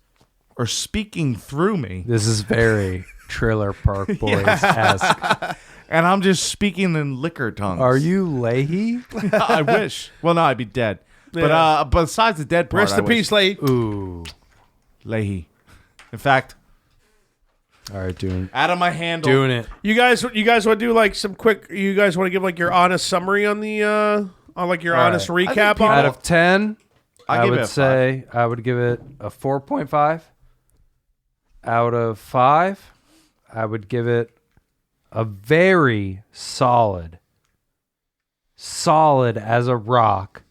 are speaking through me, This is very Trailer Park Boys-esque. and I'm just speaking in liquor tongues. Are you Leahy? I wish. Well, no, I'd be dead. Yeah. But besides the dead part, Rest in peace, Late. Ooh. Leahy. In fact, All right, doing out of my handle. it. You guys want to do some quick? You guys want to give your honest summary on the your All honest right. recap I on Out it? of 10, I give it would a say I would give it a 4.5. Out of 5, I would give it a very solid as a rock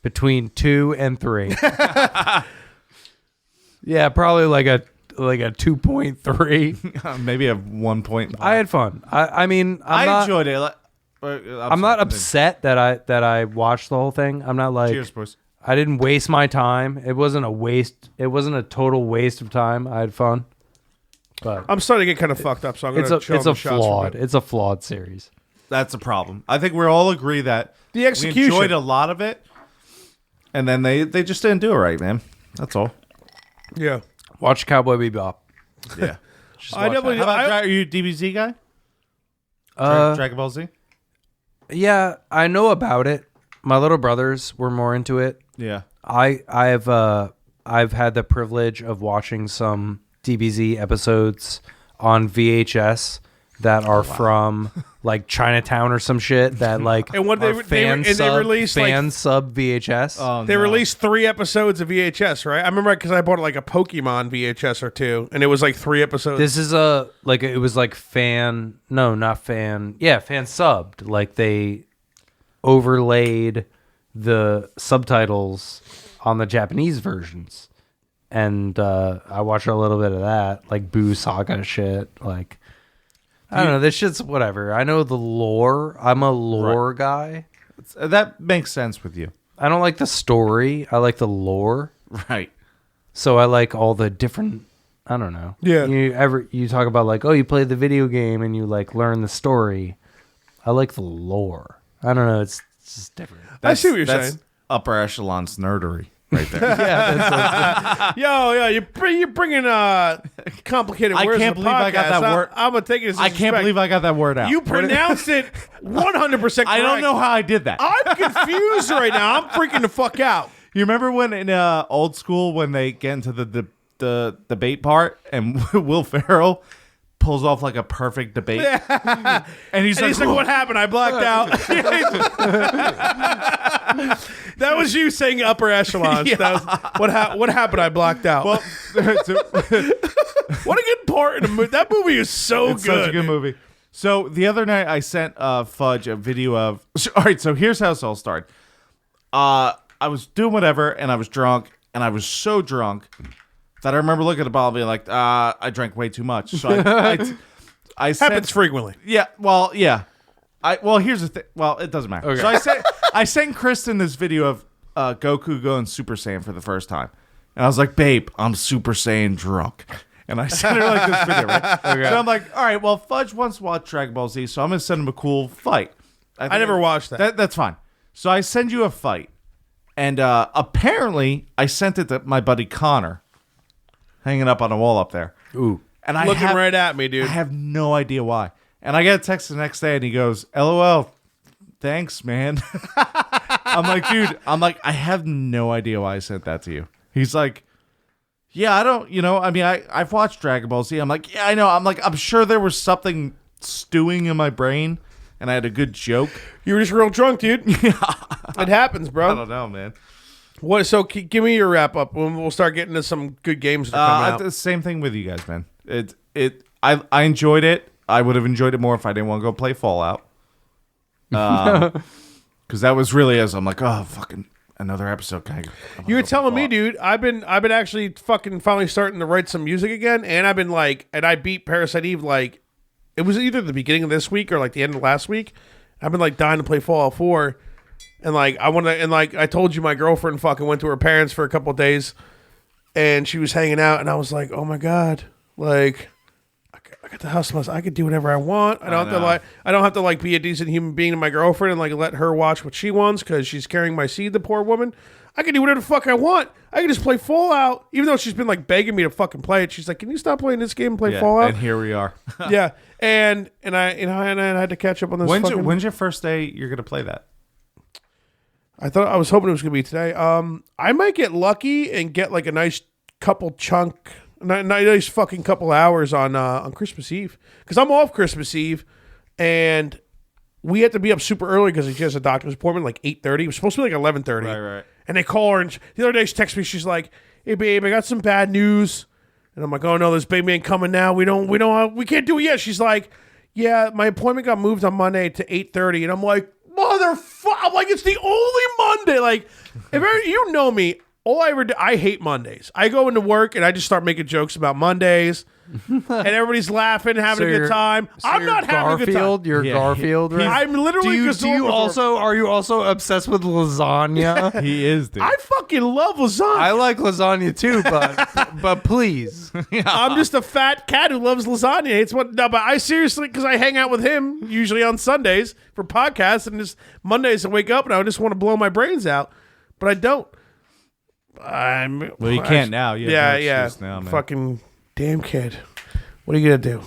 between 2 and 3. Yeah, probably a 2.3. Maybe a 1 point. I had fun. I mean, I enjoyed it. I'm not upset that I watched the whole thing. I'm not like, Cheers, boys. I didn't waste my time. It wasn't a waste. It wasn't a total waste of time. I had fun. But I'm starting to get kind of fucked up, so I'm going to it's a flawed series. That's a problem. I think we all agree that The we execution. enjoyed a lot of it, and then they just didn't do it right, man. That's all. Yeah. Watch Cowboy Bebop. Yeah. I definitely. How about I, are you a DBZ guy? Dragon Ball Z? Yeah, I know about it. My little brothers were more into it. Yeah. I've had the privilege of watching some DBZ episodes on VHS that are from Chinatown or some shit that And what are they released, fan sub VHS. Oh, they released 3 episodes of VHS, right? I remember because I bought a Pokemon VHS or 2, and it was 3 episodes. This is it was fan subbed. They overlaid the subtitles on the Japanese versions. And I watched a little bit of that, Boo Saga shit. I don't know, this shit's whatever. I know the lore. I'm a lore guy. That makes sense with you. I don't like the story. I like the lore. Right. So I like all the different, I don't know. Yeah. You talk about you played the video game and you learn the story. I like the lore. I don't know, it's just different. I see what you're that's saying. Upper echelon's nerdery right there. Yeah, Yo, you're bringing complicated I words. can't to the believe I got podcast. that word. I'm gonna take it as I can't believe I got that word out. You pronounced it 100% correct. I don't know how I did that. I'm confused right now. I'm freaking the fuck out. You remember when in old school when they get into the debate part and Will Ferrell pulls off like a perfect debate. And he's like, "What happened? I blacked out." That was you saying upper echelons. Yeah. That was, what happened? I blacked out. well, What a good part in the movie. That movie is so it's good. such a good movie. So the other night I sent Fudge a video of. All right, so here's how this all started. I was doing whatever, and I was drunk, and I was so drunk that I remember looking at the bottle and being like, I drank way too much. So I sent, Happens frequently. yeah. Well, yeah. Here's the thing. Well, it doesn't matter. Okay. So I sent Kristen this video of Goku going Super Saiyan for the first time, and I was like, "Babe, I'm Super Saiyan drunk." And I sent her like this video, right? Okay. So I'm like, all right, well, Fudge wants to watch Dragon Ball Z, so I'm gonna send him a cool fight. I never watched that. That's fine. So I send you a fight, and apparently I sent it to my buddy Connor, hanging up on a wall up there. Ooh. And Looking right at me, I dude. have no idea why. And I get a text the next day, and he goes, "LOL, thanks, man." I'm like, dude. I have no idea why I sent that to you. He's like, yeah, I don't. I mean, I've watched Dragon Ball Z. I'm like, yeah, I know. I'm sure there was something stewing in my brain, and I had a good joke. You were just real drunk, dude. It happens, I bro. don't know, man. What? So give me your wrap up. We'll start getting to some good games that are coming out. The same thing with you guys, man. I enjoyed it. I would have enjoyed it more if I didn't want to go play Fallout. Because that was really as I'm like, oh, fucking another episode. You were telling me, dude. I've been actually fucking finally starting to write some music again, and I've been like, and I beat Parasite Eve like, it was either the beginning of this week or like the end of last week. I've been like dying to play Fallout 4, and like I want to, and like I told you, my girlfriend fucking went to her parents for a couple of days, and she was hanging out, and I was like, oh my god, like. I got the house to myself. I could do whatever I want. I don't have to be a decent human being to my girlfriend and like let her watch what she wants because she's carrying my seed, the poor woman. I can do whatever the fuck I want. I can just play Fallout, even though she's been like begging me to fucking play it. She's like, "Can you stop playing this game and play Fallout?" And here we are. Yeah, and I had to catch up on this. When's your first day? You're gonna play that? I was hoping it was gonna be today. I might get lucky and get like a nice nice fucking couple hours on Christmas Eve because I'm off Christmas Eve, and we had to be up super early because she has a doctor's appointment like 8:30. It was supposed to be like 11:30. Right. And they call her, and the other day she texts me. She's like, "Hey babe, I got some bad news." And I'm like, "Oh no, this baby ain't coming now. we can't do it yet." She's like, "Yeah, my appointment got moved on Monday to 8:30." And I'm like, "Motherfucker!" I'm like, "It's the only Monday." Like, you know me. All I ever do, I hate Mondays. I go into work and I just start making jokes about Mondays, and everybody's laughing, having a good time. I'm not having a good time. You're Garfield, right? I'm literally. Are you also obsessed with lasagna? He is, dude. I fucking love lasagna. I like lasagna too, but please. I'm just a fat cat who loves lasagna. But I seriously, because I hang out with him usually on Sundays for podcasts, and just Mondays I wake up and I just want to blow my brains out, but I don't. You can't now. Yeah. Now, man. Fucking damn kid. What are you gonna do?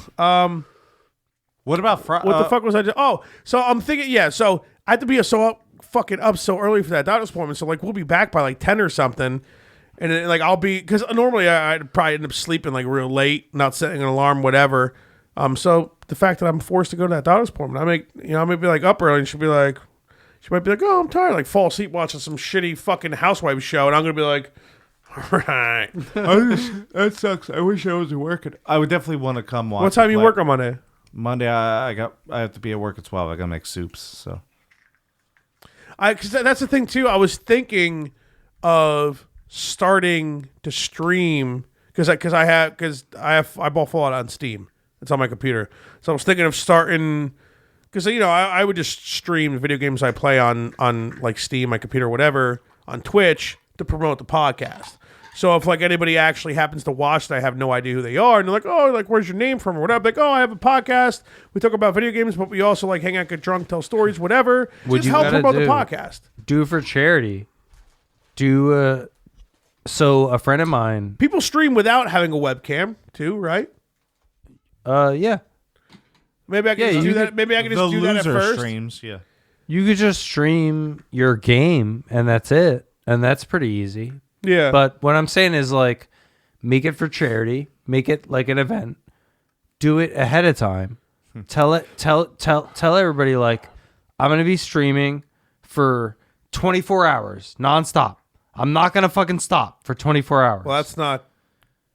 What about what the fuck was I doing? Oh, so I'm thinking. Yeah, so I have to be fucking up so early for that doctor's appointment. So like we'll be back by like 10 or something, and then, like I'll be because normally I'd probably end up sleeping like real late, not setting an alarm, whatever. So the fact that I'm forced to go to that doctor's appointment, I may be like up early, and she'll be like. She might be like, "Oh, I'm tired." Like fall asleep watching some shitty fucking housewife show, and I'm gonna be like, "All right, that sucks. I wish I wasn't working." I would definitely want to come watch. What time you work on Monday? Monday, I have to be at work at 12. I gotta make soups. So, because that's the thing too. I was thinking of starting to stream because I bought Fallout on Steam. It's on my computer, so I was thinking of starting. Because, I would just stream the video games I play on like Steam, my computer, whatever, on Twitch to promote the podcast. So if like anybody actually happens to watch that, I have no idea who they are, and they're like, "Oh, like where's your name from?" or whatever. Like, "Oh, I have a podcast. We talk about video games, but we also like hang out, get drunk, tell stories, whatever." Just help promote the podcast. Do it for charity. So a friend of mine. People stream without having a webcam too, right? Yeah. Maybe I can just do that. Maybe I can just do that at first. Streams, yeah. You could just stream your game, and that's it, and that's pretty easy. Yeah. But what I'm saying is like, make it for charity, make it like an event. do it ahead of time. Tell everybody like, I'm gonna be streaming for 24 hours nonstop. I'm not gonna fucking stop for 24 hours. Well, that's not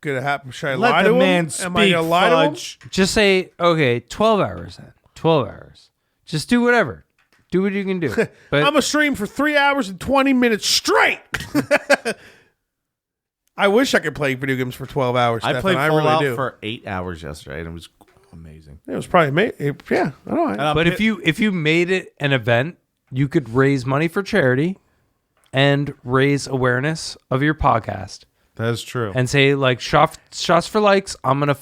gonna happen. Should I Let lie the to him? man Am I speak, gonna lie to him? fudge. Just say, okay, 12 hours then. 12 hours. Just do whatever. Do what you can do. But I'm gonna stream for 3 hours and 20 minutes straight. I wish I could play video games for 12 hours. I Stefan. played I Fallout really do. for 8 hours yesterday, and it was amazing. It was probably yeah. I don't know. But if you made it an event, you could raise money for charity and raise awareness of your podcast That is true. and say like shots for likes. I'm gonna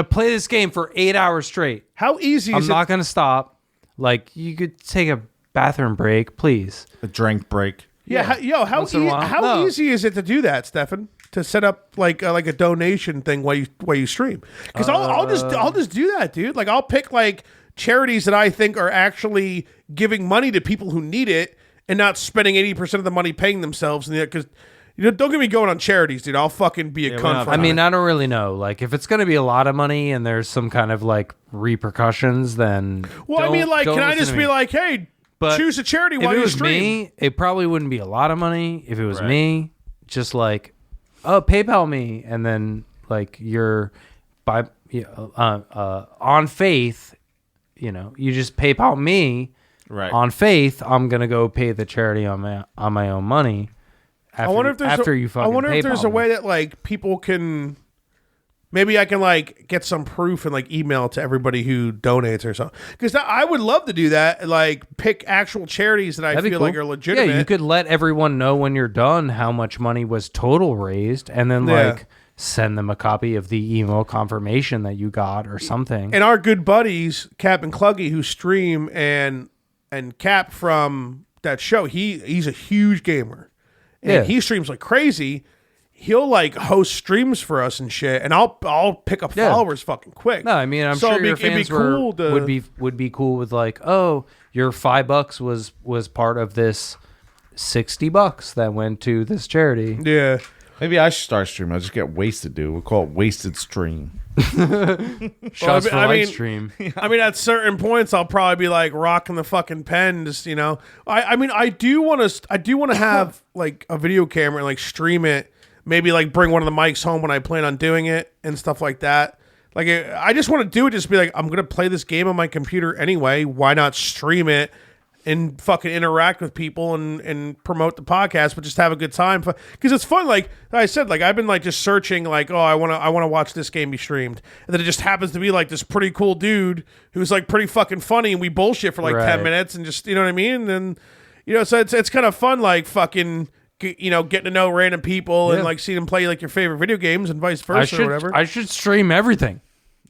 play this game for 8 hours straight. How easy I'm is not it? gonna stop. Like you could take a bathroom break, please. A drink break. Yeah, how Once in a while. how No. easy is it to do that, Stefan? To set up like a donation thing while you stream? Because I'll just do that, dude. Like I'll pick like charities that I think are actually giving money to people who need it and not spending 80% of the money paying themselves. And because don't get me going on charities, dude. I'll fucking be a cunt. For I mean, it. I don't really know. Like, if it's going to be a lot of money and there's some kind of like repercussions, then well, I mean, like, don't can I listen just to be me. like, hey, But choose a charity if while it you was stream? me, it probably wouldn't be a lot of money. If it was me, just like, oh, PayPal me, and then like you're on faith, you just PayPal me. Right. On faith, I'm gonna go pay the charity on my own money. After, I wonder if there's after a, you fucking I wonder if PayPal there's a me. way that like people can. Maybe I can like get some proof and like email it to everybody who donates or something. Because I would love to do that. Like pick actual charities that I That'd be feel like cool. are legitimate. Yeah, you could let everyone know when you're done how much money was total raised, and then Yeah. like send them a copy of the email confirmation that you got or something. And our good buddies Cap and Cluggy who stream and Cap from that show, he's a huge gamer. And Yeah. he streams like crazy. He'll like host streams for us and shit, and I'll pick up Yeah. followers fucking quick. No, I mean I'm So sure it'd be- your it'd be fans cool to- would be cool with like, oh, your $5 was part of this $60 that went to this charity. Yeah. Maybe I should start streaming. I'll just get wasted, dude. We'll call it wasted stream. Shots for I like mean- stream. I mean, at certain points, I'll probably be like rocking the fucking pen. Just I mean, I do want to have like a video camera and like stream it. Maybe like bring one of the mics home when I plan on doing it and stuff like that. Like, I just want to do it. Just be like, I'm gonna play this game on my computer anyway. Why not stream it and fucking interact with people and promote the podcast, but just have a good time because it's fun. Like I said, like I've been like just searching, like, oh, I want to watch this game be streamed, and then it just happens to be like this pretty cool dude who's like pretty fucking funny, and we bullshit for like 10 Right. minutes, and just what I mean, and so it's kind of fun, like fucking. Getting to know random people and like see them play like your favorite video games and vice versa or whatever. I should stream everything.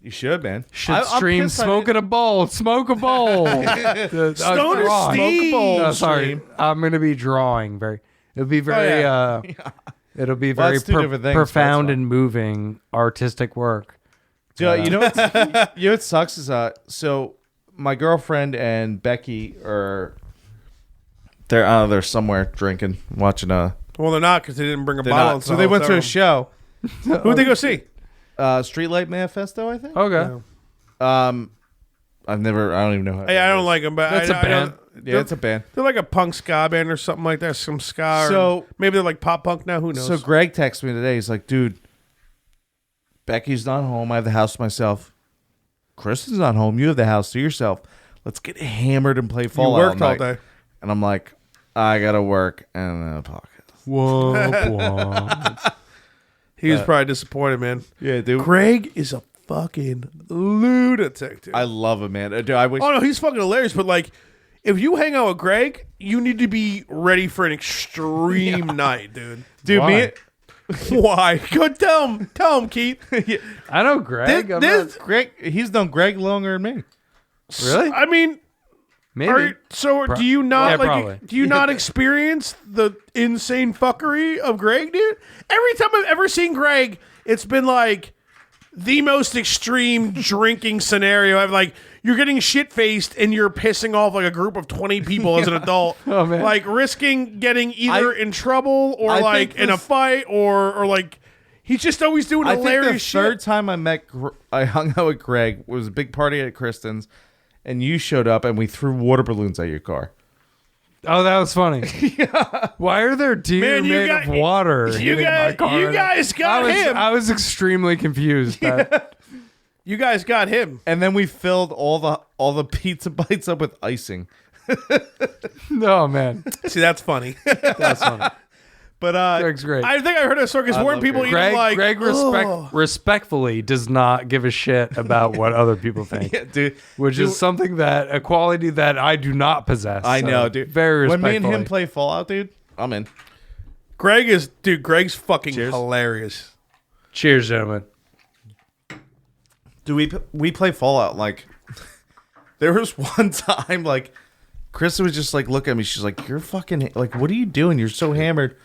You should, man. Should I'm stream pissed I smoking a bowl. Smoke a bowl. Stoner Drawing. Steve. No, sorry. I'm going to be drawing. It'll be very, it'll be Well, very that's two different things, profound that's fine. and moving artistic work. Dude, you know what sucks is so my girlfriend and Becky are they're somewhere drinking, watching a. Well, they're not because they didn't bring a They're bottle. not. So they went to a show, Who'd they go see? Streetlight Manifesto, I think. Okay. I don't even know how. Hey, I don't like them, but That's a band. Yeah, it's a band. They're like a punk ska band or something like that. Some ska. So- or maybe they're like pop punk now. Who knows? So Greg texted me today. He's like, dude, Becky's not home. I have the house to myself. Kristen's not home. You have the house to yourself. Let's get hammered and play you Fallout worked all night." day. And I'm like, I gotta work and a podcast. Whoa. He was probably disappointed, man. Yeah, dude. Greg is a fucking lunatic, dude. I love him, man. Dude, I wish. Oh no, he's fucking hilarious. But like, if you hang out with Greg, you need to be ready for an extreme night, dude. Dude, Why? Why? Go tell him, Keith. I know Greg. I'm This- not- Greg, he's known Greg longer than me. really? I mean, Maybe. do you not Yeah, probably. do you not experience the insane fuckery of Greg, dude? Every time I've ever seen Greg, it's been like the most extreme drinking scenario. I'm like, you're getting shit faced and you're pissing off like a group of 20 people as an adult. Oh, man. Like risking getting either in trouble or I like think in a this- fight or like He's just always doing I think hilarious the shit. third time I hung out with Greg was a big party at Kristen's, and you showed up, and we threw water balloons at your car. Oh, that was funny. Why are there deer Man, you made got- of water? You hitting my guys, car? you guys got him. I was extremely confused. You guys got him. And then we filled all the pizza bites up with icing. No, man. See, that's funny. That's funny. But Greg's great. I think I heard a story because weren't love people Greg. even like Greg respectfully does not give a shit about what other people think. yeah, dude, Which is something that, a quality that I do not possess. I So, know, dude. Very when respectfully. me and him play Fallout, dude, I'm in. Greg's fucking Cheers. hilarious. Cheers, gentlemen. Do we play Fallout? Like, there was one time, like, Krista was just like, look at me. She's like, you're fucking, like, what are you doing? You're so hammered.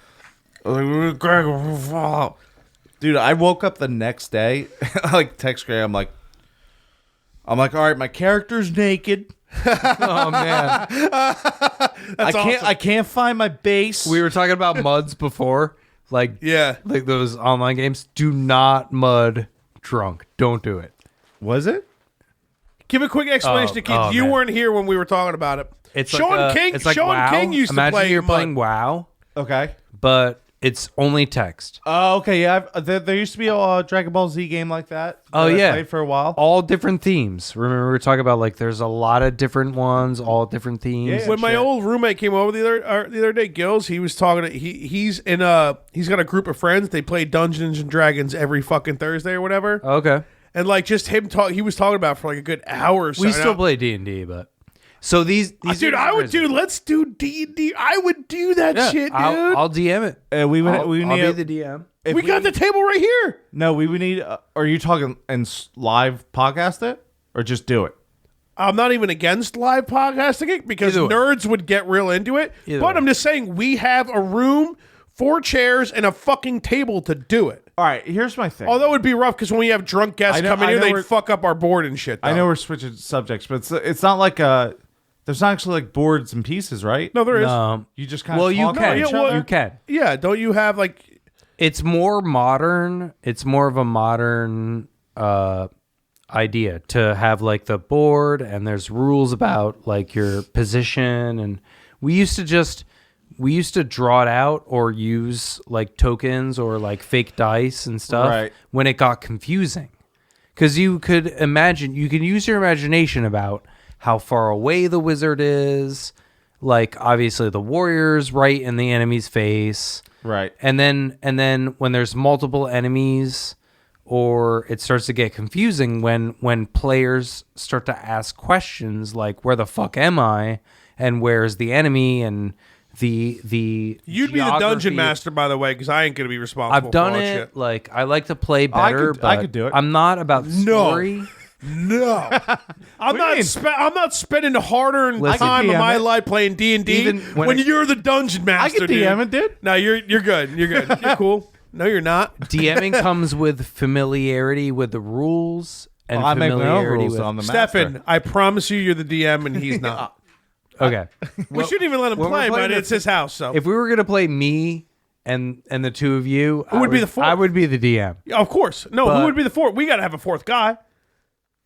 I'm like, Greg, Fallout. Dude, I woke up the next day. I like text Greg. I'm like, all right, my character's naked. Oh, man. I can't find my base. We were talking about muds before. Like, Yeah. like those online games. Do not mud drunk. Don't do it. Was it? Give a quick explanation to kids. You man. weren't here when we were talking about it. It's Sean like King. It's like Sean WoW. King used Imagine to play. you're Mud. playing WoW, Okay. but it's only text. Oh, okay. Yeah, there used to be a Dragon Ball Z game like that. Oh, that I yeah. played for a while. All different themes. Remember we were talking about like there's a lot of different ones, all different themes. Yeah. When my Shit. old roommate came over the other day, Gills, he was talking. He's got a group of friends. They play Dungeons and Dragons every fucking Thursday or whatever. Okay. And like just him talk. He was talking about it for like a good hour or so. We still play D&D, but so these Dude, are I would crazy. do. Let's do D&D. I would do that Yeah, shit, dude. I'll DM it. We I'll need be the DM. we got the table right here. No, we would need. Are you talking and live podcast it or just do it? I'm not even against live podcasting it because Either way. nerds would get real into it. Either but way. I'm just saying we have a room, 4 chairs, and a fucking table to do it. All right. Here's my thing. Although it'd be rough because when we have drunk guests I know- coming I in, know they'd we're- fuck up our board and shit. I though. know we're switching subjects, but it's not like there's not actually like boards and pieces, right? No, there is. You just kind of Well, you talk can. about each well, other? You can. Yeah, don't you have like? It's more modern. It's more of a modern idea to have like the board and there's rules about like your position. And we used to draw it out or use like tokens or like fake dice and stuff Right. when it got confusing. Because you can use your imagination about how far away the wizard is. Like obviously the warrior's right in the enemy's face. Right. And then when there's multiple enemies, or it starts to get confusing when players start to ask questions like where the fuck am I and where's the enemy and the You'd be the dungeon geography. master, by the way, because I ain't gonna be responsible. I've done for all that it. Shit. Like I like to play better, I but could do it. I'm not about story. No, I'm not spending hard-earned Listen, time of DM my it. life playing D&D Even when, when it- you're the dungeon master. I could DM it, dude. No, you're good. You're good. You're cool. No, you're not. DMing comes with familiarity with the rules and I make my own familiarity rules with. on the master. Stefan, I promise you, you're the DM and he's not. Okay, We shouldn't even let him when we're play, playing but the- it's his house. So if we were gonna play me and the two of you, Who would be the fourth? I would be the DM. of course, no. But- who would be the fourth? We got to have a fourth guy.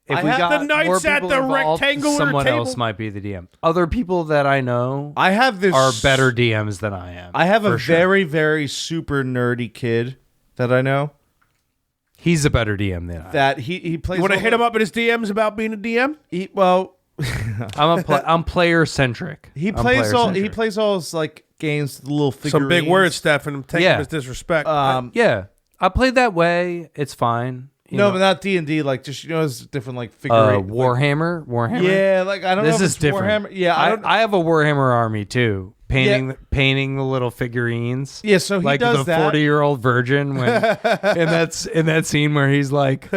If I we have got the knights more at people the involved, rectangular someone table. else might be the DM. Other people that I know I have this are better DMs than I am. I have a for sure. very, very super nerdy kid that I know He's a better DM than I am. that he plays. You want to all hit the- him up in his DMs about being a DM? Well, I'm player centric. he plays all his like games, the little figurines. Some big words, Stefan. I'm taking Yeah. his disrespect. Yeah, I played that way. It's fine. You No, know. but not D&D. Like just his different like figurine. Warhammer. Yeah, like I don't know This if is it's different. Warhammer. Yeah, I don't. I have a Warhammer army too. Painting the little figurines. Yeah, so he like does the that. 40-year-old virgin when in that scene where he's like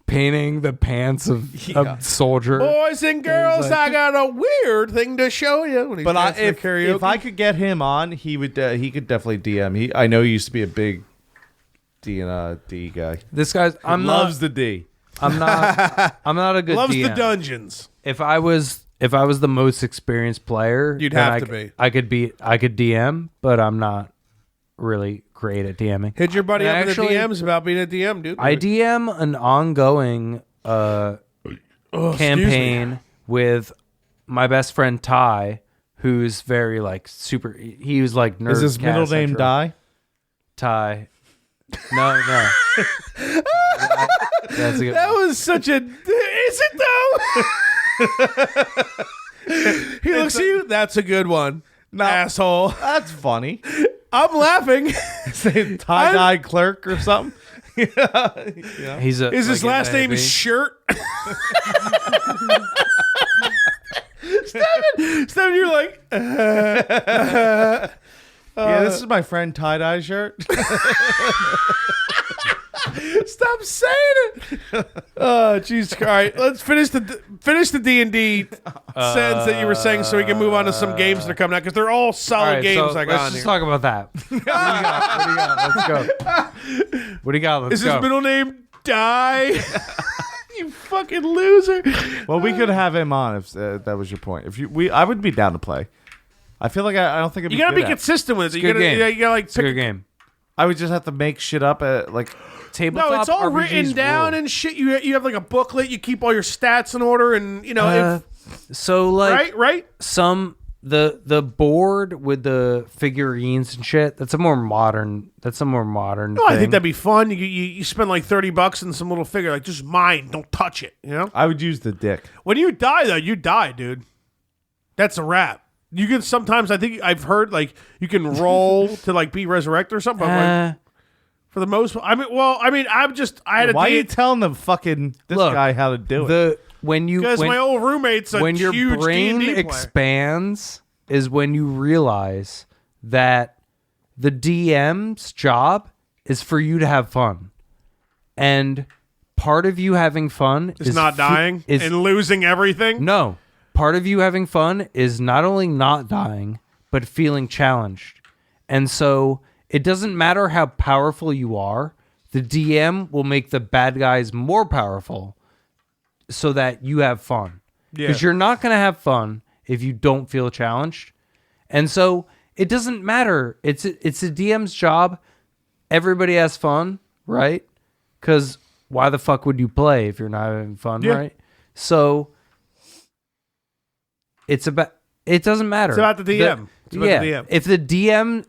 painting the pants of a soldier. Boys and girls, I got a weird thing to show you. When he's But dancing at if karaoke. I could get him on, he would. He could definitely DM. I know he used to be a big D guy. This guy's Loves the D. I'm not a good loves DM. the dungeons. If I was the most experienced player, You'd then have to be. I could DM, but I'm not. really great at DMing. Hit your buddy And up actually, in the DMs about being a DM, dude. I DM an ongoing campaign with my best friend Ty, who's very like super. He was like Nerdcast. Is his middle name Central. Die? Ty? No. That's a good That one. was such a. Is it though? He looks at you. That's a good one. Asshole. That's funny. I'm laughing. Say tie-dye clerk or something. Yeah. He's a. Is his like, last name heavy. Shirt? Stefan, you're like. Yeah, this is my friend tie-dye shirt. Stop saying it. Oh, jeez. All right, let's finish the D&D sentence that you were saying, so we can move on to some games that are coming out because they're all solid All right, games. so I got let's on just here. talk about that. What do you got? Let's go. What do you got? Let's Is go. his middle name Die? You fucking loser. Well, we could have him on if that was your point. I would be down to play. I feel like I don't think it'd be You gotta good be at. consistent with it. It's a good game. You gotta like It's a pick good game. I would just have to make shit up at like. Tabletop No, it's all RPGs written down rule. and shit. You have like a booklet. You keep all your stats in order, and you know, So like right. the board with the figurines and shit. That's a more modern. No, thing. I think that'd be fun. You spend like $30 in some little figure, like just mine. Don't touch it. You know. I would use the dick. When you die, though, you die, dude. That's a wrap. You can sometimes. I think I've heard like you can roll to like be resurrected or something. But, like, for the most, I mean, I had a Why are you telling the fucking this Look, guy how to do it? because my old roommate's a when your huge brain D&D player. expands is when you realize that the DM's job is for you to have fun, and part of you having fun Is not dying and losing everything. No, part of you having fun is not only not dying but feeling challenged, and so it doesn't matter how powerful you are. The DM will make the bad guys more powerful so that you have fun. Because you're not going to have fun if you don't feel challenged. And so it doesn't matter. It's a DM's job. Everybody has fun, right? Because why the fuck would you play if you're not having fun, right? So it doesn't matter. It's about the DM. It's about the DM.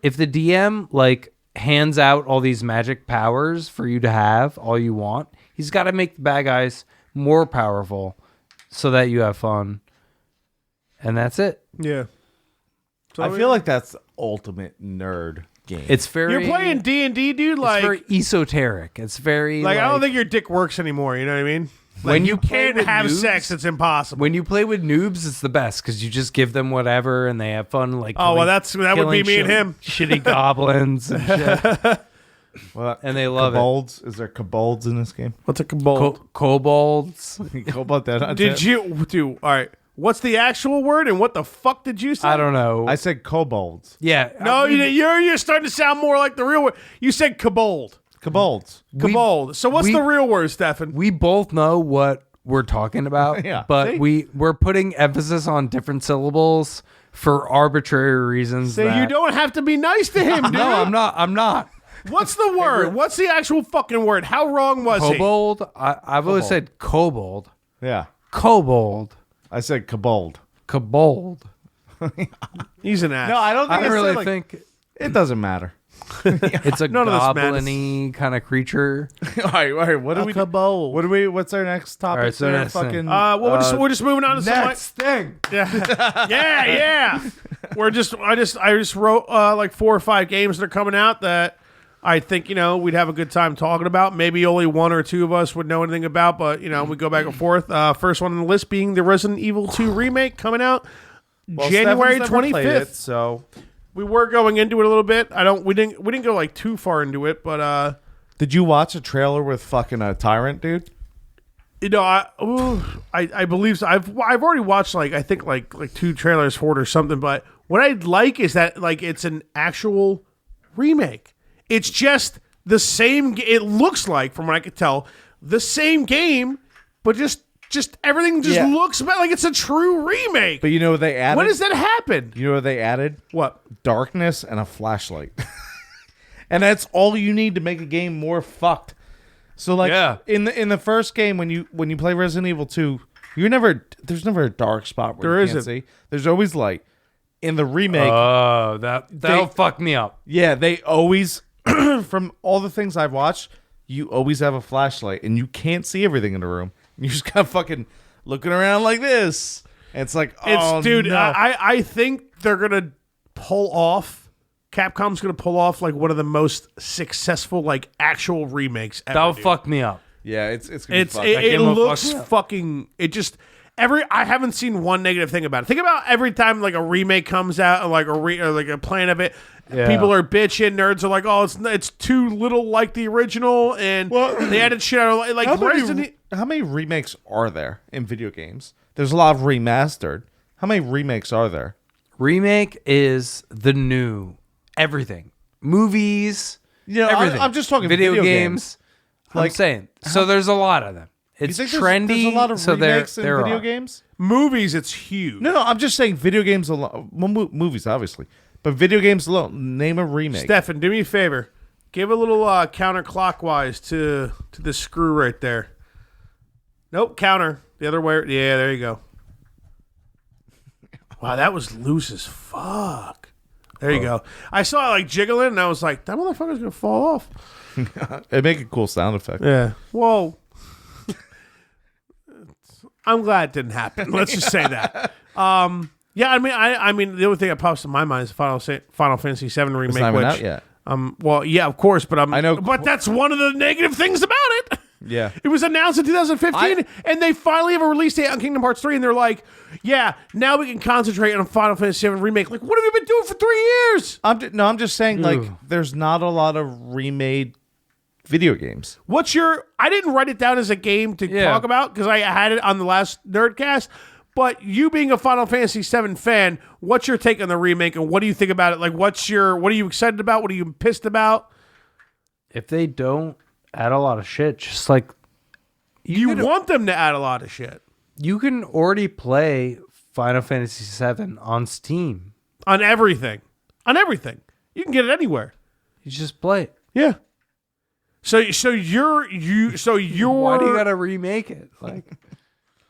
If the DM like hands out all these magic powers for you to have all you want, he's got to make the bad guys more powerful so that you have fun. And that's it. Yeah. So I feel like that's the ultimate nerd game. It's very you're playing D&D, dude. it's Like, very esoteric. It's very like I don't think your dick works anymore. You know what I mean? Like, When you you play can't with have noobs- sex, it's impossible. when you play with noobs, it's the best because you just give them whatever and they have fun. Like Oh, well, killing- that would be killing me and him. shitty goblins and shit. Well, And they love it. kobolds. Is there kobolds in this game? What's a kobold? Kobolds. Kobold that. Did you do? All right. What's the actual word and what the fuck did you say? I don't know. I said kobolds. Yeah. No, you're starting to sound more like the real word. You said kobold. Kobolds. Kobold. So what's we- the real word, Stefan? We both know what we're talking about, Yeah, but see? we're putting emphasis on different syllables for arbitrary reasons. So you don't have to be nice to him, dude. No, I'm not. What's the word? What's the actual fucking word? How wrong was he? Kobold. I've always said kobold. Yeah. Kobold. I said kobold. Kobold. He's an ass. No, I don't think I really said, like, think it doesn't matter. it's a None of this goblin-y kind of creature. all right. What do we? kobold. What do we? What's our next topic? All right, so there? next thing. Well, we're just moving on to some. next thing. Yeah. I just wrote like 4 or 5 games that are coming out that I think we'd have a good time talking about. Maybe only 1 or 2 of us would know anything about, but we go back and forth. First one on the list being the Resident Evil 2 remake coming out January Stefan's never played 25th. it, so We were going into it a little bit. We didn't go like too far into it, but did you watch a trailer with fucking a tyrant, dude? I believe so. I've already watched I think 2 trailers for it or something. But what I'd like is that it's an actual remake. It's just the same. It looks like, from what I could tell, the same game, but just everything looks like it's a true remake. But you know what they added? When does that happen? You know what they added? What? Darkness and a flashlight. And that's all you need to make a game more fucked. So like in the first game when you play Resident Evil 2, there's never a dark spot where you can't see. There's always light. In the remake, oh, that'll fuck me up. Yeah, they always from all the things I've watched, you always have a flashlight and you can't see everything in the room. You just got fucking looking around like this. And it's like, dude, no. I think they're gonna pull off. Capcom's gonna pull off like one of the most successful like actual remakes ever. That'll fuck me up. Yeah, it's gonna be fucked. It looks fucking. It just I haven't seen one negative thing about it. Think about every time like a remake comes out and like or like a plan of it. Yeah. People are bitching. Nerds are like, "Oh, it's too little like the original," and they added shit out of like how many remakes are there in video games? There's a lot of remastered. How many remakes are there? Remake is the new everything. Movies, everything. I'm just talking video games. Like, I'm saying. So there's a lot of them. It's trendy. There's a lot of remakes in video are. games? Movies, it's huge. No, I'm just saying video games alone. Well, movies, obviously. But video games alone. Name a remake. Stefan, do me a favor. Give a little counterclockwise to the screw right there. Nope, counter. The other way. Yeah, there you go. Wow, that was loose as fuck. There you go. I saw it like jiggling, and I was like, that motherfucker's going to fall off. It'd make a cool sound effect. Yeah. Well, I'm glad it didn't happen. Let's just say that. Yeah, I mean, the only thing that pops in my mind is Final Fantasy VII remake. It's not even out yet. Well, yeah, of course, but I know, but that's one of the negative things about it. Yeah, it was announced in 2015, and they finally have a release date on Kingdom Hearts 3, and they're like, "Yeah, now we can concentrate on Final Fantasy VII remake." Like, what have you been doing for 3 years? I'm just saying, like, there's not a lot of remade video games. I didn't write it down as a game to talk about because I had it on the last Nerdcast. But you being a Final Fantasy VII fan, what's your take on the remake, and what do you think about it? Like, what are you excited about? What are you pissed about? If they don't add a lot of shit, just like you want them to add a lot of shit. You can already play Final Fantasy VII on Steam. On everything. You can get it anywhere. You just play it. Yeah. So you're why do you gotta remake it? Like,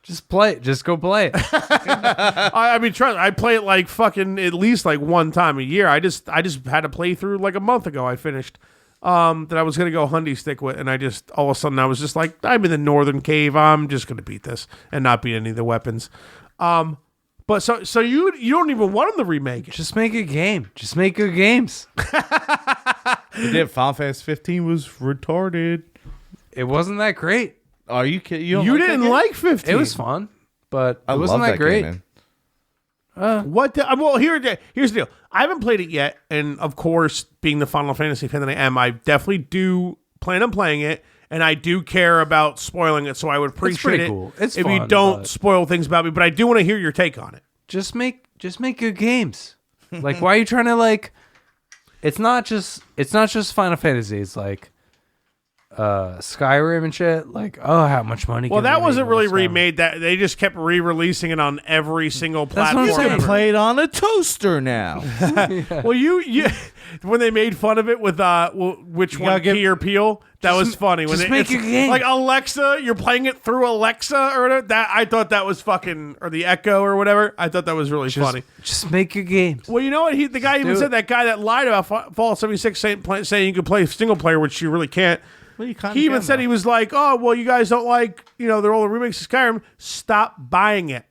just play it. Just go play it. I mean, trust me, I play it like fucking at least like one time a year. I just had a playthrough like a month ago. I finished that I was gonna go hundy stick with, and I just all of a sudden I was just like, I'm in the northern cave. I'm just gonna beat this and not beat any of the weapons. But so you don't even want them to remake it. Just make a game. Just make good games. They did. Final Fantasy 15 was retarded. It wasn't that great. Are you kidding? You didn't like 15. It was fun, but it wasn't that great. Game, man. Well, here's the deal. I haven't played it yet, and of course, being the Final Fantasy fan that I am, I definitely do plan on playing it, and I do care about spoiling it. So I would appreciate it cool. It's if fun, you don't spoil things about me. But I do want to hear your take on it. Just make good games. Like, why are you trying to like? It's not just Final Fantasy. It's like Skyrim and shit. Like, oh, how much money? Well, can that we wasn't make really with Skyrim? remade. That they just kept re-releasing it on every single That's what I'm platform. You saying. can play it on a toaster now. Well, you when they made fun of it with which one, Key or Peel, that was funny. When just make a game. Like Alexa, you're playing it through Alexa or whatever. That I thought that was fucking, or the Echo or whatever. I thought that was really funny. Just make a game. Well, you know what? The guy even said, that guy that lied about Fallout 76 saying you could play single player, which you really can't. Well, He even said, he was like, "Oh, well, you guys don't like, they're all the remakes of Skyrim. Stop buying it."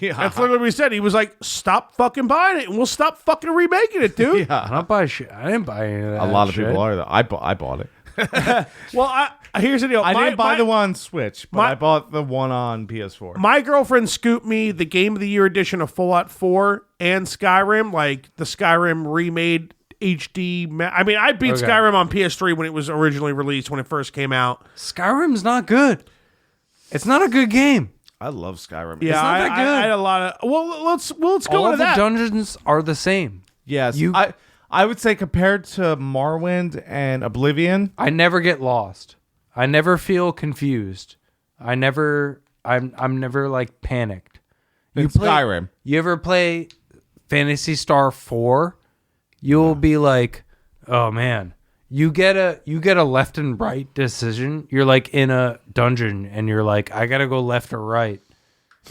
Yeah. That's literally what he said. He was like, "Stop fucking buying it, and we'll stop fucking remaking it, dude." I don't buy shit. I didn't buy any of that. A lot of shit. people are though. I bought it. Well, here's the deal. I didn't buy the one on Switch, but I bought the one on PS4. My girlfriend scooped me the Game of the Year edition of Fallout 4 and Skyrim, like the Skyrim remade HD. I mean, I beat Skyrim on PS3 when it was originally released, when it first came out. Skyrim's not good. It's not a good game. I love Skyrim. Yeah, not that good. I had a lot of. Well, let's go All into of the that. dungeons are the same. Yes, I would say compared to Morrowind and Oblivion, I never get lost. I never feel confused. I'm never like panicked. Skyrim. You ever play Phantasy Star 4? You'll be like, oh man, You get a left and right decision. You're like in a dungeon and you're like, I gotta go left or right.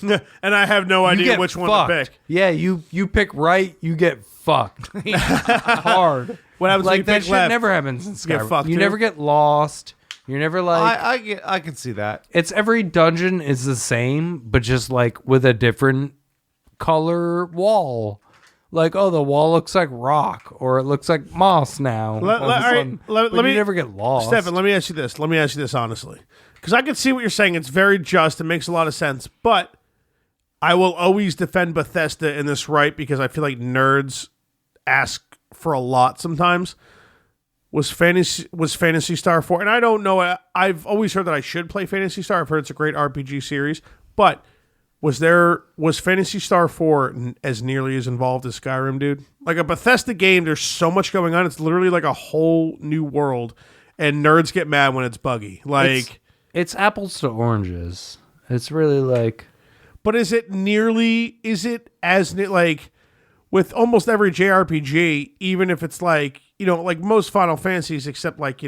And I have no You idea get which one fucked. to pick. Yeah, you pick right, you get fucked. Hard. What happens when you Like that pick shit left? never happens in get Skyrim. fucked You too? never get lost. You're never like I can see that. it's every dungeon is the same, but just like with a different color wall. Like, oh, the wall looks like rock, or it looks like moss now. Let But me you never get lost. Stefan, let me ask you this. Let me ask you this honestly, because I can see what you're saying. It's very just. It makes a lot of sense. But I will always defend Bethesda in this, right? Because I feel like nerds ask for a lot sometimes. Was Phantasy Star 4? And I don't know. I've always heard that I should play Phantasy Star. I've heard it's a great RPG series, but was Phantasy Star 4 as nearly as involved as Skyrim, dude? Like a Bethesda game, there's so much going on. It's literally like a whole new world, and nerds get mad when it's buggy. Like It's apples to oranges. It's really like but is it as like with almost every JRPG, even if it's like, like most Final Fantasies, except like,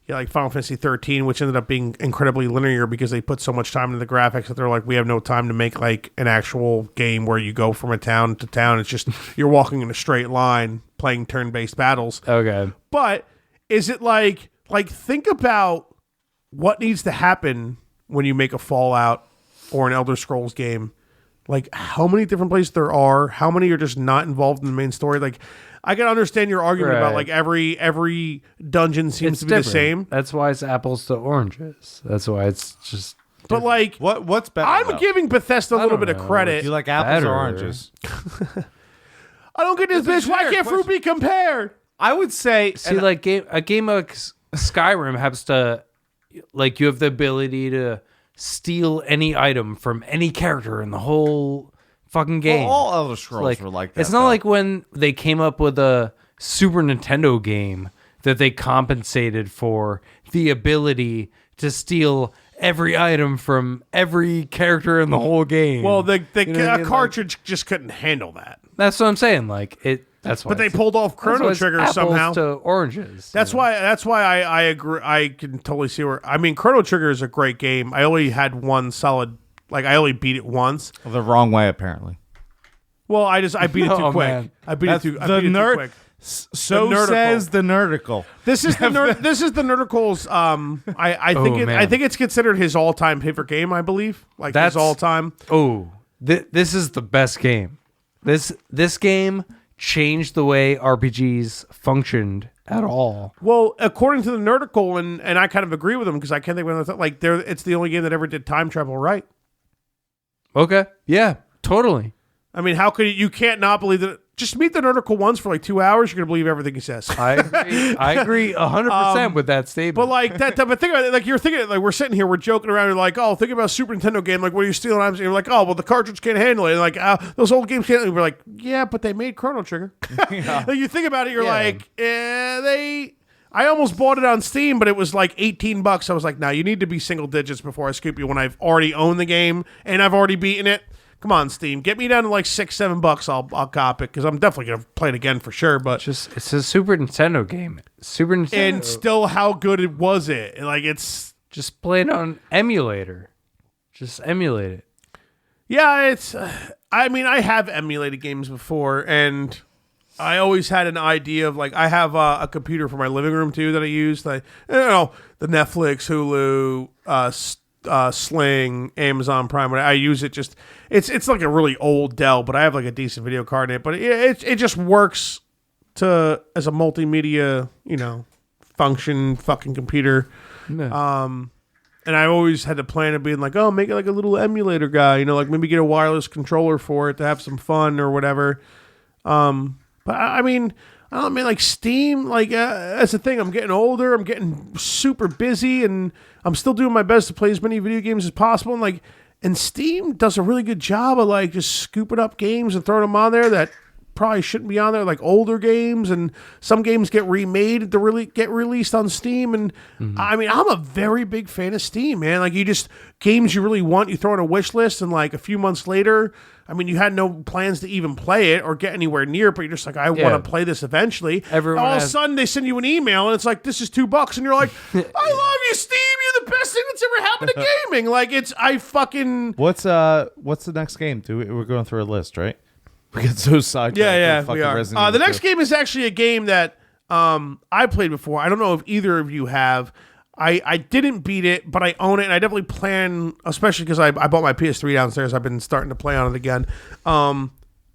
like Final Fantasy 13, which ended up being incredibly linear because they put so much time into the graphics that they're like, we have no time to make like an actual game where you go from a town to town. It's just you're walking in a straight line playing turn-based battles. okay. But is it like think about what needs to happen when you make a Fallout or an Elder Scrolls game? Like how many different places there are, how many are just not involved in the main story? Like I can understand your argument about like every dungeon seems to be the same. That's why it's apples to oranges. That's why it's just But like What's better? I'm though? giving Bethesda a little don't bit of know. credit. Do you like apples better. or oranges? I don't get this That's a bitch. Why generic can't fruit be compared? I would say. see like a game of Skyrim has to like you have the ability to steal any item from any character in the whole fucking game. all Elder Scrolls were like that. It's not though. like when they came up with a Super Nintendo game that they compensated for the ability to steal every item from every character in the whole game. Well, You know what I mean? cartridge just couldn't handle that. That's what I'm saying. Like it. That's why. But they it's- pulled off that's why Chrono it's Trigger apples somehow. to oranges. That's why I agree. I can totally see where. I mean, Chrono Trigger is a great game. I only had one solid. Like I only beat it once. the wrong way apparently. Well, I beat it too Oh, quick. man. I beat That's it too. I the beat it too nerd- quick. So Nerdicle. says the Nerdicle. This is the Nerdicle's. I think Oh, man. I think it's considered his all time favorite game. I believe like That's- his all time. Oh, this is the best game. This game changed the way RPGs functioned at all. Well, according to the Nerdicle, and I kind of agree with him because I can't think of another. Like it's the only game that ever did time travel right. Okay. Yeah. Totally. I mean, how could you can't not believe that? Just meet the Nerdicle once for like 2 hours. You're gonna believe everything he says. I agree 100% with that statement. But like that, but think about it. Like you're thinking, like we're sitting here, we're joking around. You're like, oh, think about a Super Nintendo game. Like, what are you stealing? And you're like, oh, well, the cartridge can't handle it. And like, those old games can't. And we're like, yeah, but they made Chrono Trigger. Like you think about it, you're like, I almost bought it on Steam, but it was like $18. I was like, no, you need to be single digits before I scoop you when I've already owned the game and I've already beaten it. Come on, Steam, get me down to like $6-7. I'll cop it because I'm definitely gonna play it again for sure. But it's a Super Nintendo game. Super Nintendo. and still, how good it was it? Like it's. Just play it on emulator. Just emulate it. Yeah, it's. I mean, I have emulated games before, and I always had an idea of like I have a computer for my living room too that I use. Like the Netflix, Hulu, Sling, Amazon Prime. I use it just. It's like a really old Dell, but I have like a decent video card in it. But it just works as a multimedia function fucking computer. Yeah. And I always had the plan of being like, oh, make it like a little emulator guy, like maybe get a wireless controller for it to have some fun or whatever. But I mean, like Steam, like that's the thing. I'm getting older. I'm getting super busy, and I'm still doing my best to play as many video games as possible. And Steam does a really good job of like just scooping up games and throwing them on there that probably shouldn't be on there, like older games, and some games get remade to really get released on Steam. And I mean, I'm a very big fan of Steam, man. Like, you just games you really want, you throw in a wish list, and like a few months later, I mean, you had no plans to even play it or get anywhere near it, but you're just like, I want to play this eventually. All of a sudden, they send you an email, and it's like, this is $2, and you're like, I love you, Steam. You're the best thing that's ever happened to gaming. Like, What's the next game? We're going through a list, right? We get so sidetracked. Yeah, we are. The next game is actually a game that I played before. I don't know if either of you have. I didn't beat it, but I own it, and I definitely plan, especially because I bought my PS3 downstairs. I've been starting to play on it again.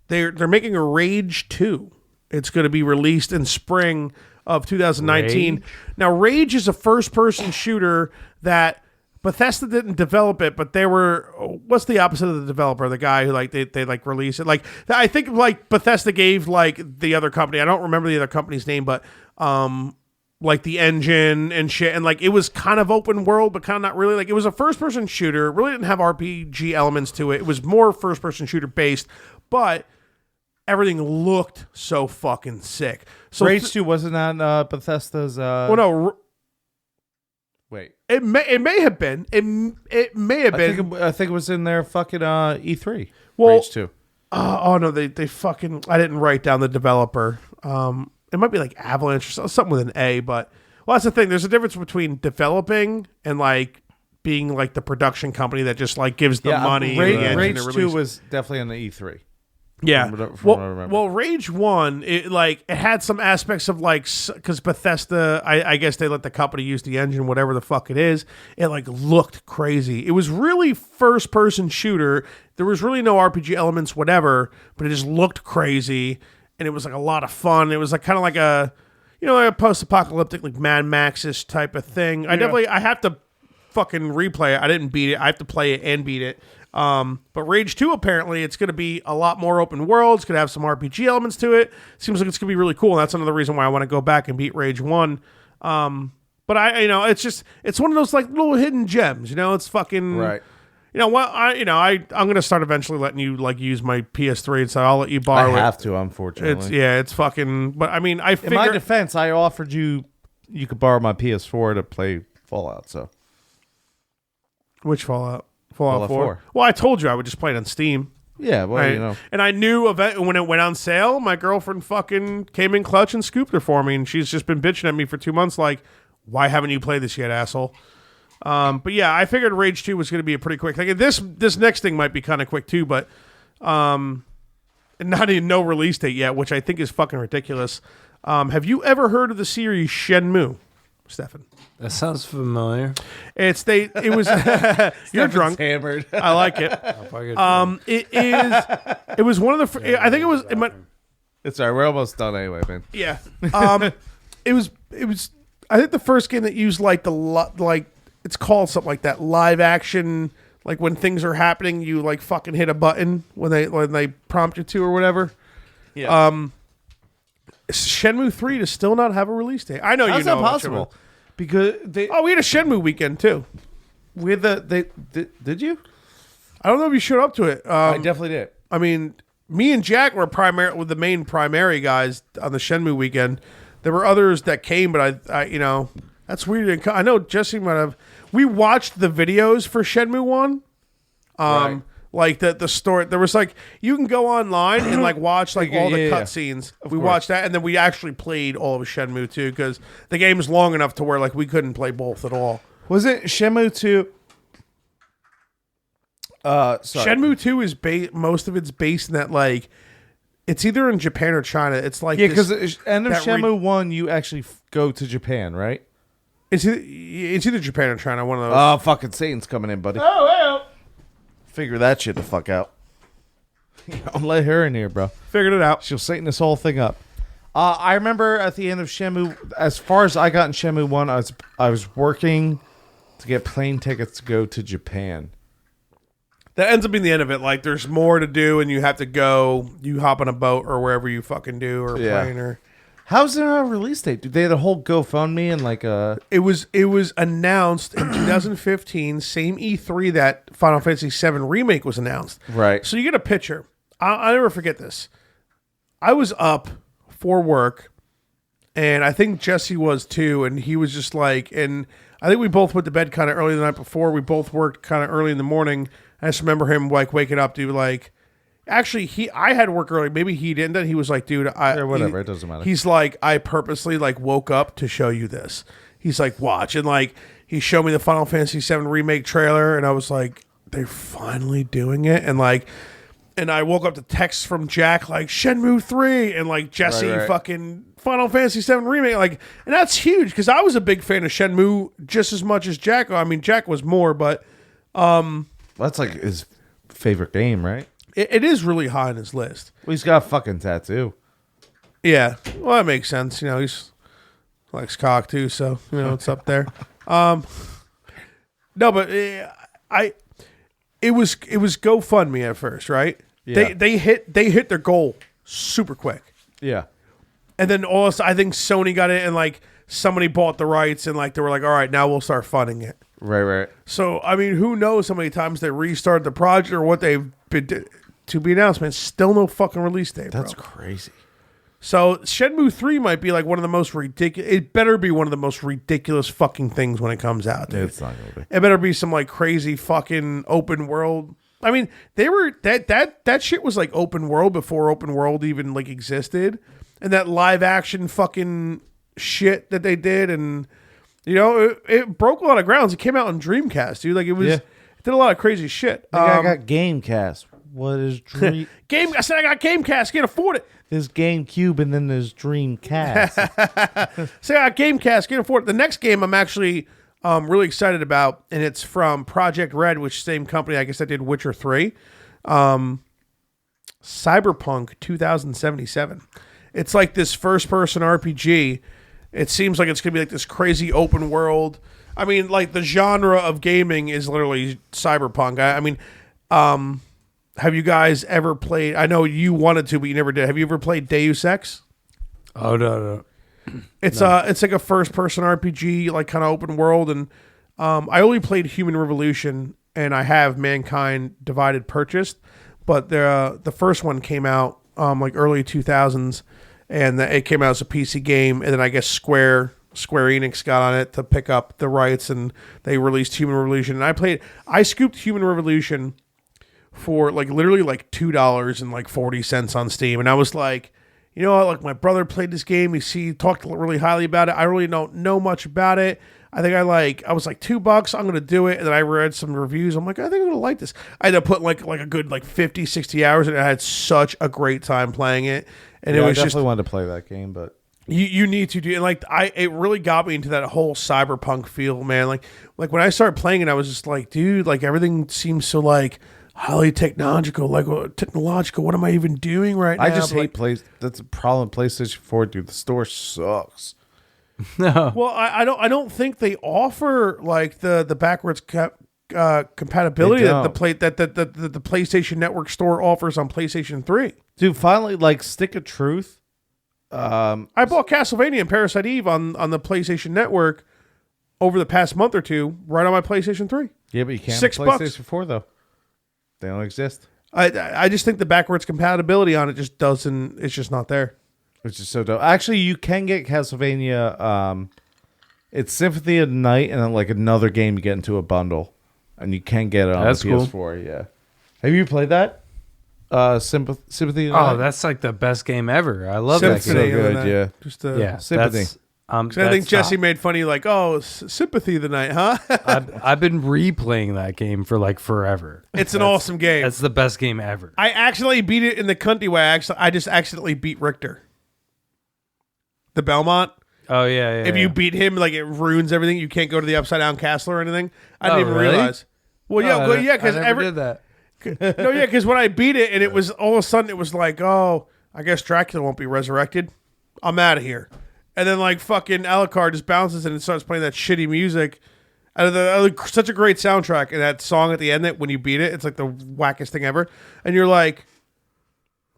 They're making a Rage 2. It's going to be released in spring of 2019. Rage? Now, Rage is a first-person shooter that Bethesda didn't develop it, but they were. What's the opposite of the developer? The guy who like they like release it. Like, I think like Bethesda gave like the other company. I don't remember the other company's name, but like the engine and shit, and like it was kind of open world, but kind of not really. Like, it was a first person shooter. It really didn't have RPG elements to it. It was more first person shooter based, but everything looked so fucking sick. So Rage 2 wasn't on Bethesda's. Well, no. Wait. It may have been. It may have been. I think it was in their fucking E3. Well, Rage 2. Oh no, they fucking. I didn't write down the developer. It might be like Avalanche or something with an A, but that's the thing. There's a difference between developing and like being like the production company that just like gives the money. Rage 2 was definitely on the E3. Yeah. From what I remember. Well, Rage 1, it had some aspects of like, because Bethesda, I guess they let the company use the engine, whatever the fuck it is. It like looked crazy. It was really first person shooter. There was really no RPG elements, whatever, but it just looked crazy. And it was like a lot of fun. It was like kind of like a, like a post-apocalyptic, like Mad Max-ish type of thing. I have to fucking replay it. I didn't beat it. I have to play it and beat it. But Rage 2, apparently, it's going to be a lot more open world. It's going to have some RPG elements to it. Seems like it's going to be really cool. And that's another reason why I want to go back and beat Rage 1. But it's one of those like little hidden gems. It's fucking right. You know what? I'm going to start eventually letting you like use my PS3, so I'll let you borrow it. I have to, unfortunately. It's fucking. But I mean, in my defense, I offered you could borrow my PS4 to play Fallout. So which Fallout? Fallout 4. Well, I told you I would just play it on Steam. Yeah, well, And I knew when it went on sale, my girlfriend fucking came in clutch and scooped it for me, and she's just been bitching at me for 2 months, like, why haven't you played this yet, asshole? But yeah, I figured Rage 2 was going to be a pretty quick thing. This next thing might be kind of quick too, but not even no release date yet, which I think is fucking ridiculous. Have you ever heard of the series Shenmue, Stefan? That sounds familiar. It was you're drunk. Hammered. I like it. It was one of the. I think it was. It's all right. We're almost done anyway, man. Yeah. It was. I think the first game that used like it's called something like that, live action. Like when things are happening, you like fucking hit a button when they prompt you to or whatever. Yeah. Shenmue 3 does still not have a release date. I know. How's that possible? Because we had a Shenmue weekend too. Did you? I don't know if you showed up to it. I definitely did. I mean, me and Jack were the main primary guys on the Shenmue weekend. There were others that came, but I that's weird. I know Jesse might have. We watched the videos for Shenmue 1. Right. Like the story, there was like you can go online and like watch like all the cutscenes. We watched that, and then we actually played all of Shenmue 2 because the game is long enough to where like we couldn't play both at all. Was it Shenmue 2? Sorry. Shenmue 2 is most of it's based in that like it's either in Japan or China. It's like because end of Shenmue 1, you actually go to Japan, right? It's either Japan or China. One of those. Oh, fucking Satan's coming in, buddy. Oh, well. Figure that shit the fuck out. Don't let her in here, bro. Figured it out. She'll Satan this whole thing up. I remember at the end of Shenmue, as far as I got in Shenmue 1, I was working to get plane tickets to go to Japan. That ends up being the end of it. Like, there's more to do, and you have to go. You hop on a boat or wherever you fucking do, or a plane, or. How's there not a release date? Dude, they had a whole GoFundMe and like a. It was announced in 2015, same E3 that Final Fantasy VII Remake was announced. Right. So you get a picture. I'll never forget this. I was up for work, and I think Jesse was too, and he was just like, and I think we both went to bed kind of early the night before. We both worked kind of early in the morning. I just remember him like waking up to like, actually I had to work early. Maybe he didn't. Then he was like, dude, whatever. It doesn't matter. He's like, I purposely like woke up to show you this. He's like, watch, and like he showed me the Final Fantasy VII remake trailer, and I was like, they're finally doing it, and like. And I woke up to texts from Jack like Shenmue 3 and like Jesse fucking Final Fantasy VII remake, like, and that's huge because I was a big fan of Shenmue just as much as Jack. I mean, Jack was more, but that's like his favorite game, right? it is really high on his list. Well, he's got a fucking tattoo. Yeah, well, that makes sense. You know, he's likes cock too, so you know it's up there. No, but It was GoFundMe at first, right? Yeah. They hit their goal super quick, Yeah. and then also I think Sony got it, and like somebody bought the rights, and like they were like, all right, now we'll start funding it. Right. So I mean, who knows how many times they restarted the project or what they've been to be announced, man. Still no fucking release date. That's bro. crazy. So Shenmue 3 might be like one of the most ridiculous. It better be one of the most ridiculous fucking things when it comes out. Dude. It's not gonna be. It better be some like crazy fucking open world. I mean, they were that shit was like open world before open world even like existed, and that live action fucking shit that they did, and you know it broke a lot of grounds. It came out on Dreamcast, dude. Like it was, it did a lot of crazy shit. I got Gamecast. What is Dream? I said I got Gamecast. Can't afford it. There's GameCube and then there's Dreamcast. Say I got Gamecast. Can't afford it. The next game I'm actually really excited about, and it's from Project Red, which same company I guess that did Witcher 3. Cyberpunk 2077. It's like this first-person RPG. It seems like it's going to be like this crazy open world. I mean, like the genre of gaming is literally cyberpunk. I mean, have you guys ever played? I know you wanted to, but you never did. Have you ever played Deus Ex? Oh no. It's like a first person RPG, like kind of open world, and I only played Human Revolution, and I have Mankind Divided purchased, but the first one came out like early 2000s, and it came out as a PC game, and then I guess Square Enix got on it to pick up the rights, and they released Human Revolution, and I scooped Human Revolution for like literally like $2.40 on Steam, and I was like, you know what, like my brother played this game, he talked really highly about it. I really don't know much about it. I think I was like $2, I'm gonna do it, and then I read some reviews. I'm like, I think I'm gonna like this. I had to put like a good like 50, 60 hours, and I had such a great time playing it. And it was I definitely wanted to play that game, but you need to do, and like it really got me into that whole cyberpunk feel, man. Like when I started playing it, I was just like, dude, like everything seems so like highly technological. What am I even doing right now? I just hate that's a problem with PlayStation 4, dude. The store sucks. No. Well, I don't think they offer like the backwards compatibility that the PlayStation Network store offers on PlayStation 3. Dude, finally, like, stick of truth. I bought Castlevania and Parasite Eve on the PlayStation Network over the past month or two, right on my PlayStation 3. Yeah, but you can't $6. have PlayStation 4 though. They don't exist. I just think the backwards compatibility on it just doesn't. It's just not there. Which is so dope. Actually, you can get Castlevania. It's Symphony of the Night, and then like another game you get into a bundle, and you can get it on That's the PS4. Cool. Yeah. Have you played that? Sympathy of the Night? Oh, that's like the best game ever. I love Sympathy that game. So good, yeah. Just Yeah, Sympathy. I think Jesse made fun of you, like, oh, Sympathy of the Night, huh? I've been replaying that game for like forever. It's an awesome game. That's the best game ever. I accidentally beat it in the country way. I just accidentally beat Richter. The Belmont. Oh yeah. If you beat him, like it ruins everything. You can't go to the Upside Down Castle or anything. I didn't even really? realize. Well, yeah, because I never did that. No, yeah, because when I beat it, and it was all of a sudden it was like, oh, I guess Dracula won't be resurrected. I'm out of here. And then like fucking Alucard just bounces in and starts playing that shitty music. Such a great soundtrack, and that song at the end that when you beat it, it's like the wackest thing ever. And you're like,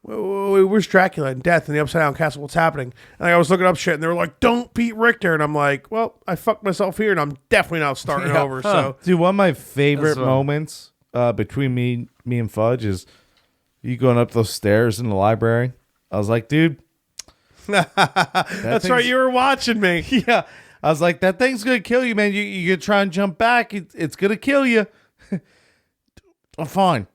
where's Dracula and death in the Upside Down Castle? What's happening? And I was looking up shit, and they were like, don't beat Richter. And I'm like, well, I fucked myself here, and I'm definitely not starting over. So, dude, one of my favorite moments between me and Fudge is you going up those stairs in the library. I was like, dude. That's right. You were watching me. Yeah. I was like, that thing's going to kill you, man. You gonna try and jump back. It's going to kill you. I'm fine.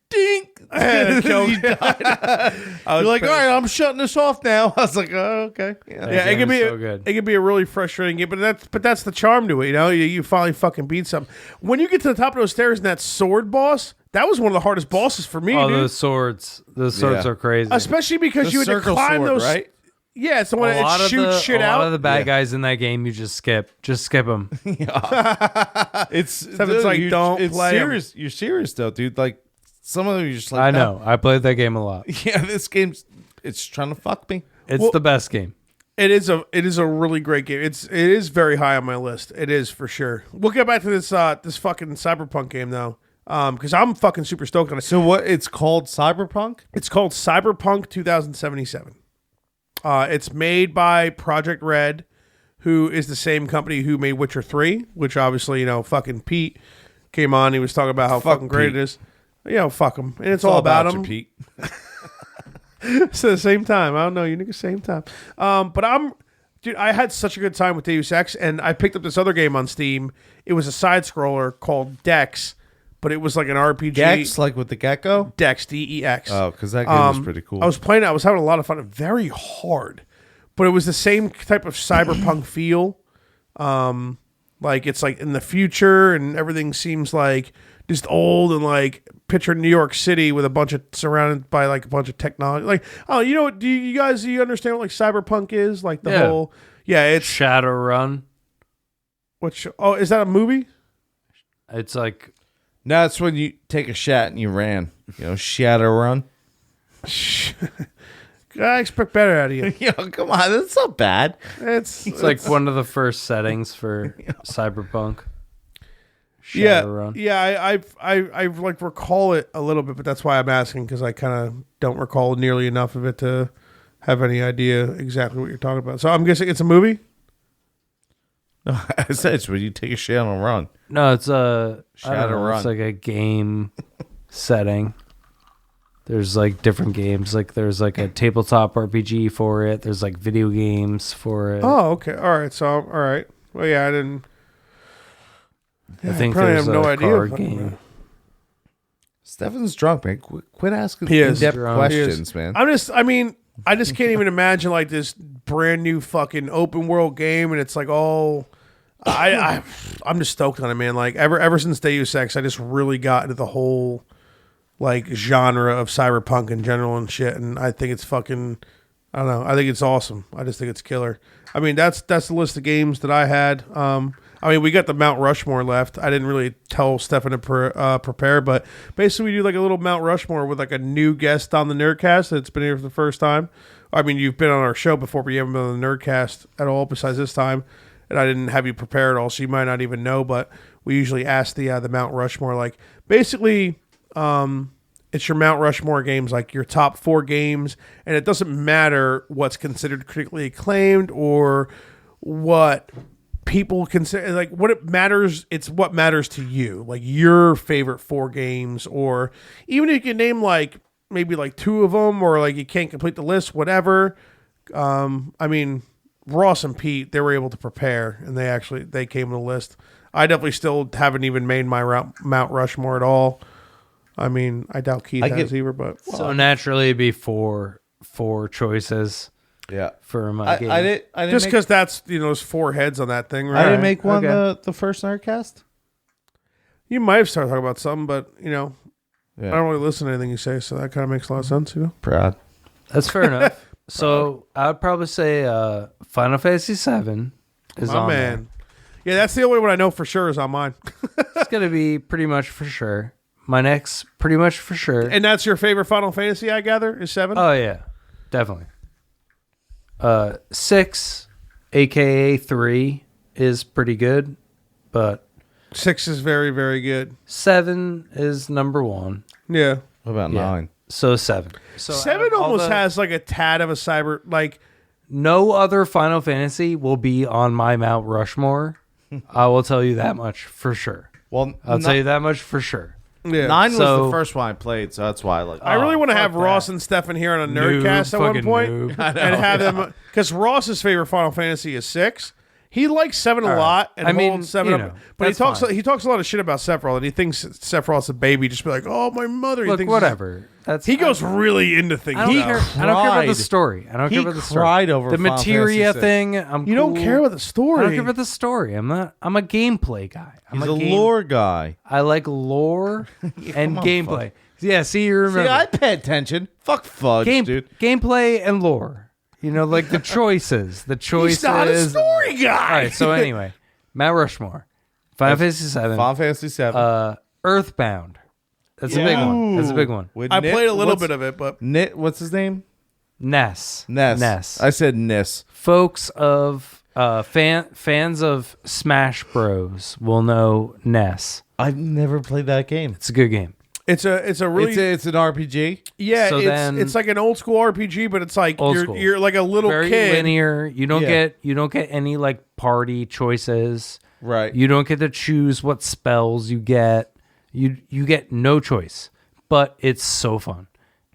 Ding. You died. You're like, all right, I'm shutting this off now. I was like, oh, okay. Yeah, it can be so good. It can be a really frustrating game, but that's the charm to it. You know, you finally fucking beat something. When you get to the top of those stairs and that sword boss, that was one of the hardest bosses for me. Oh, dude. those swords are crazy. Especially because you had to circle climb sword, those. right? Yeah, it's the one that shoots shit out. A lot of the bad guys in that game, you just skip them. It's like, don't it's play 'em. serious. You're serious though, dude. Like some of them, you're just like, I no. know. I played that game a lot. Yeah, this game's it's trying to fuck me. It's the best game. It is a really great game. It is very high on my list. It is for sure. We'll get back to this fucking Cyberpunk game though, because I'm fucking super stoked on it. So what? It's called Cyberpunk. It's called Cyberpunk 2077. It's made by Project Red, who is the same company who made Witcher 3, which obviously, fucking Pete came on. He was talking about how fucking great Pete. it is. Fuck him. And it's all about him. you, Pete. It's at the same time. I don't know. You niggas same time. But dude, I had such a good time with Deus Ex, and I picked up this other game on Steam. It was a side-scroller called Dex, but it was like an RPG. Gex, like with the gecko. Dex, DEX. Oh, because that game was pretty cool. I was playing it. I was having a lot of fun. Very hard, but it was the same type of cyberpunk feel. Like it's like in the future, and everything seems like just old and like picture New York City with a bunch of surrounded by like a bunch of technology. Like, oh, you know what? Do you understand what like cyberpunk is? Like the whole it's Shadowrun. is that a movie? It's like no, it's when you take a shot and you ran. Shadowrun. I expect better out of you. Yo, come on, that's not bad. It's like one of the first settings for Cyberpunk. Shadowrun. Yeah. I like recall it a little bit, but that's why I'm asking, because I kind of don't recall nearly enough of it to have any idea exactly what you're talking about. So I'm guessing it's a movie. No, I said it's when you take a shit and run. No, it's a Shadowrun. It's like a game setting. There's like different games. Like there's like a tabletop RPG for it. There's like video games for it. Oh, okay. All right. So, all right. Well, yeah, I didn't. I think probably there's have no a idea. card game. Stefan's drunk, man. Quit asking He is in-depth drunk. questions, man. I just can't even imagine like this brand new fucking open world game, and it's like all. I'm just stoked on it, man. Like ever since Deus Ex, I just really got into the whole like genre of cyberpunk in general and shit, and I think it's fucking. I don't know. I think it's awesome. I just think it's killer. I mean, that's the list of games that I had. We got the Mount Rushmore left. I didn't really tell Stefan to prepare, but basically we do like a little Mount Rushmore with like a new guest on the Nerdcast that's been here for the first time. I mean, you've been on our show before, but you haven't been on the Nerdcast at all besides this time. And I didn't have you prepare at all, so you might not even know, but we usually ask the Mount Rushmore. Like, basically, it's your Mount Rushmore games, like your top 4 games, and it doesn't matter what's considered critically acclaimed or what people consider, like what it matters, it's what matters to you, like your favorite 4 games, or even if you can name like maybe like 2 of them, or like you can't complete the list, whatever. Ross and Pete, they were able to prepare, and they came on the list. I definitely still haven't even made my Mount Rushmore at all. I mean, I doubt Keith has either, but so naturally it'd be 4 choices. Yeah, for my game. I didn't just because that's there's 4 heads on that thing, right? I didn't make one the first Nerdcast. You might have started talking about something, but Yeah. I don't really listen to anything you say, so that kind of makes a lot of sense, Proud. That's fair enough. So I would probably say Final Fantasy VII is on man. there. Yeah, that's the only one I know for sure is on mine. It's gonna be pretty much for sure. My next, pretty much for sure. And that's your favorite Final Fantasy, I gather, is 7? Oh yeah, definitely. 6, aka 3, is pretty good, but 6 is very, very good. 7 is number 1. Yeah. What about Yeah. 9? So 7. So 7 almost has like a tad of a cyber, like no other Final Fantasy will be on my Mount Rushmore. I will tell you that much for sure. Well, I'll tell you that much for sure. Yeah. 9 was So- the first one I played, so that's why I like. I really want to fuck have that. Ross and Stefan here on a Nerdcast at one fucking point noob. and have them, because Ross's favorite Final Fantasy is 6. He likes 7 a lot and I mean, holds 7 you up. know, But he that's talks fine. he talks a lot of shit about Sephiroth, and he thinks Sephiroth's a baby. Just be like, oh, my mother. He Look, thinks whatever. That's He goes really into things. I don't now. care. I don't care about the cried. story. I don't He care about the story. cried over the Final materia Fantasy VI. thing. I'm You don't cool. care about the story. I don't care about the story. I'm a gameplay guy. I'm He's a game- lore guy. I like lore and on, gameplay. Yeah, see, you remember. See, I pay attention. Fuck fudge, dude. Gameplay and lore. You know, like the choices. The choices. He's not a story guy. All right, so anyway, Mount Rushmore, Final Fantasy VII, Final Fantasy 7. Earthbound. That's a big one. That's a big one. With I Nit- played a little what's- bit of it, but What's his name? Ness. Ness. I said Ness. Folks of fans of Smash Bros will know Ness. I've never played that game. It's a good game. it's a really It's an RPG. yeah. So then- it's like an old school RPG, but it's like Old school. you're like a little Very kid. linear. You don't Yeah. get any like party choices. Right. You don't get to choose what spells you get. You get no choice. But it's so fun.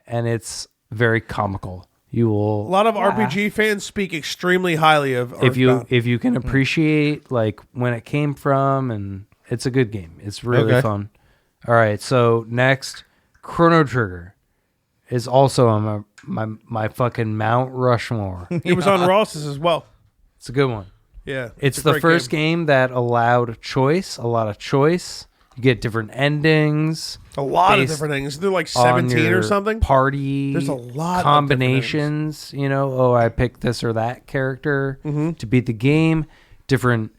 And it's very comical. You will A lot of laugh. RPG fans speak extremely highly of if you Earthbound. can appreciate like when it came from, and it's a good game. It's really Okay. fun. All right, so next, Chrono Trigger is also on my fucking Mount Rushmore. It was on Ross's as well. It's a good one. Yeah, It's a the great first game that allowed choice, a lot of choice. You get different endings. A lot of based different things. They're like on 17 or your something. Party. There's a lot of combinations. You know, oh, I picked this or that character Mm-hmm. to beat the game. Different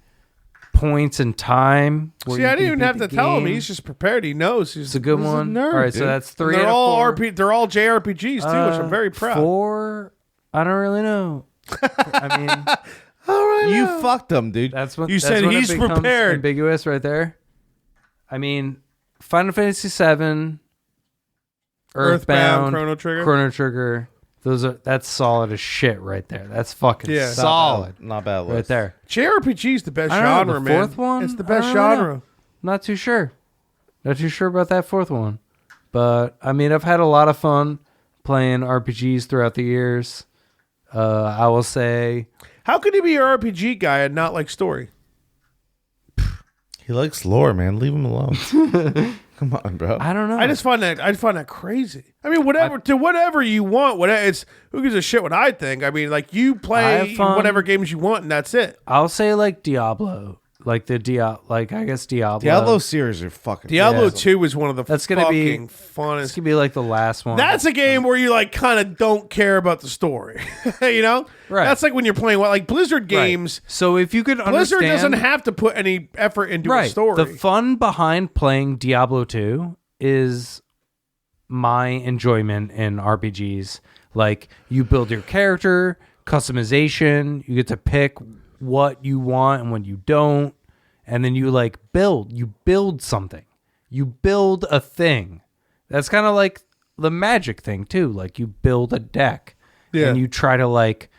points in time. where See, you I didn't can even beat have the to tell him. game. He's just prepared. He knows. It's a good He's a one. nerd, All right, so dude. that's 3 They're out of all 4. They're all JRPGs too, which I'm very proud. 4. I don't really know. I mean, You fucked them, dude. that's what You that's said when it he's becomes prepared. Ambiguous right there. I mean, Final Fantasy VII, Earthbound, Chrono Trigger. That's solid as shit right there. That's fucking Yeah. solid Not bad list. right there. JRPG is the best I don't know, genre, the man. fourth one? It's the I best don't know. genre. Not too sure. Not too sure about that fourth one. But I mean, I've had a lot of fun playing RPGs throughout the years. I will say, How could he be an RPG guy and not like story? He likes lore, man. Leave him alone. Come on, bro. I don't know. I find that crazy. I mean, whatever you want. Whatever it's who gives a shit what I think. I mean, like you I play have fun. whatever games you want, and that's it. I'll say like Diablo, like I guess Diablo. Diablo series are fucking. Diablo Yeah. 2 is one of the That's gonna be- fucking This funnest. could be like the last one. That's a game where you like kind of don't care about the story, you know? Right. That's like when you're playing like Blizzard Right. games. So if you could Blizzard understand, doesn't have to put any effort into a story. The fun behind playing Diablo 2 is my enjoyment in RPGs. Like you build your character, customization, you get to pick what you want and what you don't, and then you like build something. You build a thing. That's kind of like the Magic thing too. Like you build a deck Yeah. and you try to like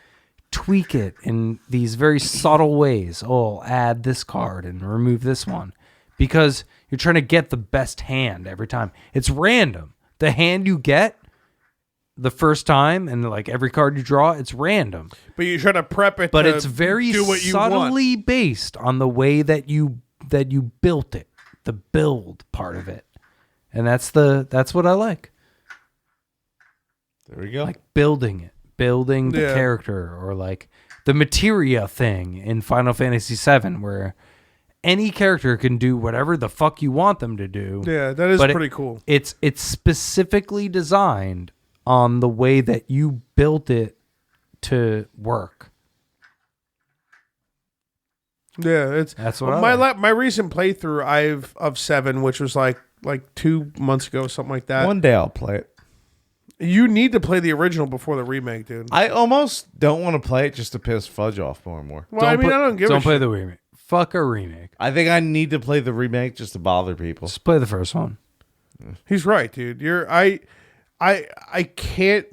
tweak it in these very subtle ways. Oh, I'll add this card and remove this one because you're trying to get the best hand every time. It's random. The hand you get the first time and like every card you draw, it's random. But you try to prep it But to it's very do what you want. subtly based on the way that you built it, the build part of it. And that's what I like. There we go. Like building the Yeah. character, or like the materia thing in Final Fantasy VII, where any character can do whatever the fuck you want them to do. Yeah, that is But pretty cool. It's specifically designed on the way that you built it to work. Yeah, it's That's what I my like. my recent playthrough of 7, which was like 2 months ago, something like that. One day I'll play it. You need to play the original before the remake, dude. I almost don't want to play it just to piss Fudge off more and more. Well, I mean, I don't give a Don't play shit. the remake. Fuck a remake. I think I need to play the remake just to bother people. Just play the first one. He's right, dude. I can't.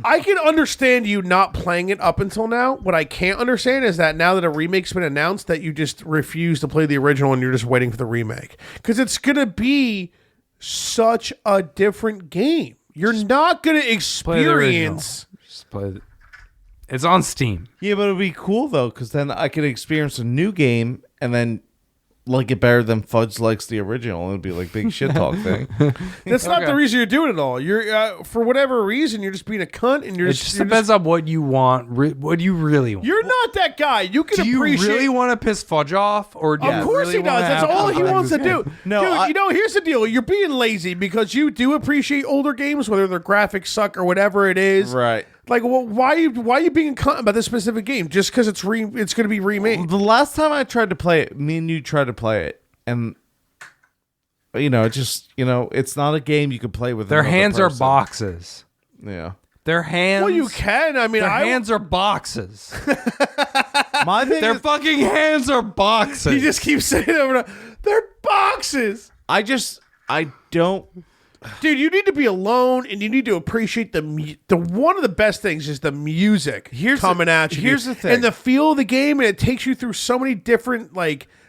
I can understand you not playing it up until now. What I can't understand is that now that a remake's been announced, that you just refuse to play the original and you're just waiting for the remake. Because it's going to be such a different game. You're not going to experience... Just play it. It's on Steam. Yeah, but it'd be cool though, because then I could experience a new game and then like it better than Fudge likes the original. It'd be like big shit talk thing. That's not the reason you're doing it all. You're for whatever reason you're just being a cunt and you're It just. just you're depends on what you want. What you really want. You're not that guy. You can Do you appreciate. really want to piss Fudge off, or do you Of course really he does. wanna That's have all fun he playing wants to this do. game? No, Dude, here's the deal. You're being lazy because you do appreciate older games, whether their graphics suck or whatever it is. Right. Like, well, why are you being a cunt about this specific game? Just because it's going to be remade. The last time I tried to play it, me and you tried to play it, and it just it's not a game you can play with. Their another hands are person. boxes. Yeah. Their hands. Well, you can. I mean, Their hands are boxes. My thing Their is, fucking hands are boxes. You just keep saying it over and over. They're boxes. I don't. Dude, you need to be alone, and you need to appreciate the one of the best things is the music coming at you. Here's the thing. And the feel of the game, and it takes you through so many different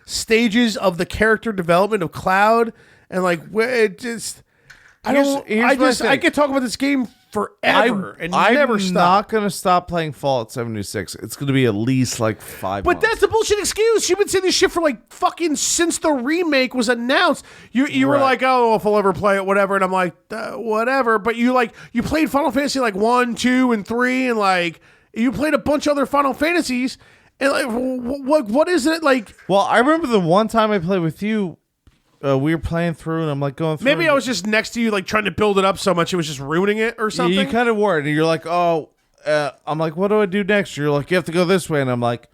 stages of the character development of Cloud, and it just I could talk about this game forever and never I'm stop. not gonna stop playing Fallout 76. It's gonna be at least 5 But months. that's a bullshit excuse. You've been saying this shit for fucking since the remake was announced. You were like, oh, if I'll ever play it, whatever. And I'm like, whatever. But you played Final Fantasy 1, 2, and 3, and you played a bunch of other Final Fantasies. And what is it like? Well, I remember the one time I played with you. We were playing through, and I'm going through. Maybe I was just next to you, trying to build it up so much it was just ruining it or something. You kind of were, and you're like, oh, I'm like, what do I do next? You're like, you have to go this way, and I'm like,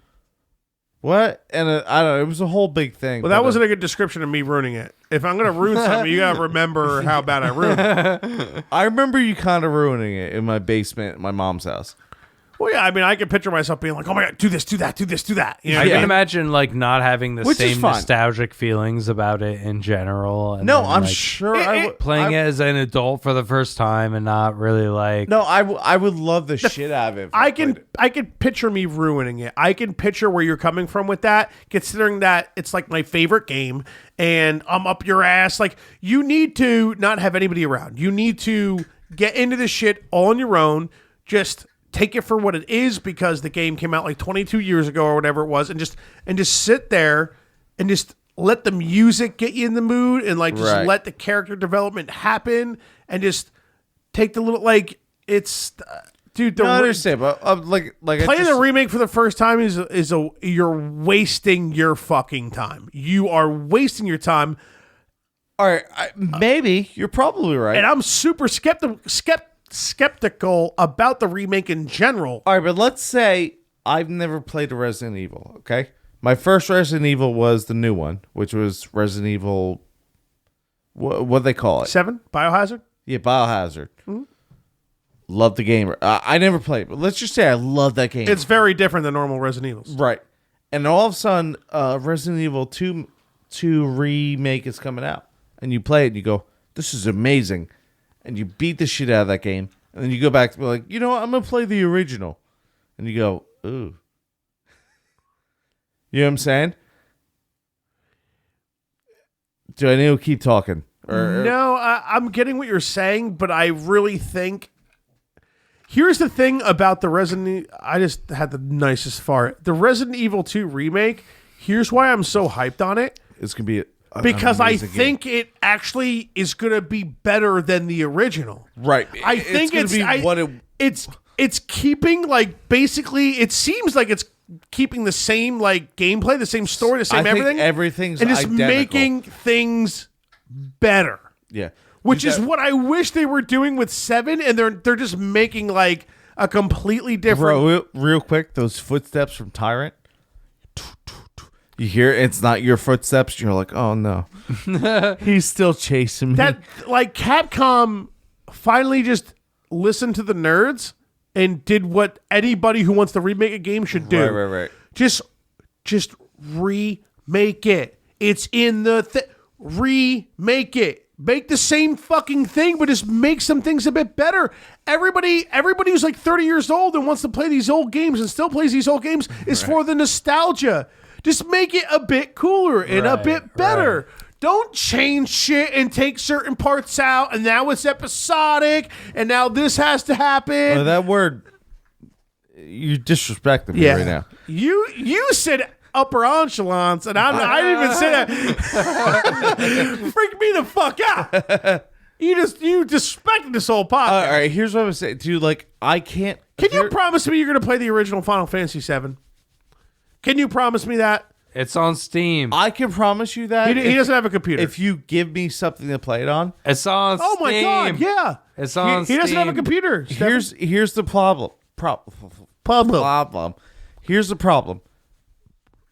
what? And I don't know. It was a whole big thing. Well, that wasn't a good description of me ruining it. If I'm going to ruin something, you got to remember how bad I ruined it. I remember you kind of ruining it in my basement at my mom's house. Well, yeah, I mean, I can picture myself being like, oh my God, do this, do that, do this, do that. You know I what can mean? imagine not having the Which is same fine. nostalgic feelings about it in general. And No, then, I'm sure I would. playing it as an adult for the first time and not really No, I would love the shit out of it. I can picture me ruining it. I can picture where you're coming from with that, considering that it's my favorite game and I'm up your ass. You need to not have anybody around. You need to get into this shit all on your own. Just take it for what it is because the game came out 22 years ago or whatever it was, and just sit there and just let the music get you in the mood and let the character development happen and just take the little it's dude. I understand, but Playing the remake for the first time is you're wasting your fucking time. You are wasting your time. All right, maybe you're probably right. And I'm super skeptical about the remake in general. All right, but let's say I've never played a Resident Evil, okay? My first Resident Evil was the new one, which was Resident Evil... What they call it? 7? Biohazard? Yeah, Biohazard. Mm-hmm. Love the game. I never played, but let's just say I love that game. It's very different than normal Resident Evils. Right. And all of a sudden, Resident Evil 2 remake is coming out. And you play it and you go, this is amazing. And you beat the shit out of that game. And then you go back to be like, I'm going to play the original. And you go, ooh. You know what I'm saying? Do I need to keep talking? No, I'm getting what you're saying, but I really think... Here's the thing about the Resident... I just had the nicest fart. The Resident Evil 2 remake, here's why I'm so hyped on it. It's going to be... Because I think it actually is going to be better than the original. Right. I think it's keeping basically it seems like it's keeping the same gameplay, the same story, the same everything. Everything's and just identical. making things better. Yeah. Which is what I wish they were doing with 7, and they're just making a completely different. Bro, real quick, those footsteps from Tyrant. You hear it's not your footsteps. You're like, oh no, he's still chasing me. That Capcom finally just listened to the nerds and did what anybody who wants to remake a game should do. Right. Just remake it. It's in the remake it. Make the same fucking thing, but just make some things a bit better. Everybody who's like 30 years old and wants to play these old games and still plays these old games is for the nostalgia. Just make it a bit cooler and a bit better. Right. Don't change shit and take certain parts out, and now it's episodic, and now this has to happen. That word, you're disrespecting me right now. You said upper echelons, and I didn't even say that. Freak me the fuck out. You disrespected this whole podcast. All right, here's what I'm saying, dude. Like, I can't. Can you promise me you're going to play the original Final Fantasy VII? Can you promise me that? It's on Steam. I can promise you that. He doesn't have a computer. If you give me something to play it on. It's on Steam. Oh my God, yeah. It's on Steam. He doesn't have a computer. Here's the problem. Here's the problem.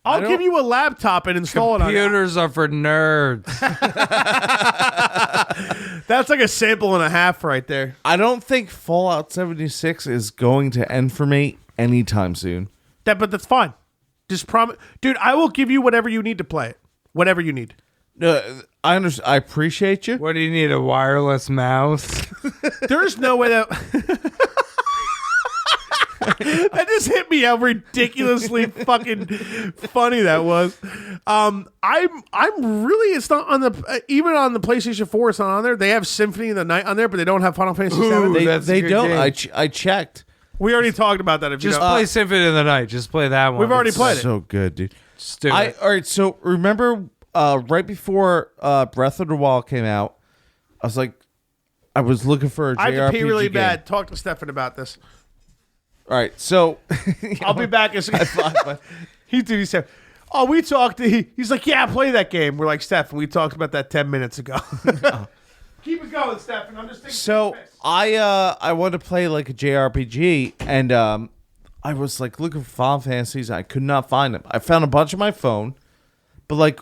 I'll give you a laptop and install it on Computers are for nerds. That's like a sample and a half right there. I don't think Fallout 76 is going to end for me anytime soon. But that's fine. Just promise. Dude, I will give you whatever you need to play it. Whatever you need. I understand. I appreciate you. What do you need, a wireless mouse? There's no way that... That just hit me how ridiculously fucking funny that was. I'm really, it's not on the even on the PlayStation 4, it's not on there. They have Symphony of the Night on there, but they don't have Final Fantasy 7. They don't. I checked. We already talked about that. Just play Symphony of the Night. Just play that one. We've already played it. So good, dude. All right, so remember right before Breath of the Wild came out, I was looking for a JRPG I have to pee really game. bad. Talk to Stefan about this. All right, so I'll be back as soon as he said, "Oh, we talked." He's like, "Yeah, play that game." We're like, "Stefan, we talked about that 10 minutes ago." Keep it going, Stefan. I'm just thinking. So I wanted to play like a JRPG, and I was like looking for Final Fantasies. I could not find them. I found a bunch on my phone, but like,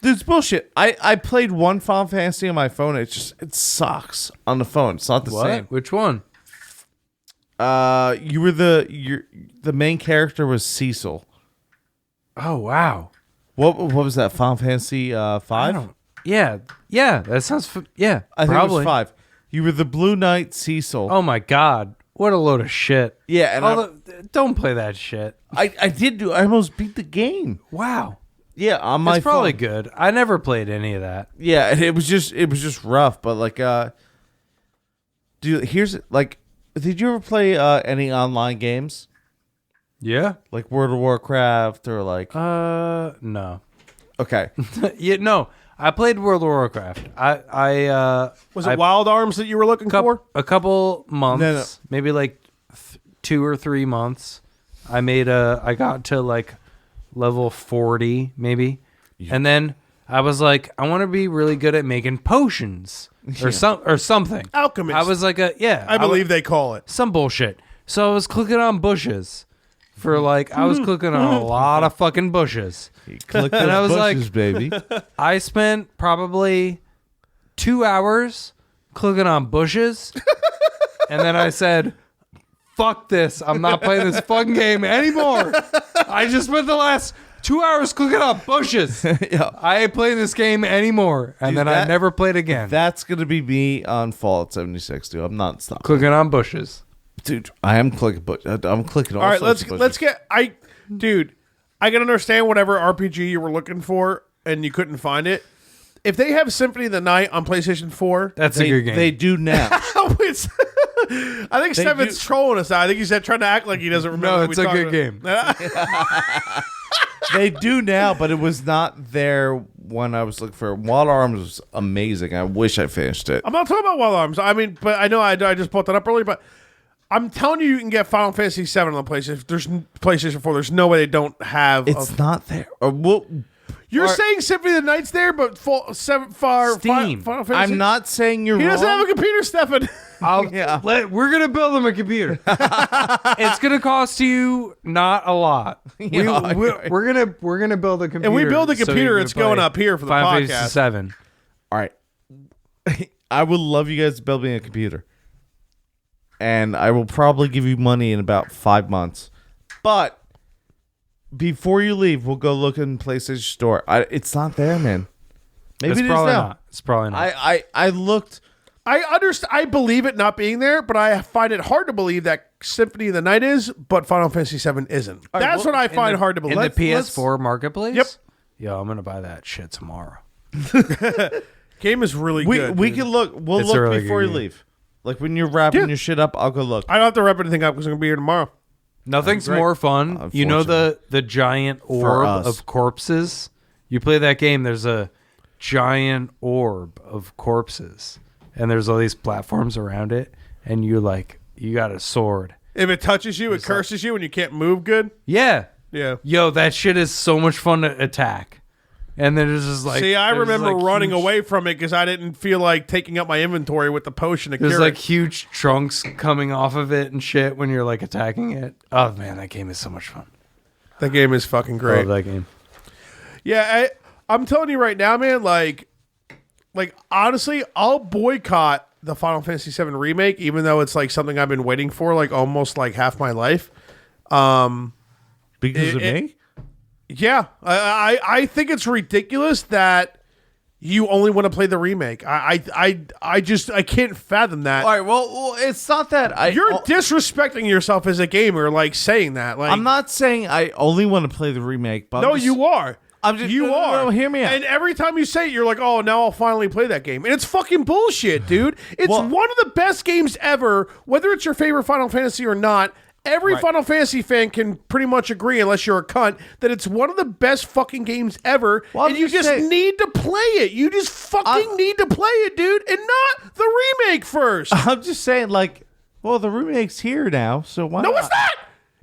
this bullshit. I played one Final Fantasy on my phone. It sucks on the phone. It's not the same. Which one? You were the main character was Cecil. Oh wow. What was that? Final Fantasy 5? Yeah. That sounds. Yeah, I think probably. it was 5. You were the Blue Knight Cecil. Oh my God. What a load of shit. Yeah, and don't play that shit. I did do. I almost beat the game. Wow. Yeah, on my It's probably phone. good. I never played any of that. Yeah, and it was just rough. But like, dude, here's like, did you ever play any online games? Yeah. Like World of Warcraft or like? No. Okay. Yeah, no. I played World of Warcraft. Was it Wild Arms that you were looking for? A couple months, No. maybe like 2 or 3 months. I got to like level 40 maybe. Yeah. And then I was like, I want to be really good at making potions or something. Alchemist. I was like I believe they call it. Some bullshit. So I was clicking on bushes for like, I was clicking on a lot of fucking bushes. Click And I was bushes, like, baby. I spent probably 2 hours clicking on bushes. And then I said, fuck this. I'm not playing this fucking game anymore. I just spent the last 2 hours clicking on bushes. Yeah. I ain't playing this game anymore. And Dude, then I never played again. That's gonna be me on Fallout 76, dude. I'm not stopping. Clicking on bushes. Dude, I am clicking, but I'm clicking. All right, let's get. Dude, I can understand whatever RPG you were looking for and you couldn't find it. If they have Symphony of the Night on PlayStation 4, That's a good game. They do now. I think Stefan's trolling us now. I think he's trying to act like he doesn't remember. No, it's a good game. They do now, but it was not there when I was looking for it. Wild Arms was amazing. I wish I finished it. I'm not talking about Wild Arms. I mean, but I know I just brought that up earlier, but I'm telling you, you can get Final Fantasy 7 on the PlayStation. If there's PlayStation 4, there's no way they don't have. It's not there. You're saying Symphony of the Night's there, but Final Steam. Final Fantasy. I'm not saying you're He wrong. doesn't have a computer, Stefan. We're gonna build him a computer. It's gonna cost you not a lot. We're gonna build a computer. If we build a computer, it's going up here for the Final podcast. Fantasy 7. All right. I would love you guys to build me a computer. And I will probably give you money in about 5 months. But before you leave, we'll go look in PlayStation Store. It's not there, man. Maybe It's it is probably now. not. It's probably not. I looked. I understand. I believe it not being there, but I find it hard to believe that Symphony of the Night is, but Final Fantasy VII isn't. right, That's well, what I find hard to believe. In the PS4 marketplace? Yep. Yo, I'm going to buy that shit tomorrow. Game is really We good. we dude. can look. We'll It's a look really before good you game. leave. Like when you're wrapping Yeah. your shit up, I'll go look. I don't have to wrap anything up because I'm gonna be here tomorrow. Nothing's Great. more fun. You know the giant orb us. of corpses? You play that game, there's a giant orb of corpses. And there's all these platforms around it. And you got a sword. If it touches you, it curses you, and you can't move good. Yeah. Yeah. Yo, that shit is so much fun to attack. And then it's just like... See, I there's, remember like, running huge- away from it because I didn't feel like taking up my inventory with the potion to There's cure like it. huge trunks coming off of it and shit when you're like attacking it. Oh man, that game is so much fun. That game is fucking I great. love that game. Yeah, I'm telling you right now, man. Like honestly, I'll boycott the Final Fantasy VII remake, even though it's like something I've been waiting for, like almost like half my life. Because of me? Yeah, I think it's ridiculous that you only want to play the remake. I can't fathom that. All right. Well, it's not that You're disrespecting yourself as a gamer, like saying that. Like I'm not saying I only want to play the remake, but No, you are. I'm just. You no, are. No, hear me out. And every time you say it, you're like, "Oh, now I'll finally play that game." And it's fucking bullshit, dude. It's Well- one of the best games ever. Whether it's your favorite Final Fantasy or not, every Right. Final Fantasy fan can pretty much agree, unless you're a cunt, that it's one of the best fucking games ever. Well, I'm and you just just saying- need to play it. You just fucking need to play it, dude, and not the remake first. I'm just saying, like, well, the remake's here now, so why? No, not? it's not.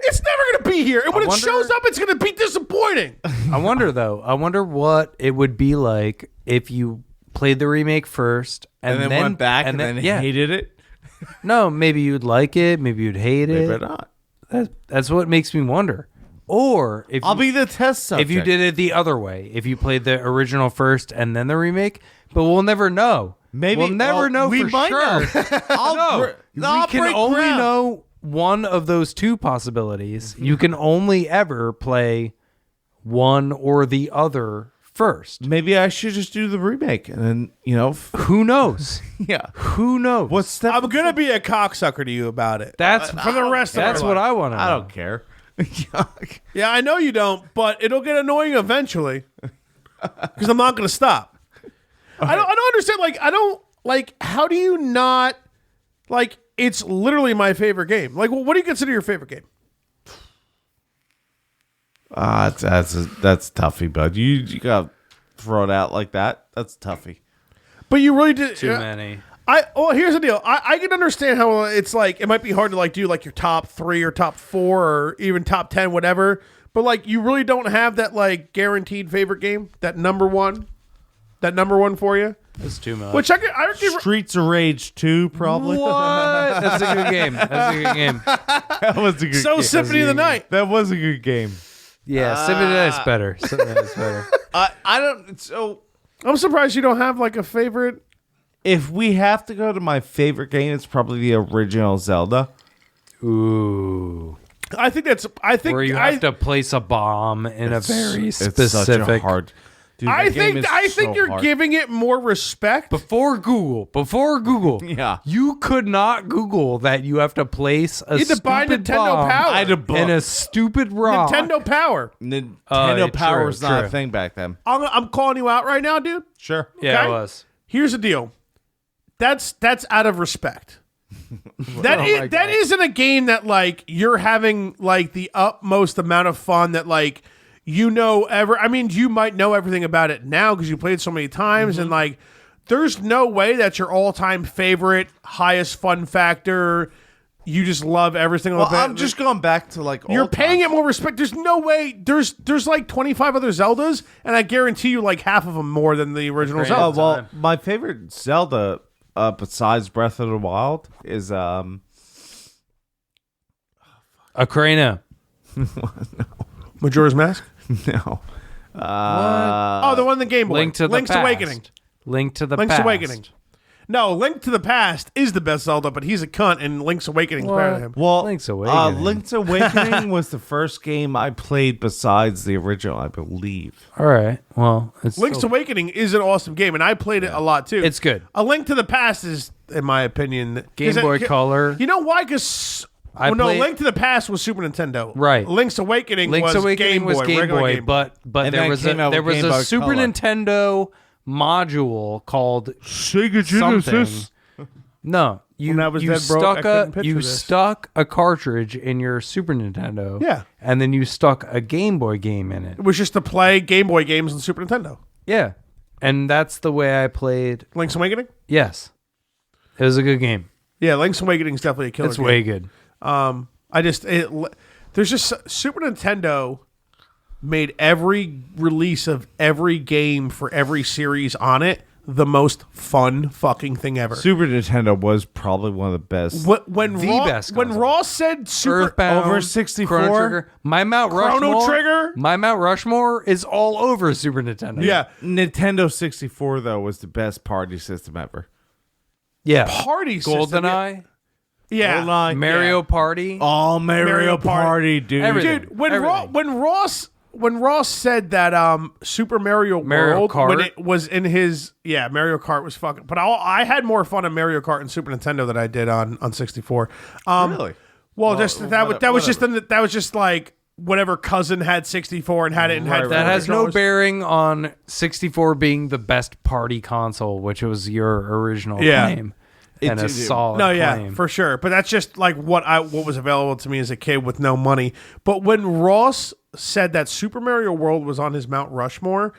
It's never gonna be here. And when it wonder- shows up, it's gonna be disappointing. I wonder what it would be like if you played the remake first And then went back and then yeah. hated it. No, maybe you'd like it, maybe you'd hate Maybe it. not. That's what makes me wonder. Or if I'll you, be the test subject. if you did it the other way, if you played the original first and then the remake, but we'll never know. Maybe we'll never well, know we for might sure. know. I'll we can only know one of those two possibilities. You can only ever play one or the other first. Maybe I should just do the remake, and then Who knows? yeah. Who knows? What's that? I'm gonna be a cocksucker to you about it. That's for the rest of That's our what life. I want to know. I don't care. Yeah, I know you don't, but it'll get annoying eventually. Because I'm not going to stop. I don't understand. Like, I don't like. How do you not like? It's literally my favorite game. Like, what do you consider your favorite game? That's toughy, bud. You gotta throw it out like that. That's toughy. But you really did. Too many. Here's the deal. I can understand how it's like. It might be hard to like do like your top 3 or top 4 or even top 10, whatever. But like, you really don't have that like guaranteed favorite game. That number one for you. That's too much. Which I could Streets of Rage 2, probably. What? That's a good game. That's a good game. That was a good So game. Symphony of the Night. That was a good game. Yeah, Symphony is better. Symphony is better. I don't. So I'm surprised you don't have like a favorite. if we have to go to my favorite game, it's probably the original Zelda. Ooh. I think Where you have to place a bomb in a very It's such specific. a hard. Dude, I that game think is so you're hard. giving it more respect. Before Google, Yeah. you could not Google that you have to place a You had to buy stupid Nintendo bomb Power. I had a book. in a stupid rock. Nintendo Power. Nintendo Power true, was not a true. thing back then. I'm calling you out right now, dude. Sure. Yeah, Okay? it was. Here's the deal. That's out of respect. That God. isn't a game that like you're having like the utmost amount of fun that like you might know everything about it now because you played so many times and like there's no way that your all-time favorite, highest fun factor, you just love every single Well, bit. I'm just going back to like. You're old paying times. it more respect. There's no way. There's like 25 other Zeldas, and I guarantee you like half of them more than the original Great. Zelda. Well, time. my favorite Zelda, besides Breath of the Wild, is Ocarina. Majora's Mask. no. Oh, the one in the Game Boy. Link to the Link's past. Awakening. Link to the Link's past. Awakening. No, Link to the Past is the best Zelda, but he's a cunt, and Link's Awakening is better than him. Well, Link's Awakening. Link's Awakening was the first game I played besides the original, I believe. All right. Well, it's Link's Awakening is an awesome game, and I played it a lot too. It's good. A Link to the Past is, in my opinion, Game Boy Color. You know why? Because Link to the Past was Super Nintendo. Right. Link's Awakening was Game Boy, regular Game Boy. but there was a Super Nintendo module called Sega something. Genesis. When No, I was you dead broke, I couldn't picture this. stuck a cartridge in your Super Nintendo. Yeah. And then you stuck a Game Boy game in it. It was just to play Game Boy games on Super Nintendo. Yeah. And that's the way I played. Link's Awakening? Yes. It was a good game. Yeah, Link's Awakening is definitely a killer It's game. way good. There's just Super Nintendo made every release of every game for every series on it the most fun fucking thing ever. Super Nintendo was probably one of the best. When best when console. Ross said Super Earthbound, over 64? Chrono Trigger. My Mount Chrono Rushmore. Trigger? My Mount Rushmore is all over Super Nintendo. yeah, Nintendo 64, though, was the best party system ever. Yeah. party system. GoldenEye. Yeah, GoldenEye. Mario Party. Oh, Mario Party. Party, dude. Everything. dude. When Everything. when Ross said that Super Mario World Kart. when it was in his Mario Kart was fucking. But I had more fun in Mario Kart and Super Nintendo than I did on 64. Really? Well, that was just like whatever cousin had 64 and had it and had That has no controllers. bearing on 64 being the best party console, which was your original claim. And a solid claim. for sure. But that's just like what was available to me as a kid with no money. But when Ross said that Super Mario World was on his Mount Rushmore,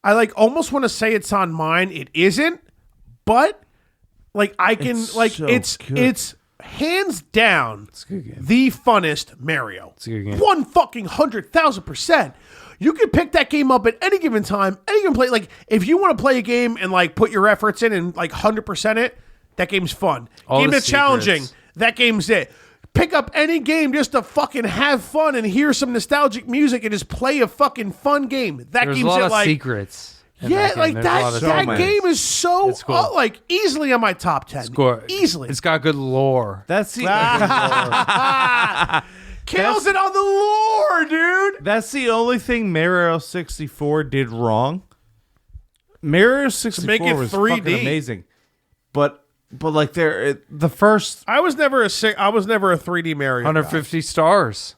I like almost want to say it's on mine. It isn't, but like I can it's hands down the funnest Mario. It's a good game. 1,100,000%. You can pick that game up at any given time, any given play. Like if you want to play a game and like put your efforts in and like 100% it, that game's fun. All Game the that's challenging, secrets. that game's it. Pick up any game just to fucking have fun and hear some nostalgic music and just play a fucking fun game. That There's game's a lot it. of Like secrets. in yeah, that like game. There's a lot that. of That secrets. game is so It's cool. like easily on my top 10. Easily. It's got good lore. That's the Kills it on the lore, dude. that's the only thing Mario 64 did wrong. Mario 64 make it was 3D. fucking amazing, but like the first I was never a 3D Mario. guy. 150 stars.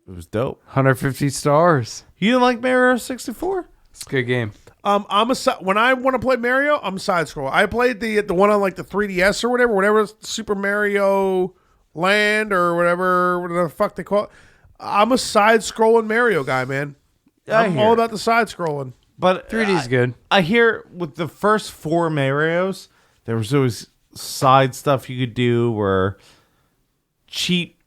it was dope. 150 stars. You didn't like Mario 64? It's a good game. When I want to play Mario, I'm side scroll. I played the one on like the 3DS or whatever Super Mario Land or whatever the fuck they call it. I'm a side scrolling Mario guy, man. I'm all about the side scrolling. But 3D's good. I hear with the first 4 Marios, there was always side stuff you could do where cheat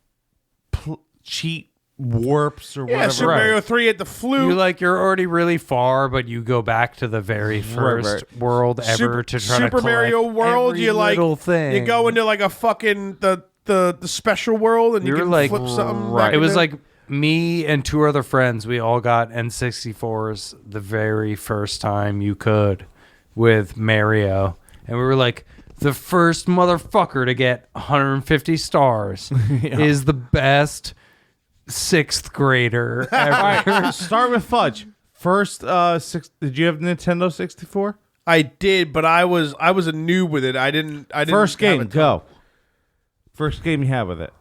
warps or Yeah, whatever. Super Mario 3 at the flute. You're already really far, but you go back to the very first world ever to try to Super collect Mario World. every You like little thing. you go into like a fucking the special world and you You're can like- flip something. Right. back It was in. like me and 2 other friends. We all got N64s the very first time you could with Mario. And we were like, the first motherfucker to get 150 stars is the best 6th grader ever. Start with Fudge. First, did you have Nintendo 64? I did, but I was a noob with it. I didn't. First have game, it- go. First game you have with it.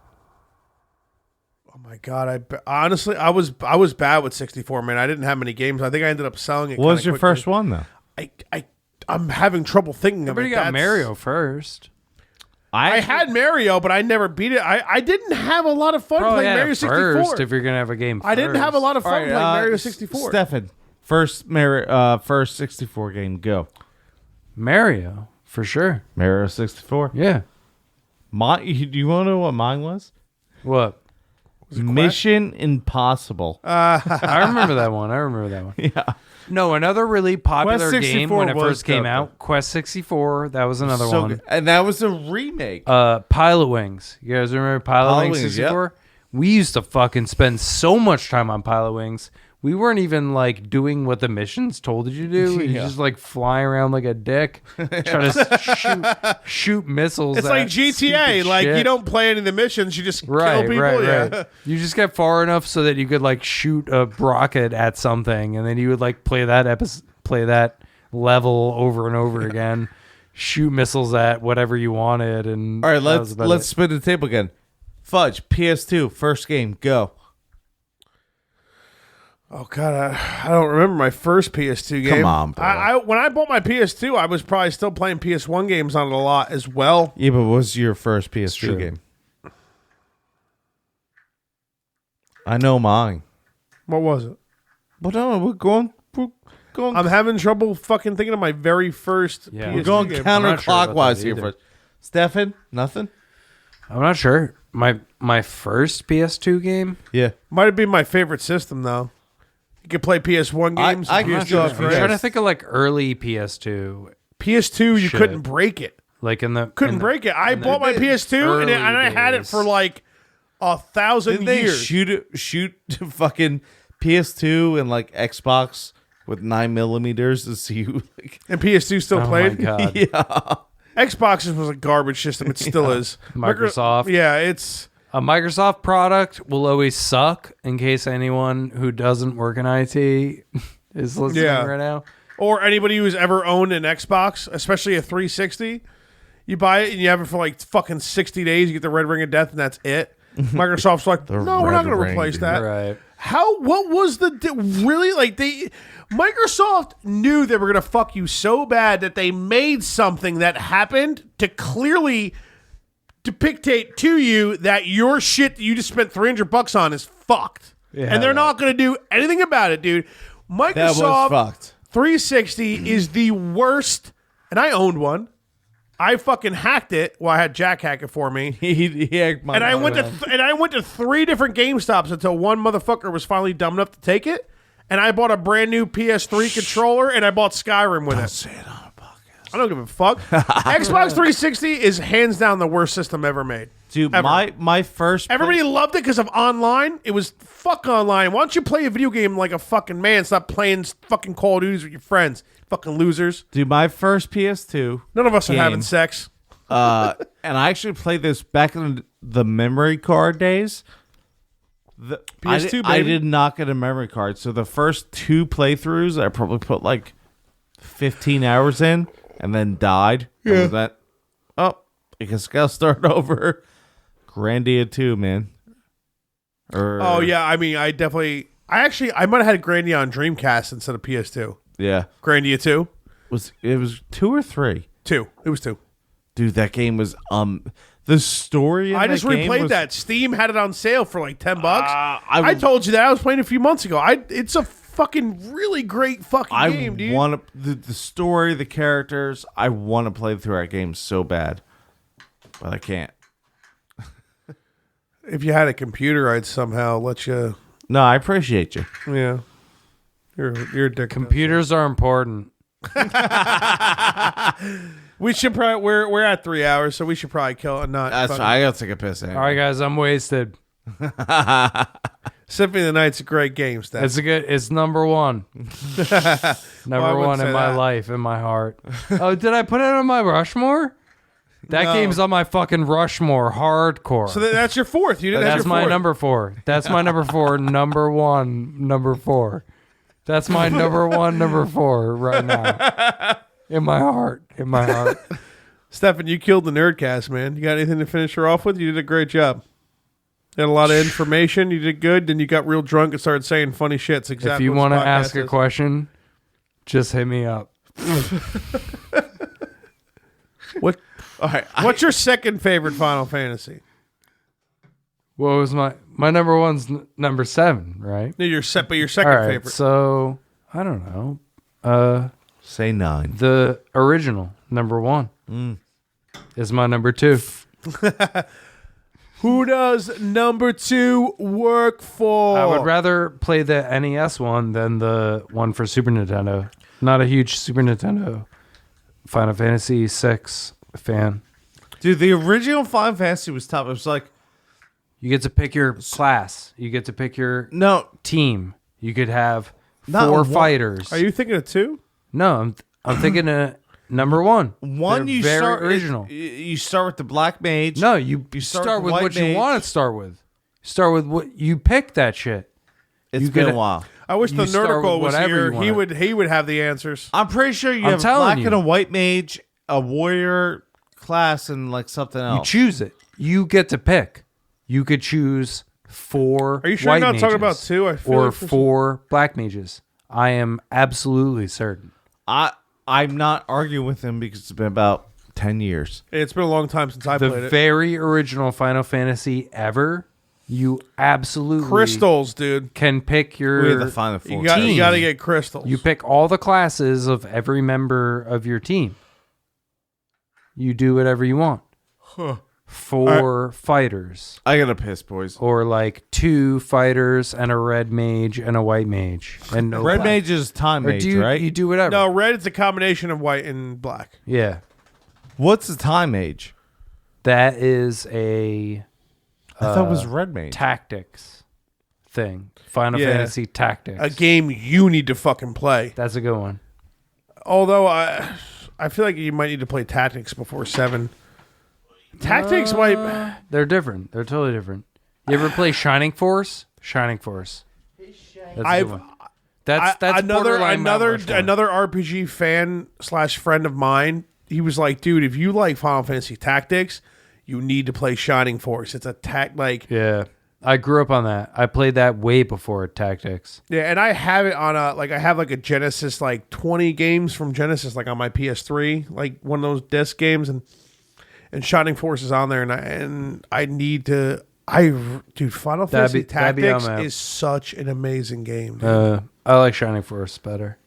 Oh my god! Honestly, I was bad with 64, man. I didn't have many games. I think I ended up selling it. What was kinda your quickly. first one, though? I'm having trouble thinking of it. Everybody got That's- Mario first. I had Mario, but I never beat it. I didn't have a lot of fun Probably playing had Mario it 64. first if you're going to have a game I didn't have a lot of fun playing Mario 64. Stefan, first 64 game, go. Mario, for sure. Mario 64. Yeah. Do you want to know what mine was? What? Mission Impossible. I remember that one. Yeah. No, another really popular Quest game 64 when it was first came dope, out, Quest 64, that was another So one. good. And that was a remake. Pilot Wings. You guys remember Pilot Wings Wings, 64? We used to fucking spend so much time on Pilot Wings. we weren't even like doing what the missions told you to do. You just like fly around like a dick, trying to shoot missiles. It's at like GTA. stupid Like shit. you don't play any of the missions. You just kill people. Right. You just get far enough so that you could like shoot a rocket at something, and then you would like play that level over and over again, shoot missiles at whatever you wanted. And All right, let's spin the table again. Fudge, PS2, first game, go. Oh God, I don't remember my first PS2 game. Come on, bro. When I bought my PS2, I was probably still playing PS1 games on it a lot as well. Yeah, but what's your first PS2 game? I know mine. What was it? But no, we're going. I'm having trouble fucking thinking of my very first PS2 We're going game. counterclockwise here first. Stefan, nothing. I'm not sure. My first PS2 game. Yeah, Might have been my favorite system though. You could play PS1 games. I and can PS2 go was for I'm great. trying to think of like early PS2. PS2, you Shit. couldn't break it. Like in the Couldn't break it. I bought my PS2 and I had it days. for like 1,000 didn't they years. shoot fucking PS2 and like Xbox with 9mm to see who? Like, And PS2 still Oh played. my god. yeah, Xbox was a garbage system. It still is. Microsoft. Yeah, it's. A Microsoft product will always suck, in case anyone who doesn't work in IT is listening right now. Or anybody who's ever owned an Xbox, especially a 360, you buy it and you have it for like fucking 60 days. You get the red ring of death, and that's it. Microsoft's like, no, we're not going to red ring, replace dude. that. Right. What was really like Microsoft knew they were going to fuck you so bad that they made something that happened to clearly depictate to you that your shit that you just spent $300 on is fucked. Yeah, and they're right. not going to do anything about it, dude. that Microsoft was fucked. 360 is the worst, and I owned one. I fucking hacked it. Well, I had Jack hack it for me. He hacked my And I went mother. to 3 different GameStops until one motherfucker was finally dumb enough to take it. And I bought a brand new PS3 controller, and I bought Skyrim with it. Say it on a podcast, I don't give a fuck. Xbox 360 is hands down the worst system ever made. dude. Ever. My first. Everybody loved it because of online. It was fuck online. Why don't you play a video game like a fucking man? Stop playing fucking Call of Duty with your friends. Fucking losers. Dude, my first PS2. None of us are Game. having sex. And I actually played this back in the memory card days. PS2, I baby. did not get a memory card, so the first 2 playthroughs, I probably put like 15 hours in, and then died. Yeah. And was that? Oh, I guess I gotta start over. Grandia 2, man. Oh yeah, I mean, I might have had Grandia on Dreamcast instead of PS2. Yeah. Grandia 2? It was 2 or 3? 2. It was 2. Dude, that game was the story in I just that game replayed was, that. Steam had it on sale for like $10. I was- told you that. I was playing it a few months ago. It's a fucking really great fucking I game, dude. want the story, the characters. I want to play through that game so bad, but I can't. If you had a computer, I'd somehow let you. No, I appreciate you. Yeah, you're a dick. Computers are important. We should probably we're at 3 hours, so we should probably kill it. Not That's fucking- I gotta take a piss. Anyway. All right, guys, I'm wasted. Symphony of the Night's a great game, Steph. It's number one. Number wouldn't one say in my that. life, in my heart. Oh, did I put it on my Rushmore? That No. game's on my fucking Rushmore, hardcore. So that's your fourth. You didn't. That's your my fourth. number 4. That's my number 4. Number 1, number 4. That's my number 1, number 4 right now. In my heart. In my heart. Stefan, you killed the Nerdcast, man. You got anything to finish her off with? You did a great job. You had a lot of information. You did good. Then you got real drunk and started saying funny shit. It's exactly If you want to ask a question, just hit me up. What? All right, What's your second favorite Final Fantasy? What was my number 1's number 7, right? No, your second All right, favorite. so I don't know. say 9. The original number 1 is my number 2. Who does number 2 work for? I would rather play the NES one than the one for Super Nintendo. Not a huge Super Nintendo Final Fantasy VI fan. Dude, the original Final Fantasy was tough. It was like You get to pick your class. You get to pick your no, team. You could have Not 4 one. fighters. Are you thinking of 2? No, I'm thinking of number 1. One, They're you very start original. You start with the black mage. No, you start start with with white what mage. you want to start with. Start with what you pick. That shit. It's you been could- a while. I wish the You start Nerdical with was whatever here. you want. He would have the answers. I'm pretty sure you I'm have a telling black you. and a white mage, a warrior class, and like something You else. choose it. You get to pick. You could choose 4. Are you sure white you're not talking mages about 2? I feel or like for some- 4 black mages. I am absolutely certain. I'm not arguing with him because it's been about 10 years. It's been a long time since I The played it. very original Final Fantasy ever. You absolutely Crystals, dude. can pick We had your the final four. You got team. to get crystals. You pick all the classes of every member of your team. You do whatever you want. 4 fighters. I gotta piss, boys. Or like 2 fighters and a red mage and a white mage. And no Red black. mage is time Or mage, do you, right? you do whatever. No, red is a combination of white and black. Yeah. What's the time mage? That is a I thought it was red mage. tactics thing. Final Yeah. Fantasy Tactics. A game you need to fucking play. That's a good one. Although I feel like you might need to play Tactics before 7. Tactics might. They're different. They're totally different. You ever play Shining Force? Shining Force. That's a I've good one. That's another borderline Mount Rushmore. another RPG fan / friend of mine. He was like, dude, if you like Final Fantasy Tactics, you need to play Shining Force. It's a Yeah. I grew up on that. I played that way before Tactics. yeah, and I have it on I have like a Genesis, like 20 games from Genesis, like on my PS3, like one of those disc games, and Shining Force is on there, and I need to. Dude, Final Fantasy that'd be on Tactics my- is such an amazing game. Dude. I like Shining Force better.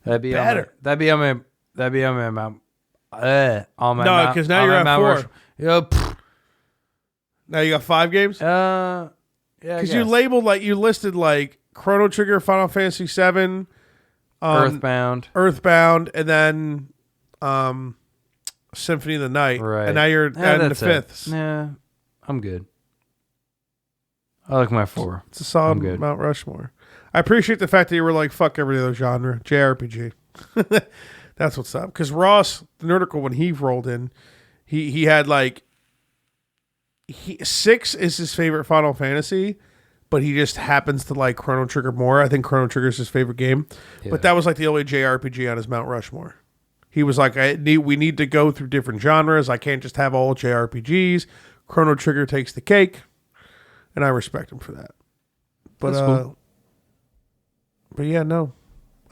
That'd be Better. That'd be on my mount. On my No, mount- 'cause now on you're my at Mount 4. Rush- Yeah. Now you got 5 games. Yeah. Because you labeled you listed like Chrono Trigger, Final Fantasy 7, Earthbound. and then Symphony of the Night. Right. And now you're at the that's it. 5th. Yeah, I'm good. I like my 4. It's a solid I'm good. Mount Rushmore. I appreciate the fact that you were like, fuck every other genre. JRPG. That's what's up. Because Ross, the Nerdical, when he rolled in, he had 6 is his favorite Final Fantasy, but he just happens to like Chrono Trigger more. I think Chrono Trigger is his favorite game. Yeah. But that was like the only JRPG on his Mount Rushmore. He was like, we need to go through different genres. I can't just have all JRPGs. Chrono Trigger takes the cake. And I respect him for that. But That's cool. But yeah, no.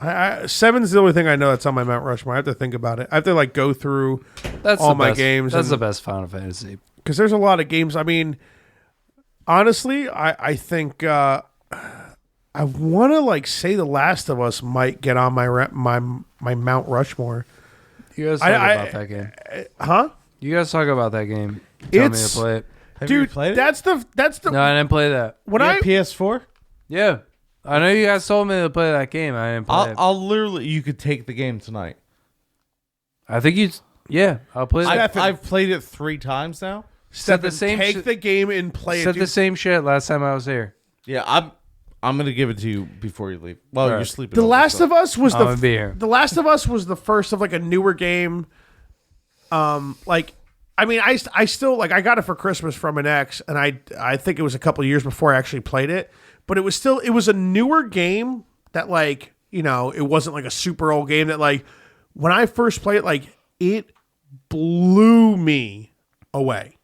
7's the only thing I know that's on my Mount Rushmore. I have to think about it. I have to go through That's all the my best, games. That's and- the best Final Fantasy. because there's a lot of games. I mean, honestly, I think I want to say The Last of Us might get on my Mount Rushmore. You guys talk about that game. Huh? You guys talk about that game. Tell me It's- to play it. Have you Dude, played it? that's the No, I didn't play that. when You I have PS4? Yeah. I know you guys told me to play that game. I didn't play it. I'll literally. You could take the game tonight. I think you. Yeah, I'll play that. I've played it 3 times now. Said the Stefan, same take shit- the game and play Said it. the Dude. same shit last time I was here. Yeah, I'm gonna give it to you before you leave. Well, All right. you're sleeping. The over, Last so- of Us was I'm gonna be here. The Last of Us was the first of a newer game. I mean, I still I got it for Christmas from an ex, and I think it was a couple of years before I actually played it. But it was a newer game that it wasn't a super old game that when I first played it, it blew me away.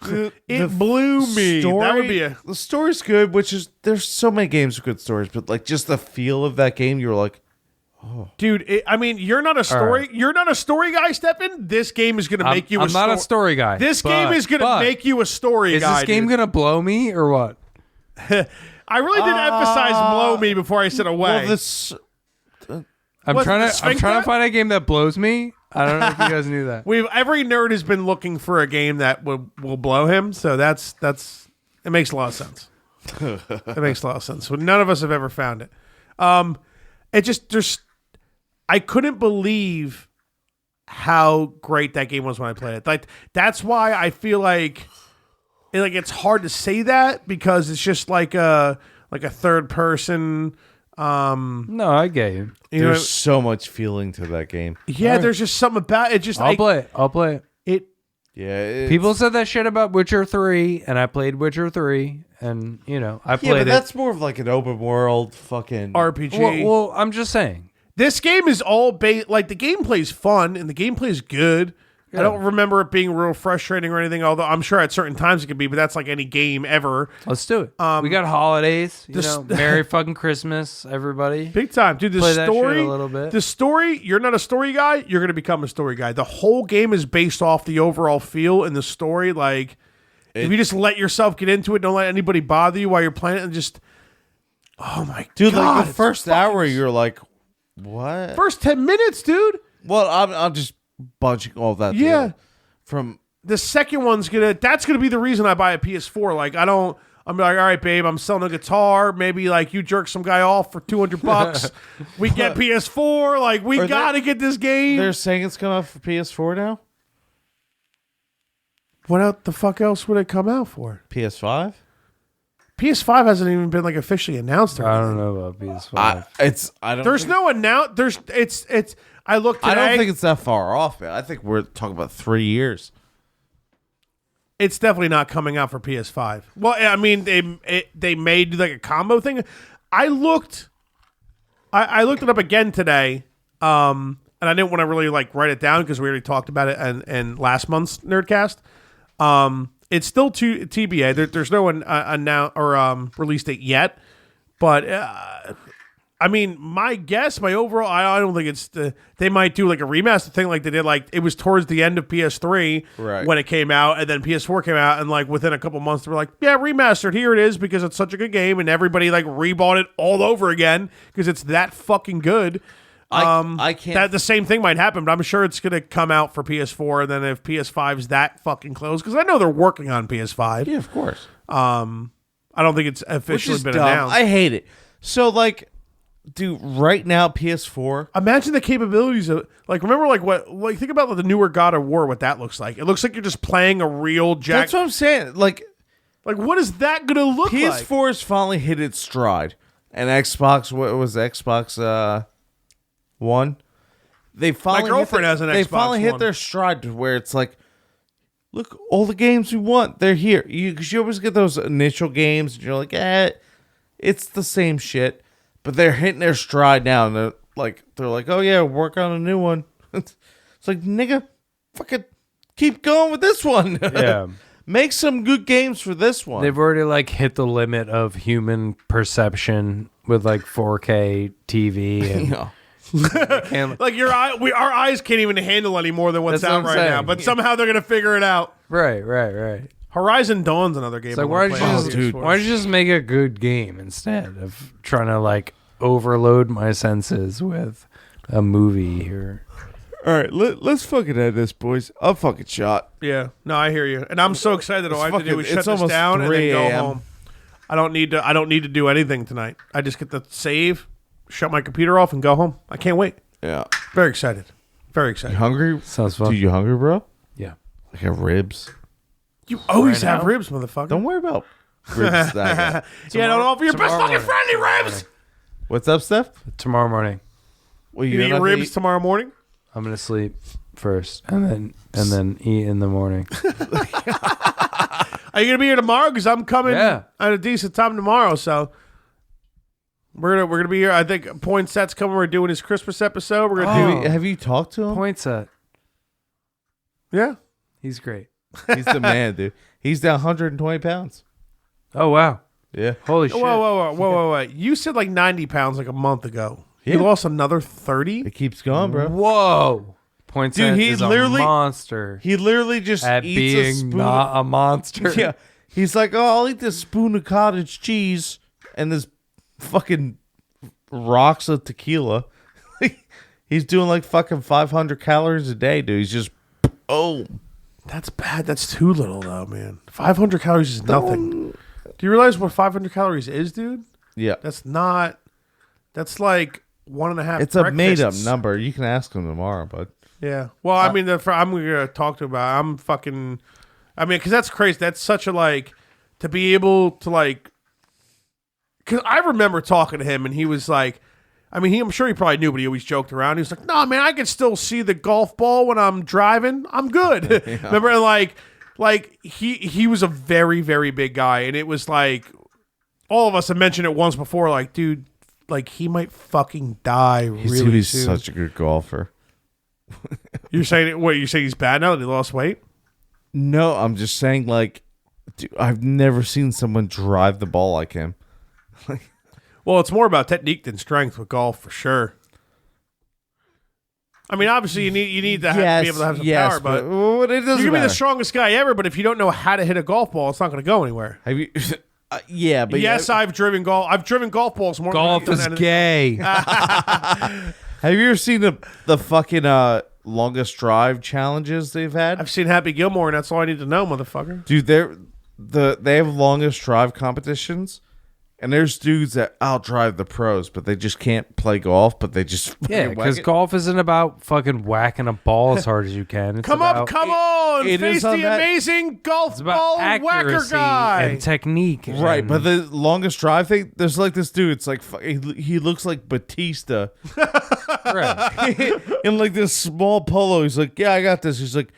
It blew me. That would be the story's good, which is there's so many games with good stories, but just the feel of that game, you were like, dude. I mean, you're not a story. right. You're not a story guy, Stefan. This game is going to make you. I'm not a story guy. This game is going to make you a story Is guy. this game dude. gonna blow me or what? I really did emphasize blow me before I said away. well, this. I'm Was trying it to. I'm trying Sphincter? to find a game that blows me. I don't know if you guys knew that. Every nerd has been looking for a game that will blow him. So that's it makes a lot of sense. It makes a lot of sense. So none of us have ever found it. I couldn't believe how great that game was when I played it. That's why I feel it's hard to say that because it's just like a third person No, I get you. There's so much feeling to that game. Yeah, there's just something about it. Just I'll play it. Yeah, People said that shit about Witcher 3, and I played Witcher 3, and I played but it. that's more of like an open world fucking RPG. Well, I'm just saying. This game is all like the gameplay's fun and the gameplay's good. I don't remember it being real frustrating or anything, although I'm sure at certain times it could be, but that's like any game ever. Let's do it. We got holidays. Merry fucking Christmas, everybody. Big time. Dude, Play that shit a little bit. The story, you're not a story guy, you're going to become a story guy. The whole game is based off the overall feel and the story. Like, if you just let yourself get into it, don't let anybody bother you while you're playing it, and just, oh my God. Dude, like the first hour, you're like, what? First 10 minutes, dude. Well, I'm just bunching all that. Yeah. together. From the second one's that's gonna be the reason I buy a PS4. Like, I'm like, all right, babe, I'm selling a guitar. Maybe like you jerk some guy off for $200. We get PS4. Like, we gotta get this game. They're saying it's coming out for PS4 now. What the fuck else would it come out for? PS5. PS5 hasn't even been like officially announced. Or I anything. don't know about PS5. I don't. There's no announce. It's. I looked today. I don't think it's that far off, man. I think we're talking about 3 years. It's definitely not coming out for PS5. Well, I mean, they made like a combo thing. I looked it up again today, and I didn't want to really like write it down because we already talked about it in last month's Nerdcast. It's still TBA. There's no release date yet, but I mean, my guess, my overall, I don't think it's they might do like a remaster thing like they did. Like, it was towards the end of PS3 when it came out, and then PS4 came out, and like within a couple months they were like, yeah, remastered, here it is, because it's such a good game, and everybody like rebought it all over again because it's that fucking good. I can't. That the same thing might happen, but I'm sure it's gonna come out for PS4, and then if PS5's that fucking close, because I know they're working on PS5. Yeah, of course. I don't think it's officially been announced. I hate it. So like, dude, right now PS4. Imagine the capabilities of remember think about the newer God of War, what that looks like. It looks like you're just playing a real Jack. That's what I'm saying. Like what is that gonna look like? PS4 has finally hit its stride, and Xbox. What was Xbox One? They finally. My girlfriend has an Xbox They finally hit One. their stride to where it's like, look, all the games we want, they're here. Because you always get those initial games, and you're like, it's the same shit. But they're hitting their stride now, and they're like, oh yeah, work on a new one. It's like, nigga, fucking keep going with this one. Yeah. Make some good games for this one. They've already like hit the limit of human perception with like 4K TV and Like our eyes can't even handle any more than what's That's out what I'm right now. saying. But somehow they're gonna figure it out. right. Horizon Dawn's another game. It's like, I why wanna don't play you on just, PS4. why don't you just make a good game instead of trying to like overload my senses with a movie or. All right, let's fucking end this, boys. I'm fucking shot. Yeah, no, I hear you, and I'm so excited. All I have to do is shut it's this almost down and then 3 go a.m. home. I don't need to do anything tonight. I just get to save, shut my computer off, and go home. I can't wait. Yeah. Very excited. Very You excited. hungry? Sounds fun. Dude, you hungry, bro? Yeah. I got ribs. You always Right have now? ribs, motherfucker. Don't worry about ribs that I got. Yeah, don't offer your best tomorrow fucking morning. friendly ribs. What's up, Steph? Tomorrow morning, Well, You you're eat not ribs gonna eat- tomorrow morning. I'm gonna sleep first and then eat in the morning. Are you gonna be here tomorrow? Because I'm coming Yeah. at a decent time tomorrow. So we're gonna be here. I think Poinset's coming. We're doing his Christmas episode. We're gonna do. Have you talked to him? Point set. Yeah. He's great. He's the man, dude. He's down 120 pounds. Oh wow. Yeah. Holy shit. Whoa. You said like 90 pounds like a month ago. Yeah. You lost another 30? It keeps going, bro. Whoa. Point Dude, set he's is a literally- monster He literally just at eats a being spoon. not a monster. Yeah. He's like, oh, I'll eat this spoon of cottage cheese and this fucking rocks of tequila. He's doing like fucking 500 calories a day, dude. He's just, That's bad. That's too little, though, man. 500 calories is nothing. Do you realize what 500 calories is, dude? yeah. That's not. That's like 1.5. It's a made up breakfasts. number. You can ask him tomorrow, bud. Yeah. Well, I mean, I'm going to talk to him about. I'm fucking. I mean, because that's crazy. That's such a like to be able to like because I remember talking to him, and he was like, I mean, I'm sure he probably knew, but he always joked around. He was like, "No, man, I can still see the golf ball when I'm driving. I'm good." Remember, like he was a very, very big guy, and it was like all of us have mentioned it once before. Like, dude, like he might fucking die really He's soon. such a good golfer. You're saying what? You say he's bad now that he lost weight? No, I'm just saying, like, dude, I've never seen someone drive the ball like him. Well, it's more about technique than strength with golf for sure. I mean, obviously you need to be able to have some power, but it doesn't you can be matter. the strongest guy ever. But if you don't know how to hit a golf ball, it's not going to go anywhere. Have you? Yeah, but Yes, I've driven golf. I've driven golf balls more. Golf than is anything. gay. Have you ever seen the fucking longest drive challenges they've had? I've seen Happy Gilmore, and that's all I need to know, motherfucker. Dude, they have longest drive competitions, and there's dudes that outdrive the pros, but they just can't play golf. But they just Yeah, whack because it. golf isn't about fucking whacking a ball as hard as you can. It's Come about, on, it face is on the that- amazing golf It's about ball whacker accuracy guy. and technique. Right, and- but the longest drive thing, there's like this dude. It's like he looks like Batista Right. in like this small polo. He's like, "Yeah, I got this." He's like,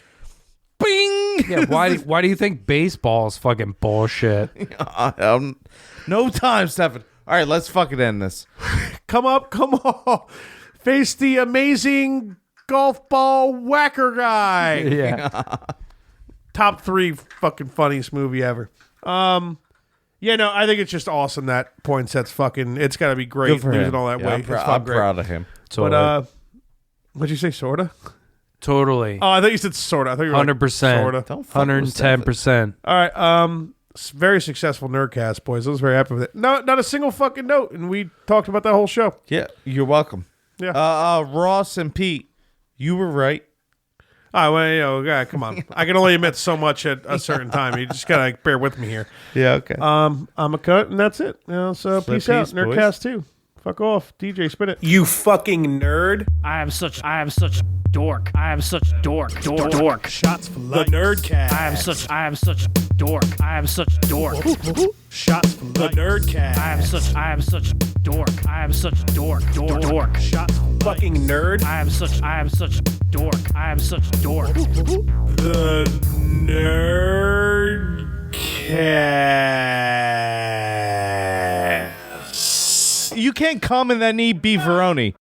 "Bing!" Yeah, why do you think baseball is fucking bullshit? No time, Stefan. All right, let's fucking end this. Come on, face the amazing golf ball whacker guy. Yeah. Top 3 fucking funniest movie ever. Yeah, no, I think it's just awesome that Poinset's fucking. It's got to be great Good for losing him. all that Yeah, weight. I'm, It's fucking I'm great. proud of him. But what'd you say? Sorta? Totally. Oh, I thought you said sorta. I thought you were 100%. Sorta. Don't fuck with Stefan. 110%. All right. Very successful Nerdcast, boys. I was very happy with it. No, not a single fucking note, and we talked about that whole show. Yeah, you're welcome. Yeah. Ross and Pete, you were right. Oh, well, you know, yeah, come on. I can only admit so much at a certain time. You just gotta bear with me here. Yeah, okay. I'm a cut, and that's it. You know, so peace out. peace, boys. Nerdcast 2. Fuck off. DJ, spin it. You fucking nerd. I am such dork. I am such dork. Shots for the Nerdcast. I am such dork. I am such dork. Shots for the Nerdcast. I am such dork. I am such dork. Shots for fucking nerd. I am such dork. I am such dork. The Nerdcast. You can't come and then eat beefaroni.